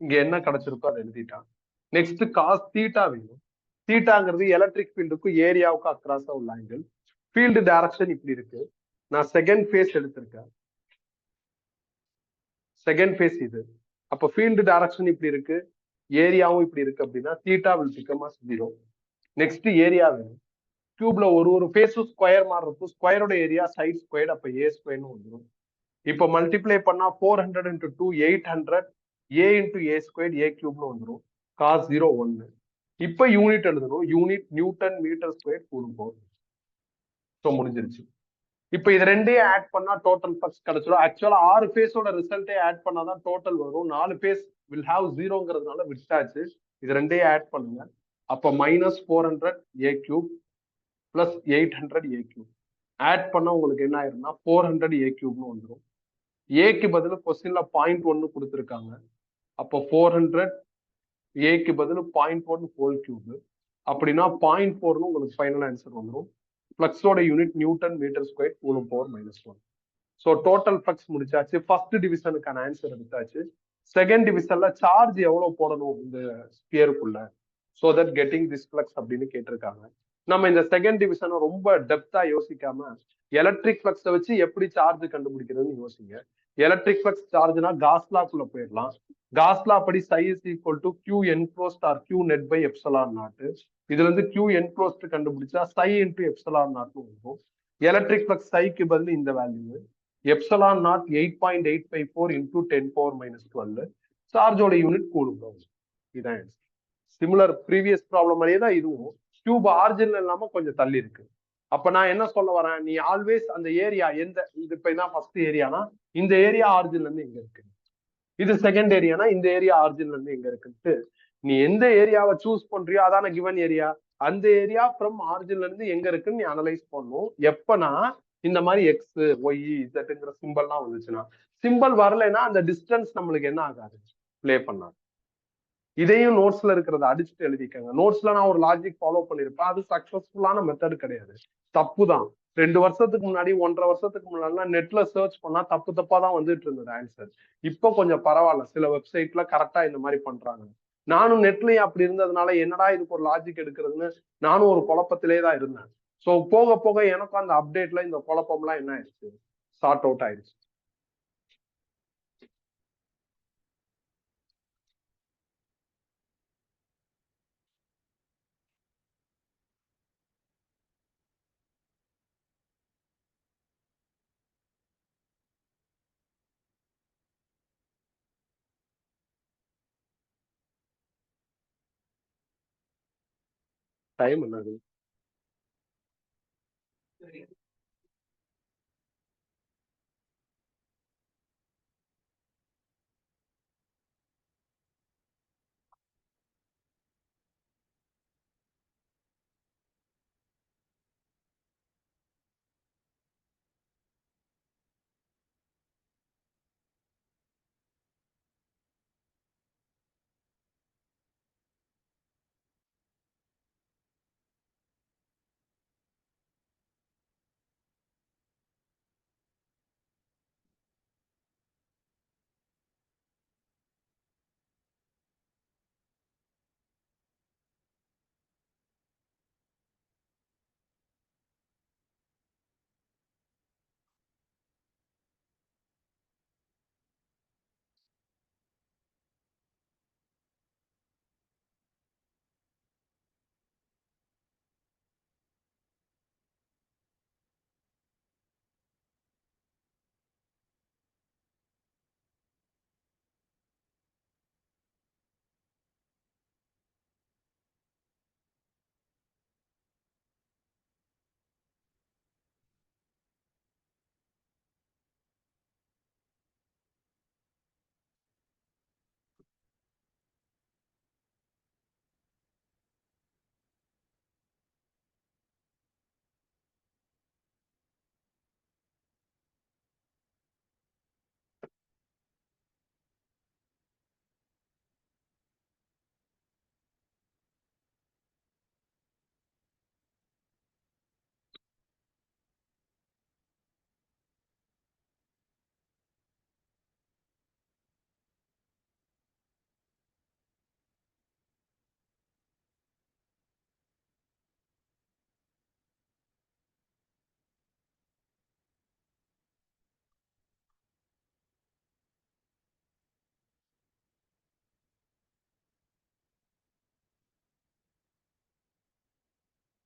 இங்க என்ன கிடைச்சிருக்கோ அதை எழுதிட்டான். நெக்ஸ்ட் காஸ் தீட்டா வேணும். தீட்டாங்கிறது எலக்ட்ரிக் ஃபீல்டுக்கும் ஏரியாவுக்கும் அக்ராஸா உள்ள ஆங்கிள். ஃபீல்டு டைரக்ஷன் இப்படி இருக்கு. நான் செகண்ட் ஃபேஸ் எடுத்திருக்கேன், செகண்ட் ஃபேஸ் இது. அப்ப ஃபீல்டு டைரக்ஷன் இப்படி இருக்கு, ஏரியாவும் இப்படி இருக்கு. அப்படின்னா theta will become as 0. Next area வேணும். கியூப்ல ஒரு ஃபேஸும் ஸ்கொயர் மாதிரி இருக்கும். ஸ்கொயரோட ஏரியா சைட் ஸ்கொயர், அப்ப ஏ ஸ்கொயர்னு வந்துடும். இப்ப மல்டிப்ளை பண்ணா 400 × 2 800 ஏ இன்டு ஏ ஸ்கொயர் ஏ கியூப்னு வந்துடும். காஸ் 0 1. இப்ப யூனிட் எழுதணும். Unit newton metre square coulomb power. So முடிஞ்சிருச்சு. இப்ப இது ரெண்டையும் ஆட் பண்ணா டோட்டல் ஃபிளக்ஸ் கிடைச்சிடும். ஆக்சுவலா 6 பேஸோட ரிசல்ட்டே ஆட் பண்ணாதான் டோட்டல் வரும். 4 பேஸ் வில் ஹாவ் ஜீரோங்கிறதுனால விட்டாச்சு. இது ரெண்டையும் ஆட் பண்ணுங்க. அப்ப -400 a cube plus 800 a cube add பண்ணா உங்களுக்கு என்ன ஆயிரும்னா 400 ஏ கியூப்னு வந்துடும். ஏக்கு பதில் கொஸ்டின்ல 0.1 கொடுத்துருக்காங்க. அப்போ 400 ஏக்கு பதில் 0.1 ஹோல் கியூப். அப்படின்னா 0.4னு உங்களுக்கு ஃபைனல் ஆன்சர் வந்துடும். ஃபிளக்ஸோட unit newton metre square coulomb power -1. So total flux முடிச்சாச்சு. ஃபர்ஸ்ட் டிவிஷனுக்கான ஆன்சர் எடுத்தாச்சு. செகண்ட் டிவிஷன்ல சார்ஜ் எவ்வளவு போடணும் இந்த ஸ்பியருக்குள்ள so that getting this flux அப்படின்னு கேட்டிருக்காங்க. நம்ம இந்த செகண்ட் டிவிஷனை ரொம்ப டெப்தா யோசிக்காம எலக்ட்ரிக் ஃபிளக்ஸை வச்சு எப்படி சார்ஜ் கண்டுபிடிக்கிறதுன்னு யோசிங்க. எலக்ட்ரிக் ஃபிளக்ஸ் சார்ஜ்னா காஸ்லாக்குள்ள போயிடலாம். காஸ்லா படி psi is equal to Q enclosed or Q net by epsilon naught. இதுல இருந்து Q enclosed கண்டுபிடிச்சா psi into epsilon naught வரும். எலக்ட்ரிக் ஃபிளக்ஸ் psiக்கு பதில் இந்த வேல்யூ epsilon naught 8.854 into 10⁻⁻12. சார்ஜோட யூனிட் கூலும். இதான் சிமிலர் ப்ரீவியஸ் ப்ராப்ளம் மாதிரியே தான் இதுவும். டியூப் ஆரிஜின் இல்லாம கொஞ்சம் தள்ளி இருக்கு. அப்ப நான் என்ன சொல்ல வரேன், நீ ஆல்வேஸ் அந்த ஏரியா எந்த இது இப்ப என்ன ஃபர்ஸ்ட் ஏரியானா இந்த ஏரியா ஆரிஜின்ல இருந்து எங்க இருக்கு, இது செகண்ட் ஏரியானா இந்த ஏரியா ஆரிஜின்ல இருந்து எங்க இருக்குன்ட்டு நீ எந்த ஏரியாவை சூஸ் பண்றியோ அதான கிவன் ஏரியா. அந்த ஏரியா ஃப்ரம் ஆரிஜின்ல இருந்து எங்க இருக்குன்னு நீ அனலைஸ் பண்ணும். எப்பனா இந்த மாதிரி எக்ஸ் ஒய் இசட்ங்கிற சிம்பிள்லாம் வந்துச்சுன்னா. சிம்பிள் வரலைன்னா அந்த டிஸ்டன்ஸ் நம்மளுக்கு என்ன ஆகாது, பிளே பண்ணாது. இதையும் நோட்ஸ்ல இருக்கிறத அடிச்சுட்டு எழுதிக்கங்க. நோட்ஸ்ல நான் ஒரு லாஜிக் ஃபாலோ பண்ணிருப்பேன். அது சக்சஸ்ஃபுல்லான மெத்தட் கிடையாது, தப்பு தான். 2 வருஷத்துக்கு முன்னாடி 1.5 வருஷத்துக்கு முன்னாடி நெட்ல சர்ச் பண்ணா தப்பு தப்பா தான் வந்துட்டு இருந்தது ஆன்சர். இப்போ கொஞ்சம் பரவாயில்ல, சில வெப்சைட்ல கரெக்டா இந்த மாதிரி பண்றாங்க. நானும் நெட்லயும் அப்படி இருந்ததுனால என்னடா இதுக்கு ஒரு லாஜிக் எடுக்கிறதுன்னு நானும் ஒரு குழப்பத்திலே தான் இருந்தேன். ஸோ போக போக எனக்கும் அந்த அப்டேட்ல இந்த குழப்பம்லாம் என்ன ஆயிடுச்சு, சார்ட் அவுட் ஆயிடுச்சு. டைம் என்னது?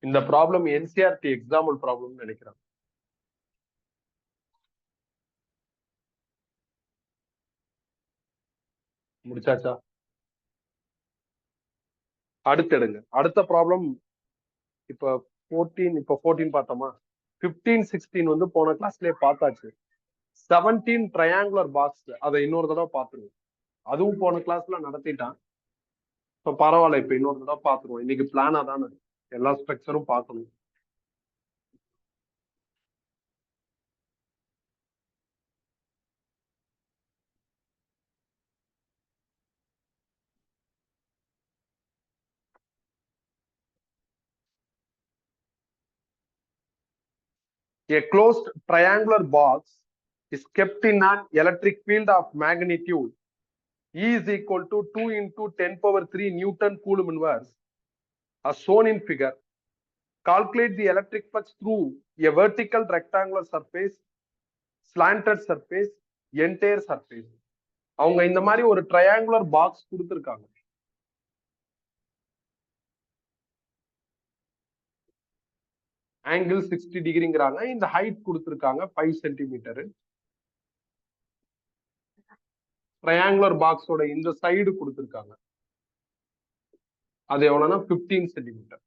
இந்த ப்ராப்ளம் என்சிஆர்டி எக்ஸாம்பிள் ப்ராப்ளம் நினைக்கிறேன். முடிச்சாச்சா? அடுத்து எடுங்க. அடுத்த ப்ராப்ளம் இப்ப 14 பார்த்தோமா? 15, 16 வந்து போன கிளாஸ்லயே பார்த்தாச்சு. 17 ட்ரையாங்குலர் பாக்ஸ், அதை இன்னொரு தடவை பார்த்துருவோம். அதுவும் போன கிளாஸ்ல நடத்திட்டான். இப்போ பரவாயில்ல, இப்ப இன்னொரு தடவை பார்த்துருவோம். இன்னைக்கு பிளானா தானே எல்லா ஸ்ட்ரக்சரும் பார்க்கணும். A closed triangular box is kept in an electric field of magnitude E is equal to 2 into 10 power 3 Newton Coulomb inverse, as shown in figure. Calculate the electric flux through a vertical rectangular surface, slanted surface, entire surface. அவங்க இந்த மாதிரி ஒரு triangular box கொடுத்துருக்காங்க. Angle 60 டிகிரிங்கிறாங்க. இந்த height கொடுத்துருக்காங்க 5 centimetre. Triangular பாக்ஸோட இந்த side கொடுத்துருக்காங்க, அது எவ்வளவுனா 15 சென்டிமீட்டர்.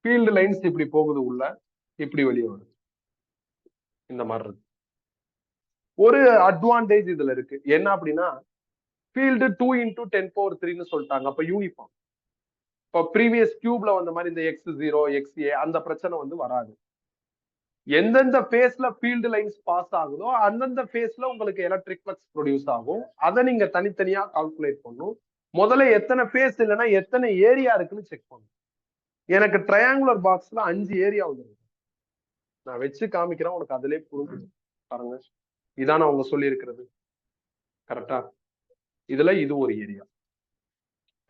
ஃபீல்டு லைன்ஸ் இப்படி போகுது உள்ள, இப்படி வெளியே வருது, இந்த மாதிரி இருக்கு. ஒரு அட்வான்டேஜ் இதுல இருக்கு என்ன அப்படின்னா, ஃபீல்டு 2 into 10 power 3ன்னு சொல்லிட்டாங்க. அப்ப யூனிஃபார்ம். இப்போ ப்ரீவியஸ் கியூப்ல வந்த மாதிரி இந்த x0 xa அந்த பிரச்சனை வந்து வராது. எந்தெந்த பேஸ்ல ஃபீல்டு லைன்ஸ் பாஸ் ஆகுதோ அந்தந்த பேஸ்ல உங்களுக்கு எலக்ட்ரிக் ஃப்ளக்ஸ் ப்ரொடியூஸ் ஆகும். அதை நீங்க தனித்தனியா கால்குலேட் பண்ணும். முதல்ல எத்தனை பேஸ் இல்லைன்னா எத்தனை ஏரியா இருக்குன்னு செக் பண்ணும். எனக்கு ட்ரையாங்குலர் பாக்ஸ்ல 5 ஏரியா வந்துருக்கு. நான் வச்சு காமிக்கிறேன், உனக்கு அதுலயே புரிஞ்சு பாருங்க. இதான அவங்க சொல்லி இருக்கிறது, கரெக்டா? இதுல இது ஒரு ஏரியா,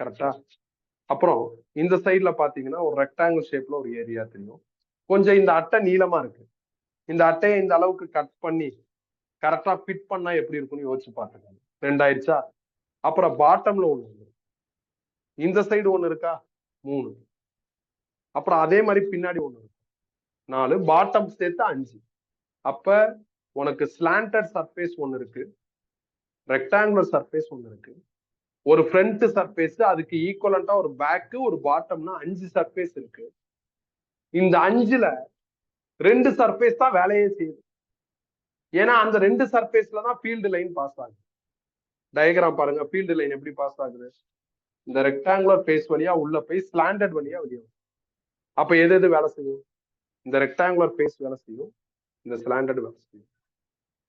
கரெக்டா? அப்புறம் இந்த சைட்ல பாத்தீங்கன்னா ஒரு ரெக்டாங்கிள் ஷேப்ல ஒரு ஏரியா தெரியும். கொஞ்சம் இந்த அட்டை நீளமா இருக்கு. இந்த அட்டையை இந்த அளவுக்கு கட் பண்ணி கரெக்டா ஃபிட் பண்ணா எப்படி இருக்கும்னு யோசிச்சு பார்த்துக்கோங்க. 2 ஆயிடுச்சா? அப்புறம் பாட்டம்ல ஒண்ணு, இந்த சைடு ஒண்ணு இருக்கா, 3. அப்புறம் அதே மாதிரி பின்னாடி ஒண்ணு இருக்கு, 4. பாட்டம் சேர்த்து 5. அப்ப உனக்கு ஸ்லாண்டட் சர்ஃபேஸ் ஒண்ணு இருக்கு, ரெக்டாங்குலர் சர்ஃபேஸ் ஒண்ணு இருக்கு, ஒரு ஃப்ரண்ட் சர்ஃபேஸ், அதுக்கு ஈக்குவலண்டா ஒரு பேக், ஒரு பாட்டம்னா 5 சர்ஃபேஸ் இருக்கு. இந்த 5ல 2 சர்ஃபேஸ் தான் வேலையே செய்யுது. ஏன்னா அந்த 2 சர்ஃபேஸ்ல தான் ஃபீல்டு லைன் பாஸ் ஆகுது. டயக்ராம் பாருங்க, ஃபீல்டு லைன் எப்படி பாஸ் ஆகுது. இந்த ரெக்டாங்குலர் ஃபேஸ் வழியா உள்ள போய் ஸ்லாண்டட் வழியா வெளியே. அப்ப எது எது வேலை செய்யும்? இந்த ரெக்டாங்குலர் ஃபேஸ் வேலை செய்யும், இந்த ஸ்லாண்டட் வேலை செய்யும்.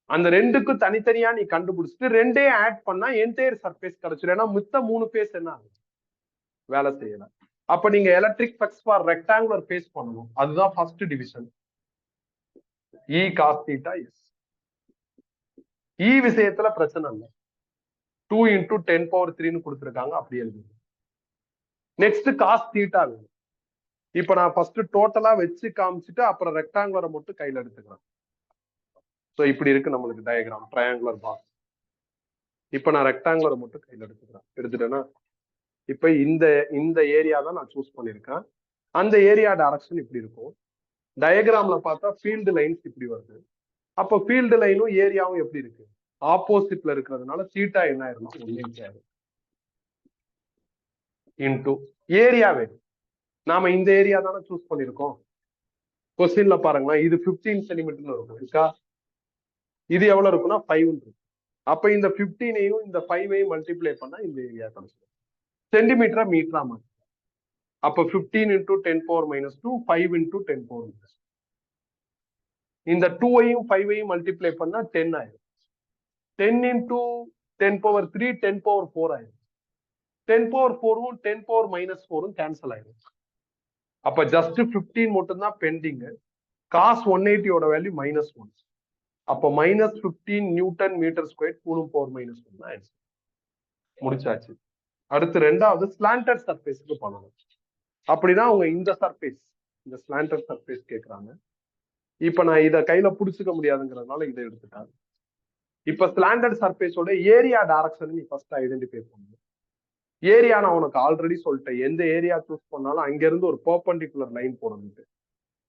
அந்த 2க்கும் தனித்தனியா நீ கண்டுபிடிச்சிட்டு 2 ஆட் பண்ணா என்டையர் சர்ஃபேஸ் கிடைச்சிடும். ஏன்னா மித்த 3 ஃபேஸ் என்ன ஆகும், வேலை செய்யல. அப்ப நீங்க electric flux for rectangular face பண்ணணும். அதுதான் first division, E cos theta S. E விஷயத்துல பிரச்சனை இல்லை, 2 into 10 power 3ன்னு கொடுத்துருக்காங்க, அப்படி எழுது. நெக்ஸ்ட் காஸ் தீட்டா வேணும். இப்ப நான் ஃபர்ஸ்ட் டோட்டலா வச்சு காமிச்சிட்டு அப்புறம் ரெக்டாங்குலரை மட்டும் கையில எடுத்துக்கிறேன். ஸோ இப்படி இருக்கு நம்மளுக்கு டயக்ராம், ட்ரையாங்குலர் பாக்ஸ். இப்ப நான் ரெக்டாங்குலரை மட்டும் கையில எடுத்துட்டேன்னா இப்ப இந்த ஏரியா தான் நான் சூஸ் பண்ணிருக்கேன். அந்த ஏரியா டைரக்ஷன் இப்படி இருக்கும். டயக்ராம்ல பார்த்தா ஃபீல்டு லைன்ஸ் இப்படி வருது. அப்ப ஃபீல்டு லைனும் ஏரியாவும் எப்படி இருக்கு, ஆப்போசிட்ல இருக்கிறதுனால தீட்டா என்ன ஆயிருக்கும், 1 இன்டூ ஏரியா வேணும். நாம இந்த ஏரியா தானே சூஸ் பண்ணிருக்கோம். கொஸ்டின்ல பாருங்களேன், இது 15 சென்டிமீட்டர்னு இருக்கும் இருக்கா, இது எவ்வளவு இருக்குன்னா 5 இருக்கு. அப்ப இந்த 15ஐயும் இந்த 5ஐயும் மல்டிப்ளை பண்ணா இந்த ஏரியா கிடைச்சிடும். சென்டிமீட்டரா மீட்டரா மாற்று. அப்ப 15 into 10 power minus 2, 5 into 10 power minus 2. இந்த 2ஐயும் 5ஐயும் மல்டிப்ளை பண்ணா 10 ஆயிடும். 10 into 10 power 3, 10 power 4 ஆயிடும். 10 power 4ம் 10 power minus 4ம் கேன்சல் ஆயிடும். அப்ப ஜஸ்ட் 15 மட்டும்தான் பெண்டிங். Cos 180 value -1. அப்ப -15 newton metre square coulomb power -1 தான் ஆன்சர். முடிச்சாச்சு. அடுத்து ரெண்டாவது ஸ்லாண்டட் சர்ஃபேஸ்க்கு பண்ணணும். அப்படின்னா அவங்க இந்த சர்ஃபேஸ், இந்த ஸ்லாண்டட் சர்ஃபேஸ் கேட்கறாங்க. இப்ப நான் இதை கையில புடிச்சுக்க முடியாதுங்கிறதுனால இதை எடுத்துட்டாங்க. இப்ப ஸ்லாண்டட் சர்ஃபேஸோட ஏரியா டைரக்ஷன் நீ ஃபர்ஸ்ட் ஐடென்டிஃபை பண்ணணும். ஏரியா நான் உனக்கு ஆல்ரெடி சொல்லிட்டேன், எந்த ஏரியா சூஸ் பண்ணாலும் அங்க இருந்து ஒரு பெர்பெண்டிகுலர் லைன் போடணும்.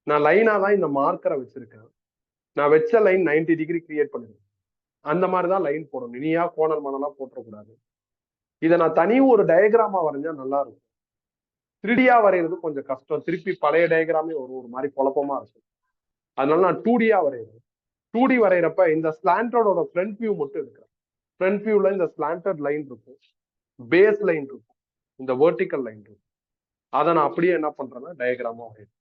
நான் லைனா தான் இந்த மார்க்கரை வச்சிருக்கேன். நான் வச்ச லைன் 90 டிகிரி கிரியேட் பண்ணிருக்கேன். அந்த மாதிரிதான் லைன் போடணும். நீயா கோணல் மணலா போட்டக்கூடாது. இதை நான் தனி ஒரு டயக்ராமா வரைஞ்சா நல்லா இருக்கும். 3Dயா வரைகிறது கொஞ்சம் கஷ்டம். திருப்பி பழைய டயக்ராமே ஒரு மாதிரி குழப்பமா இருக்கும். அதனால நான் 2Dயா வரைகிறேன். 2D வரைகிறப்ப இந்த ஸ்லாண்டோட ஃப்ரண்ட் வியூ மட்டும் எடுக்கிறேன். ஃப்ரண்ட் வியூல இந்த ஸ்லாண்டட் லைன் இருக்கும், பேஸ் லைன் இருக்கும், இந்த வெர்டிக்கல் லைன் இருக்கும். அதை நான் அப்படியே என்ன பண்றேன்னா டயக்ராமா வரைகிறேன்.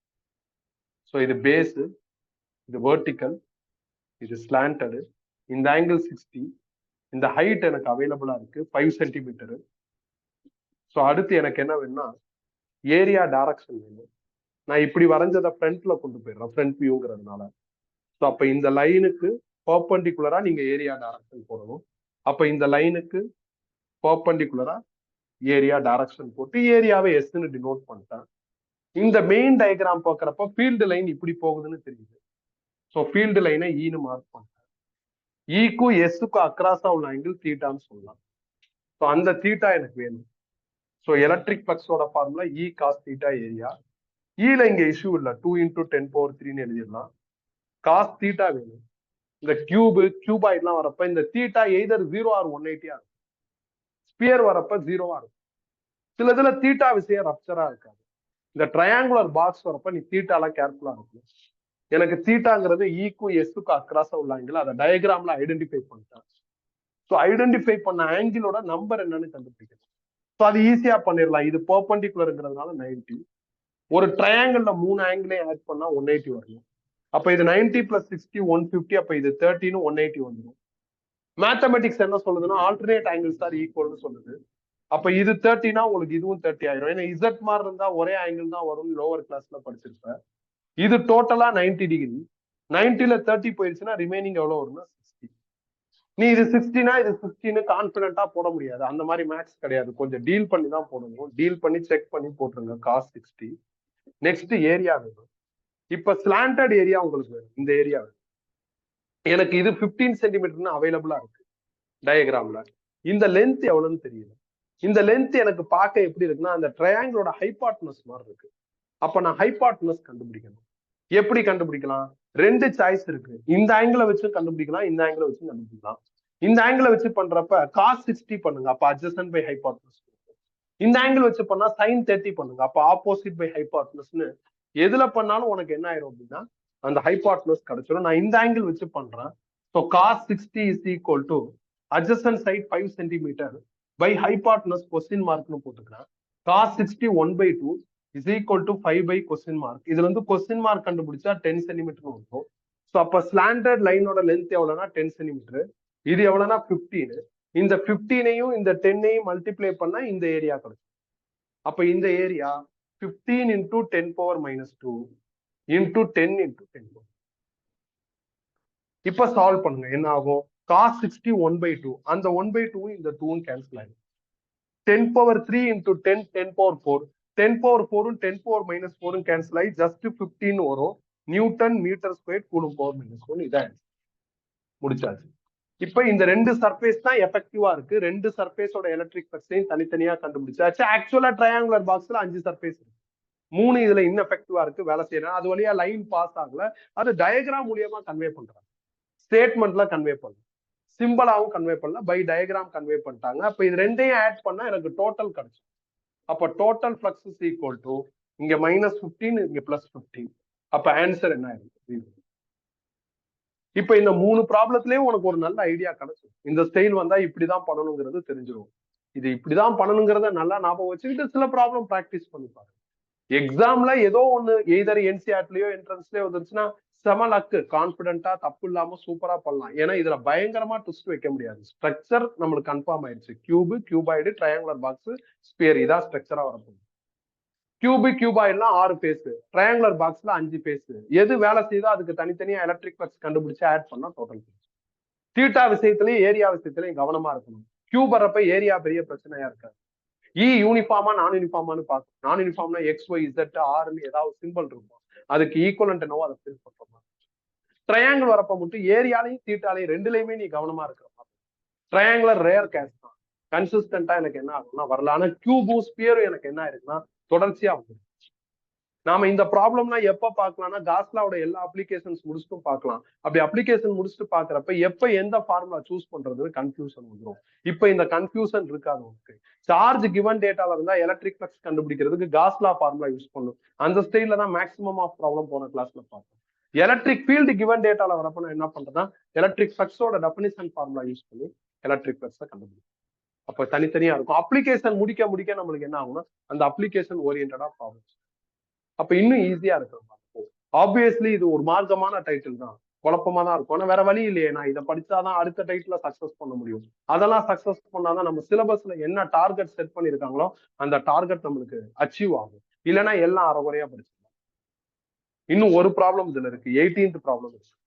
ஸோ இது பேஸ், இது வெர்டிக்கல், இது ஸ்லாண்டடு, இந்த ஆங்கிள் 60, இந்த ஹைட் எனக்கு அவைலபிளா இருக்கு 5 சென்டிமீட்டரு. ஸோ அடுத்து எனக்கு என்ன வேணும்னா ஏரியா டைரக்ஷன் வேணும். நான் இப்படி வரைஞ்சதை ஃப்ரண்ட்ல கொண்டு போயிடுறேன், ஃப்ரண்ட் வியூங்கிறதுனால. ஸோ அப்ப இந்த லைனுக்கு பர்பண்டிகுலரா நீங்க ஏரியா டைரக்ஷன் போடணும். அப்ப இந்த லைனுக்கு பர்பண்டிகுலரா ஏரியா டைரக்ஷன் போட்டு ஏரியாவை எஸ்ன்னு டினோட் பண்ணிட்டேன். இந்த மெயின் டயக்ராம் பார்க்கறப்ப ஃபீல்டு லைன் இப்படி போகுதுன்னு தெரியுது. ஸோ ஃபீல்டு லைனை ஈன்னு மார்க் பண்ணிட்டேன். ஈக்கும் எஸ்ஸுக்கும் அக்ராஸா உள்ள ஆங்கிள் தீட்டான்னு சொல்லலாம். ஸோ அந்த தீட்டா எனக்கு வேணும். ஸோ எலக்ட்ரிக் ஃப்ளக்ஸோட ஃபார்முலா இ காஸ் தீட்டா ஏரியா. ஈல இங்க இஷ்யூ இல்லை, 2 × 10⁻³ எழுதிடலாம். காஸ் தீட்டா வேணும். இந்த கியூபாய்ட்லாம் வரப்ப இந்த தீட்டா எய்தர் 0 ஆர் 180 இருக்கும். ஸ்பியர் வரப்ப 0வா இருக்கும். சில இதுல தீட்டா விஷயம் ரப்சரா இருக்காது. இந்த ட்ரையாங்குலர் பாக்ஸ் வரப்ப நீ தீட்டாலாம் கேர்ஃபுல்லா இருக்கும். எனக்கு தீட்டாங்கிறது ஈக்கும் எஸ்ஸுக்கும் அக்ராஸா உள்ள ஆங்கிள், அதை டயக்ராம்ல ஐடென்டிஃபை பண்ணிட்டேன். ஸோ ஐடென்டிஃபை பண்ண ஆங்கிளோட நம்பர் என்னன்னு கண்டுபிடிக்கணும். ஸோ அது ஈஸியா பண்ணிடலாம். இது பெர்பெண்டிகுலர்ங்கிறதுனால 90. ஒரு ட்ரையாங்கிள்ல 3 ஆங்கிளையும் ஆட் பண்ணா 180 வரணும். அப்ப இது 90 + 60 150. அப்ப இது 13 180 வந்துடும். மேத்தமெட்டிக்ஸ் என்ன சொல்லுதுன்னா ஆல்டர்னேட் ஆங்கிள்ஸ் ஆர் ஈக்குவல்னு சொல்லுது. அப்ப இது 30னா உங்களுக்கு இதுவும் 30 ஆயிரும். ஏன்னா இசட் மாதிரி இருந்தா ஒரே ஆங்கிள் தான் வரும்னு லோவர் கிளாஸ்ல படிச்சிருப்பேன். இது டோட்டலா 90 டிகிரி. 90ல 30 போயிடுச்சுன்னா ரிமைனிங் எவ்வளவு வரும்னா 60. நீ இது 60னா இது 60ன்னு கான்பிடண்டா போட முடியாது. அந்த மாதிரி மேக்ஸ் கிடையாது. கொஞ்சம் டீல் பண்ணி தான் போடணும். டீல் பண்ணி செக் பண்ணி போட்டுருங்க. காஸ் 60. நெக்ஸ்ட் ஏரியா வேணும். இப்ப ஸ்லாண்டட் ஏரியா உங்களுக்கு வேணும். இந்த ஏரியா வேணும். எனக்கு இது 15 சென்டிமீட்டர்னு அவைலபிளா இருக்கு டயக்ராம்ல. இந்த லென்த் எவ்வளவுன்னு தெரியல. இந்த லென்த் எனக்கு பார்க்க எப்படி இருக்குன்னா அந்த ட்ரையாங்கிளோட ஹைபாட்னஸ் மாதிரி இருக்கு. அப்ப நான் ஹைபாட்னஸ் கண்டுபிடிக்கணும். எப்படி கண்டுபிடிக்கலாம்? 2 சாய்ஸ் இருக்கு. இந்த ஆங்கிளை வச்சு கண்டுபிடிக்கலாம், இந்த ஆங்கிளை வச்சு கண்டுபிடிக்கலாம். இந்த ஆங்கிளை வச்சு பண்றப்ப காஸ் 60 பண்ணுங்க, அப்ப அட்ஜசன்ட் பை ஹைபாட்னஸ். இந்த ஆங்கிள் வச்சு பண்ணா சைன் 30 பண்ணுங்க, அப்ப ஆப்போசிட் பை ஹைபாட்னஸ்னு. எதுல பண்ணாலும் உனக்கு என்ன ஆயிரும் அப்படின்னா அந்த ஹைபாட்னஸ் கிடைச்சிடும். நான் இந்த ஆங்கிள் வச்சு பண்றேன். So cos 60 is equal to adjacent side 5 centimetre by hypotenuse question மார்க்னு போட்டுக்கிறேன். Cos 60 1/2 is equal to 5 by question mark. இதுல வந்து கொஸ்டின் மார்க் கண்டுபிடிச்சா 10 சென்டிமீட்டர் வரும். ஸோ அப்ப ஸ்லாண்டட் லைனோட லென்த் எவ்வளவுனா 10 சென்டிமீட்டர். இது எவ்வளவுனா 15. இந்த 15ஐயும் இந்த 10ஐயும் மல்டிப்ளை பண்ணா இந்த ஏரியா கிடைக்கும். அப்ப இந்த ஏரியா 15 × 10⁻−2 × 10 × 10. இப்ப சால்வ் பண்ணுங்க. என்ன ஆகும்? காஸ் 60 1/2. அந்த 1/2 இந்த 2 கேன்சல் ஆயிடும். 10⁻3 × 10 10⁻4. 10⁻4 10⁻−4 கேன்சல் ஆகி ஜஸ்ட் 15 வரும். நியூட்டன் மீட்டர் ஸ்கொயர் கூலும் பவர்-1 இதான் முடிச்சாச்சு. இப்ப இந்த 2 சர்ஃபேஸ் தான் எஃபெக்டிவா இருக்கு. 2 சர்ஃபேஸோட எலக்ட்ரிக் ஃப்ளக்ஸையும் தனித்தனியா கண்டுபிடிச்சாச்சு. ஆக்சுவலா ட்ரையாங்குலர் பாக்ஸ்ல 5 சர்ஃபேஸ் இருக்கு. 3 இதுல இன்எஃபெக்டிவா இருக்கு, வேலை செய்யறேன். அது வழியா லைன் பாஸ் ஆகல. அது டயக்ராம் மூலியமா கன்வே பண்றாங்க. ஸ்டேட்மெண்ட்ல கன்வே பண்ணல, சிம்பிளாவும் கன்வே பண்ணல, பை டயக்ராம் கன்வே பண்ணிட்டாங்க. அப்ப இது ரெண்டையும் ஆட் பண்ணா எனக்கு டோட்டல் கிடைச்சு. அப்ப total flux is equal to இங்க -15 இங்க +15. அப்ப ஆன்சர் என்ன ஆயிருக்கு? இப்ப இந்த 3 ப்ராப்ளத்திலயும் உனக்கு ஒரு நல்ல ஐடியா கிடைச்சிடும். இந்த ஸ்டைல் வந்தா இப்படிதான் பண்ணணுங்கிறது தெரிஞ்சிடும். இது இப்படிதான் பண்ணணுங்கிறத நல்லா ஞாபகம் வச்சுக்கிட்டு சில ப்ராப்ளம் பிராக்டிஸ் பண்ணிப்பாரு. எக்ஸாம்ல ஏதோ ஒண்ணு எய்தர் என்சிஆர்டிலயோ என்ட்ரன்ஸ்லயோ வந்துருச்சுன்னா செம லக்கு, கான்பிடென்ட்டா தப்பு இல்லாம சூப்பரா பண்ணலாம். ஏன்னா இதுல பயங்கரமா ட்விஸ்ட் வைக்க முடியாது. ஸ்ட்ரக்சர் நம்மளுக்கு கன்ஃபார்ம் ஆயிடுச்சு. கியூபாய்டு, ட்ரையாங்குலர் பாக்ஸ், ஸ்பியர், இதான் ஸ்ட்ரக்சரா வரப்போகுது. கியூபாய்ட்லாம் 6 பேஸ், ட்ரையாங்குலர் பாக்ஸ்ல 5 பேஸ். எது வேலை செய்தோ அதுக்கு தனித்தனியா எலக்ட்ரிக் ஃப்ளக்ஸ் கண்டுபிடிச்சு ஆட் பண்ணா டோட்டல். தீட்டா விஷயத்திலயும் ஏரியா விஷயத்திலையும் கவனமா இருக்கணும். கியூப் வரப்ப ஏரியா பெரிய பிரச்சனையா இருக்காது. யூனிஃபார்மா நான் யூனிஃபார்மானு பார்க்கணும். நான் யூனிஃபார்ம்னா XYZ Rன்னு ஏதாவது சிம்பிள் இருக்கும், அதுக்கு ஈக்குவலன்ட் என்னவோ அதை ஃபில் பண்ற மாதிரி. ட்ரையாங்கிள் வரப்ப மட்டும் ஏரியாலையும் தீட்டாலையும் ரெண்டுலையுமே நீ கவனமா இருக்கிற மாதிரி. ட்ரையாங்குலர் ரேர் கேஸ் தான், கன்சிஸ்டன்டா எனக்கு என்ன ஆகும்னா வரல. ஆனா கியூபும் ஸ்பியரும் எனக்கு என்ன இருக்குன்னா தொடர்ச்சியா வந்துடும். நாம இந்த ப்ராப்ளம்லாம் எப்ப பார்க்கலாம்னா காஸ்லாவோட எல்லா அப்ளிகேஷன்ஸ் முடிச்சுட்டும் பார்க்கலாம். அப்படி அப்ளிகேஷன் முடிச்சுட்டு பாக்குறப்ப எப்ப எந்த ஃபார்முலா சூஸ் பண்றது கன்ஃபியூஷன் வந்துடும். இப்ப இந்த கன்ஃபியூஷன் இருக்காது உங்களுக்கு. சார்ஜ் கிவன் டேட்டால இருந்தா எலக்ட்ரிக் ஃப்ளக்ஸ் கண்டுபிடிக்கிறதுக்கு காஸ்லா ஃபார்முலா யூஸ் பண்ணும். அந்த ஸ்டைல தான் மேக்ஸிமம் ஆஃப் ப்ராப்ளம் போன கிளாஸ்ல பார்த்தோம். எலக்ட்ரிக் ஃபீல்டு கிவன் டேட்டால வரப்ப நான் என்ன பண்றேன்னா எலக்ட்ரிக் ஃப்ளக்ஸோட டெஃபினிஷன் ஃபார்முலா யூஸ் பண்ணி எலக்ட்ரிக் ஃப்ளக்ஸை கண்டுபிடிக்கும். அப்ப தனித்தனியா இருக்கும். அப்ளிகேஷன் முடிக்க முடிக்க நம்மளுக்கு என்ன ஆகும்னா அந்த அப்ளிகேஷன் ஓரியன்டா ப்ராப்ளம்ஸ். அப்ப இன்னும் ஈஸியா இருக்கிற மாதிரி இருக்கும். ஆப்வியஸ்லி இது ஒரு மார்க்கமான டைட்டில் தான், குழப்பமா தான் இருக்கும். ஆனா வேற வழி இல்லையே, நான் இதை படிச்சாதான் அடுத்த டைட்டில சக்சஸ் பண்ண முடியும். அதெல்லாம் சக்சஸ் பண்ணாதான் நம்ம சிலபஸ்ல என்ன டார்கெட் செட் பண்ணிருக்காங்களோ அந்த டார்கெட் நம்மளுக்கு அச்சீவ் ஆகும். இல்லைன்னா எல்லாம் அறகுறையா படிச்சிடலாம். இன்னும் ஒரு ப்ராப்ளம் இதுல இருக்கு, 18th ப்ராப்ளம் இருக்கு.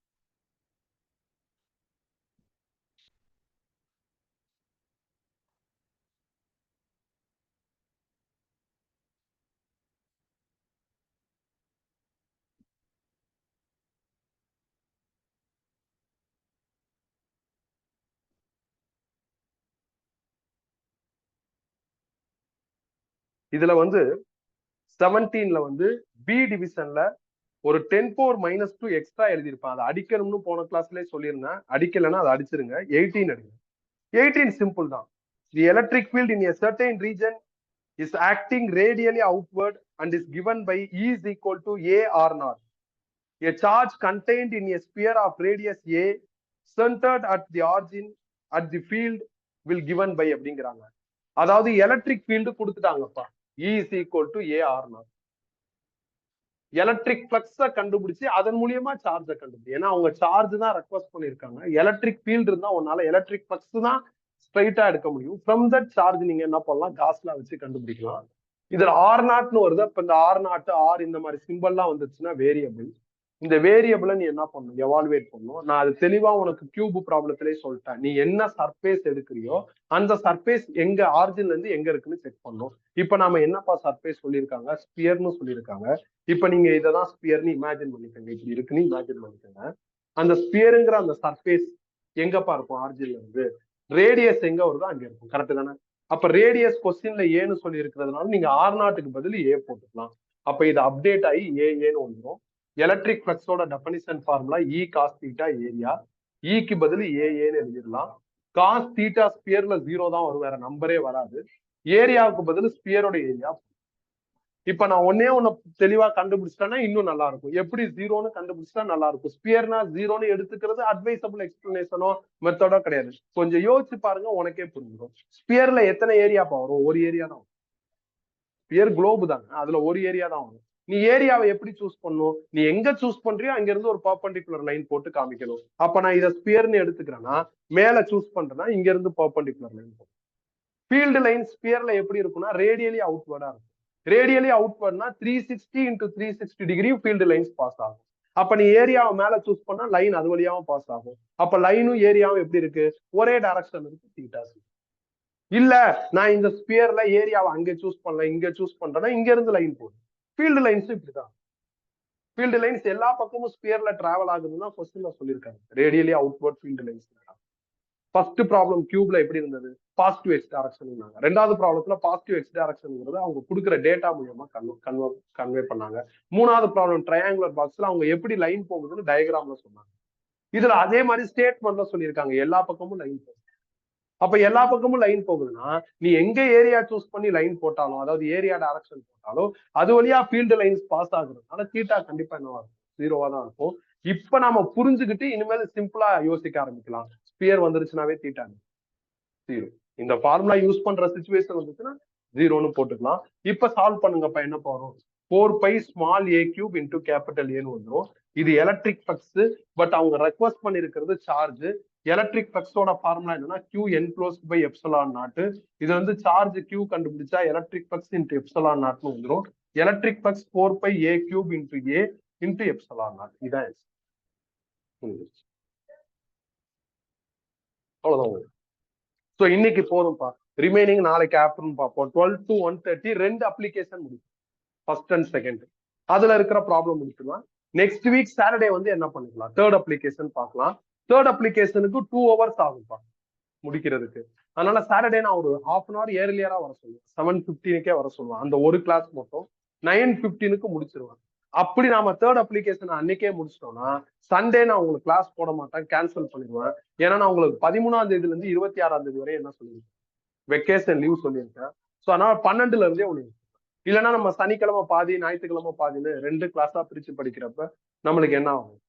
இதுல வந்து 17ல வந்து பி டிவிஷன்ல ஒரு 10⁻⁻2 எக்ஸ்ட்ரா எழுதியிருப்பான். அதை அடிக்கணும்னு போன கிளாஸ்லயே சொல்லியிருந்தேன். அடிக்கலைன்னா அதை அடிச்சிருங்க. 18 எடுங்க. 18 சிம்பிள் தான். தி electric field in a certain region is acting radially outward and is given by E is equal to A R naught. A charge contained in a sphere of radius A centered at the origin at the field will given by அப்படிங்கிறாங்க. அதாவது electric field கொடுத்துட்டாங்கப்பா. E is equal to A R naught. எலக்ட்ரிக் ஃப்ளக்ஸை கண்டுபிடிச்சு அதன் மூலியமா சார்ஜை கண்டுபிடி. ஏன்னா அவங்க சார்ஜ் தான் ரெக்வஸ்ட் பண்ணிருக்காங்க. எலக்ட்ரிக் ஃபீல்டு இருந்தா உன்னால எலக்ட்ரிக் ஃப்ளக்ஸ் தான் ஸ்ட்ரைட்டா எடுக்க முடியும். ஃப்ரம் தட் சார்ஜ் நீங்க என்ன பண்ணலாம், காஸ்லா வச்சு கண்டுபிடிக்கலாம். இதுல R0ன்னு வருது. இப்ப இந்த R0 R இந்த மாதிரி சிம்பிள்லாம் வந்துச்சுன்னா வேரியபிள். இந்த வேரியபிளை நீ என்ன பண்ணணும், எவால்வேட் பண்ணணும். நான் அது தெளிவா உனக்கு கியூப் ப்ராப்ளத்திலேயே சொல்லிட்டேன். நீ என்ன சர்ஃபேஸ் எடுக்கிறியோ அந்த சர்ஃபேஸ் எங்க ஆரிஜின்ல இருந்து எங்க இருக்குன்னு செக் பண்ணணும். இப்ப நாம என்னப்பா சர்ஃபேஸ் சொல்லியிருக்காங்க, ஸ்பியர்னு சொல்லியிருக்காங்க. இப்ப நீங்க இததான் ஸ்பியர்னு இமேஜின் பண்ணிக்கோங்க. இப்படி இருக்குன்னு இமேஜின் பண்ணிக்கோங்க. அந்த ஸ்பியருங்கிற அந்த சர்ஃபேஸ் எங்கப்பா இருக்கும், ஆரிஜின்ல இருந்து ரேடியஸ் எங்க வருதோ அங்க இருக்கும். கரெக்ட் தானே? அப்ப ரேடியஸ் கொஸ்டின்ல ஏன்னு சொல்லி இருக்கிறதுனால நீங்க R0க்கு பதில் ஏ போட்டுக்கலாம். அப்ப இது அப்டேட் ஆகி ஏன்னு வந்துடும். எலக்ட்ரிக் ஃப்ளக்ஸோட டெஃபினிஷன் ஃபார்முலா இ காஸ் தீட்டா ஏரியா. இக்கு பதில் ஏன்னு எழுதிடலாம். காஸ் தீட்டா ஸ்பியர்ல 0 தான் வரும், வேற நம்பரே வராது. ஏரியாவுக்கு பதில் ஸ்பியரோட ஏரியா. இப்ப நான் ஒண்ணு தெளிவா கண்டுபிடிச்சிட்டேன்னா இன்னும் நல்லா இருக்கும். எப்படி 0ன்னு கண்டுபிடிச்சா நல்லா இருக்கும். ஸ்பியர்னா 0ன்னு எடுத்துக்கிறது அட்வைசபிள் எக்ஸ்பிளனேஷனோ மெத்தடோ கிடையாது. கொஞ்சம் யோசிச்சு பாருங்க, உனக்கே புரிஞ்சிடும். ஸ்பியர்ல எத்தனை ஏரியா வரும், ஒரு ஏரியா தான். ஸ்பியர் குளோபு தாங்க, அதுல ஒரு ஏரியா தான் வரும். நீ ஏரியாவை எப்படி சூஸ் பண்ணும், நீ எங்க சூஸ் பண்றியோ அங்க இருந்து ஒரு பர்பெண்டிகுலர் லைன் போட்டு காமிக்கணும். அப்ப நான் இதை ஸ்பியர்னு எடுத்துக்கிறேன்னா மேல சூஸ் பண்றேன்னா இங்க இருந்து பர்பெண்டிகுலர் லைன் போடும். ஃபீல்டு லைன் ஸ்பியர்ல எப்படி இருக்கும்னா ரேடியலி அவுட்வர்டா இருக்கும். ரேடியலி அவுட்வர்ட்னா 360 into 360 degree field lines pass ஆகும். அப்ப நீ ஏரியாவை மேல சூஸ் பண்ணா லைன் அது வழியாவும் பாஸ் ஆகும். அப்ப லைனும் ஏரியாவும் எப்படி இருக்கு, ஒரே டைரக்ஷன் இருக்கு, தீட்டா. இல்ல நான் இந்த ஸ்பியர்ல ஏரியாவை அங்க சூஸ் பண்ணல இங்க சூஸ் பண்றேன்னா இங்க இருந்து லைன் போடும். ஃபீல்டு லைன்ஸ் இப்படிதான். ஃபீல்டு லைன்ஸ் எல்லா பக்கமும் ஸ்பியர்ல டிராவல் ஆகுதுன்னா கொஸ்டின்ல சொல்லியிருக்காங்க radially outward field lines. First problem கியூப்ல எப்படி இருந்தது, பாசிட்டிவ் எக்ஸ் டைரக்ஷன். ரெண்டாவது ப்ராப்ளத்துல பாசிட்டிவ் எக்ஸ் டைரக்ஷன்ங்கிறது அவங்க கொடுக்குற டேட்டா மூலமா கன்வே பண்ணாங்க. மூணாவது ப்ராப்ளம் ட்ரையாங்குலர் பாக்ஸ்ல அவங்க எப்படி லைன் போகுதுன்னு டயக்ராம்ல சொன்னாங்க. இதுல அதே மாதிரி ஸ்டேட்மெண்ட்ல சொல்லியிருக்காங்க எல்லா பக்கமும் லைன் போகுது. அப்ப எல்லா பக்கமும் லைன் போகுதுன்னா நீ எங்க ஏரியா சூஸ் பண்ணி லைன் போட்டாலும், அதாவது ஏரியா டைரக்ஷன் போட்டாலும் அது வழியா ஃபீல்டு லைன்ஸ் பாஸ் ஆகுறதுனால தீட்டா கண்டிப்பா என்னவா இருக்கும், 0வா தான் இருக்கும். இப்ப நாம புரிஞ்சுக்கிட்டு இனிமேல் சிம்பிளா யோசிக்க ஆரம்பிக்கலாம். ஸ்பியர் வந்துருச்சுனாவே தீட்டா 0. இந்த ஃபார்முலா யூஸ் பண்ற சிச்சுவேஷன் வந்துச்சுன்னா 0ன்னு போட்டுக்கலாம். இப்ப சால்வ் பண்ணுங்கப்பா. என்ன போறோம், 4π small a cube into capital ஏன்னு வந்துடும். இது எலக்ட்ரிக் ஃப்ளக்ஸ். பட் அவங்க ரெக்வஸ்ட் பண்ணிருக்கிறது சார்ஜ். எலக்ட்ரிக் ஃப்ளக்ஸோட ஃபார்முலா என்னன்னா Q enclosed by epsilon naught. இது வந்து சார்ஜ் Q கண்டுபிடிச்சா electric flux into epsilon naught வந்துடும். Electric flux 4π a cube into a into epsilon naught. இதான் அவ்வளவுதான். ஸோ இன்னைக்கு போதும்பா. ரிமைனிங் நாளைக்கு ஆஃப்டர்நூன் பார்ப்போம். 12 to 1:30 2 அப்ளிகேஷன் முடிக்கும், ஃபர்ஸ்ட் அண்ட் செகண்ட். அதுல இருக்கிற ப்ராப்ளம் முடிச்சுக்கலாம். நெக்ஸ்ட் வீக் சாட்டர்டே வந்து என்ன பண்ணிக்கலாம், தேர்ட் அப்ளிகேஷன் பார்க்கலாம். தேர்ட் அப்ளிகேஷனுக்கு 2 hours ஆகும்பா முடிக்கிறதுக்கு. அதனால சாட்டர்டே நான் ஒரு 1/2 hour ஏர்லியரா வர சொல்லுவேன். 7:15 வர சொல்லுவேன். அந்த ஒரு கிளாஸ் மட்டும் 9:15 முடிச்சிருவேன். அப்படி நாம தேர்ட் அப்ளிகேஷன் அன்னைக்கே முடிச்சிட்டோம்னா சண்டே நான் உங்களுக்கு கிளாஸ் போட மாட்டேன், கேன்சல் பண்ணிடுவேன். ஏன்னா நான் உங்களுக்கு 13ஆம் தேதியில இருந்து 26ஆம் தேதி வரை என்ன சொல்லியிருக்கேன், வெக்கேஷன் லீவ் சொல்லியிருக்கேன். ஸோ அதனால 12ல இருந்தே ஒண்ணு இல்லைன்னா நம்ம சனிக்கிழமை பாதி ஞாயிற்றுக்கிழமை பாதின்னு 2 கிளாஸா பிரிச்சு படிக்கிறப்ப நம்மளுக்கு என்ன ஆகும்?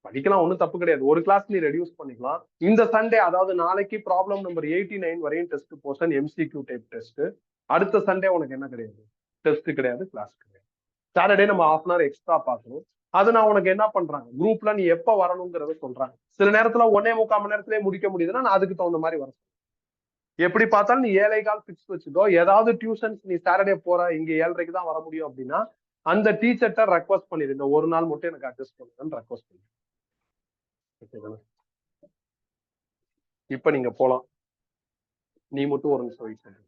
படிக்கலாம், ஒன்றும் தப்பு கிடையாது. ஒரு கிளாஸ் நீ ரெடியூஸ் பண்ணிக்கலாம். இந்த சண்டே அதாவது நாளைக்கு ப்ராப்ளம் நம்பர் 89 வரையும் test portion MCQ type test. அடுத்த சண்டே உனக்கு என்ன கிடையாது, டெஸ்ட் கிடையாது, கிளாஸ் கிடையாது. சாட்டர்டே நம்ம ஹாஃப் அன் ஹவர் எக்ஸ்ட்ரா பார்க்கணும். அது நான் உனக்கு என்ன பண்றாங்க, குரூப்ல நீ எப்ப வரணுங்கிறத சொல்றாங்க. சில நேரத்துல 1.25 மணி நேரத்திலேயே முடிக்க முடியுதுன்னா நான் அதுக்கு தகுந்த மாதிரி வரேன். எப்படி பார்த்தாலும் நீ 7:15 பிக்ஸ் வச்சுக்கோ. ஏதாவது டியூஷன்ஸ் நீ சாட்டர்டே போற, இங்க 7:30க்கு தான் வர முடியும் அப்படின்னா அந்த டீச்சர்ட்ட ரெக்வஸ்ட் பண்ணிடு, இந்த ஒரு நாள் மட்டும் எனக்கு அட்ஜஸ்ட் பண்ணுங்கன்னு ரெக்வஸ்ட் பண்ணு. இப்ப நீங்க போலாம். நீ மட்டும் ஒரு நிமிஷம் வெயிட் பண்ணு.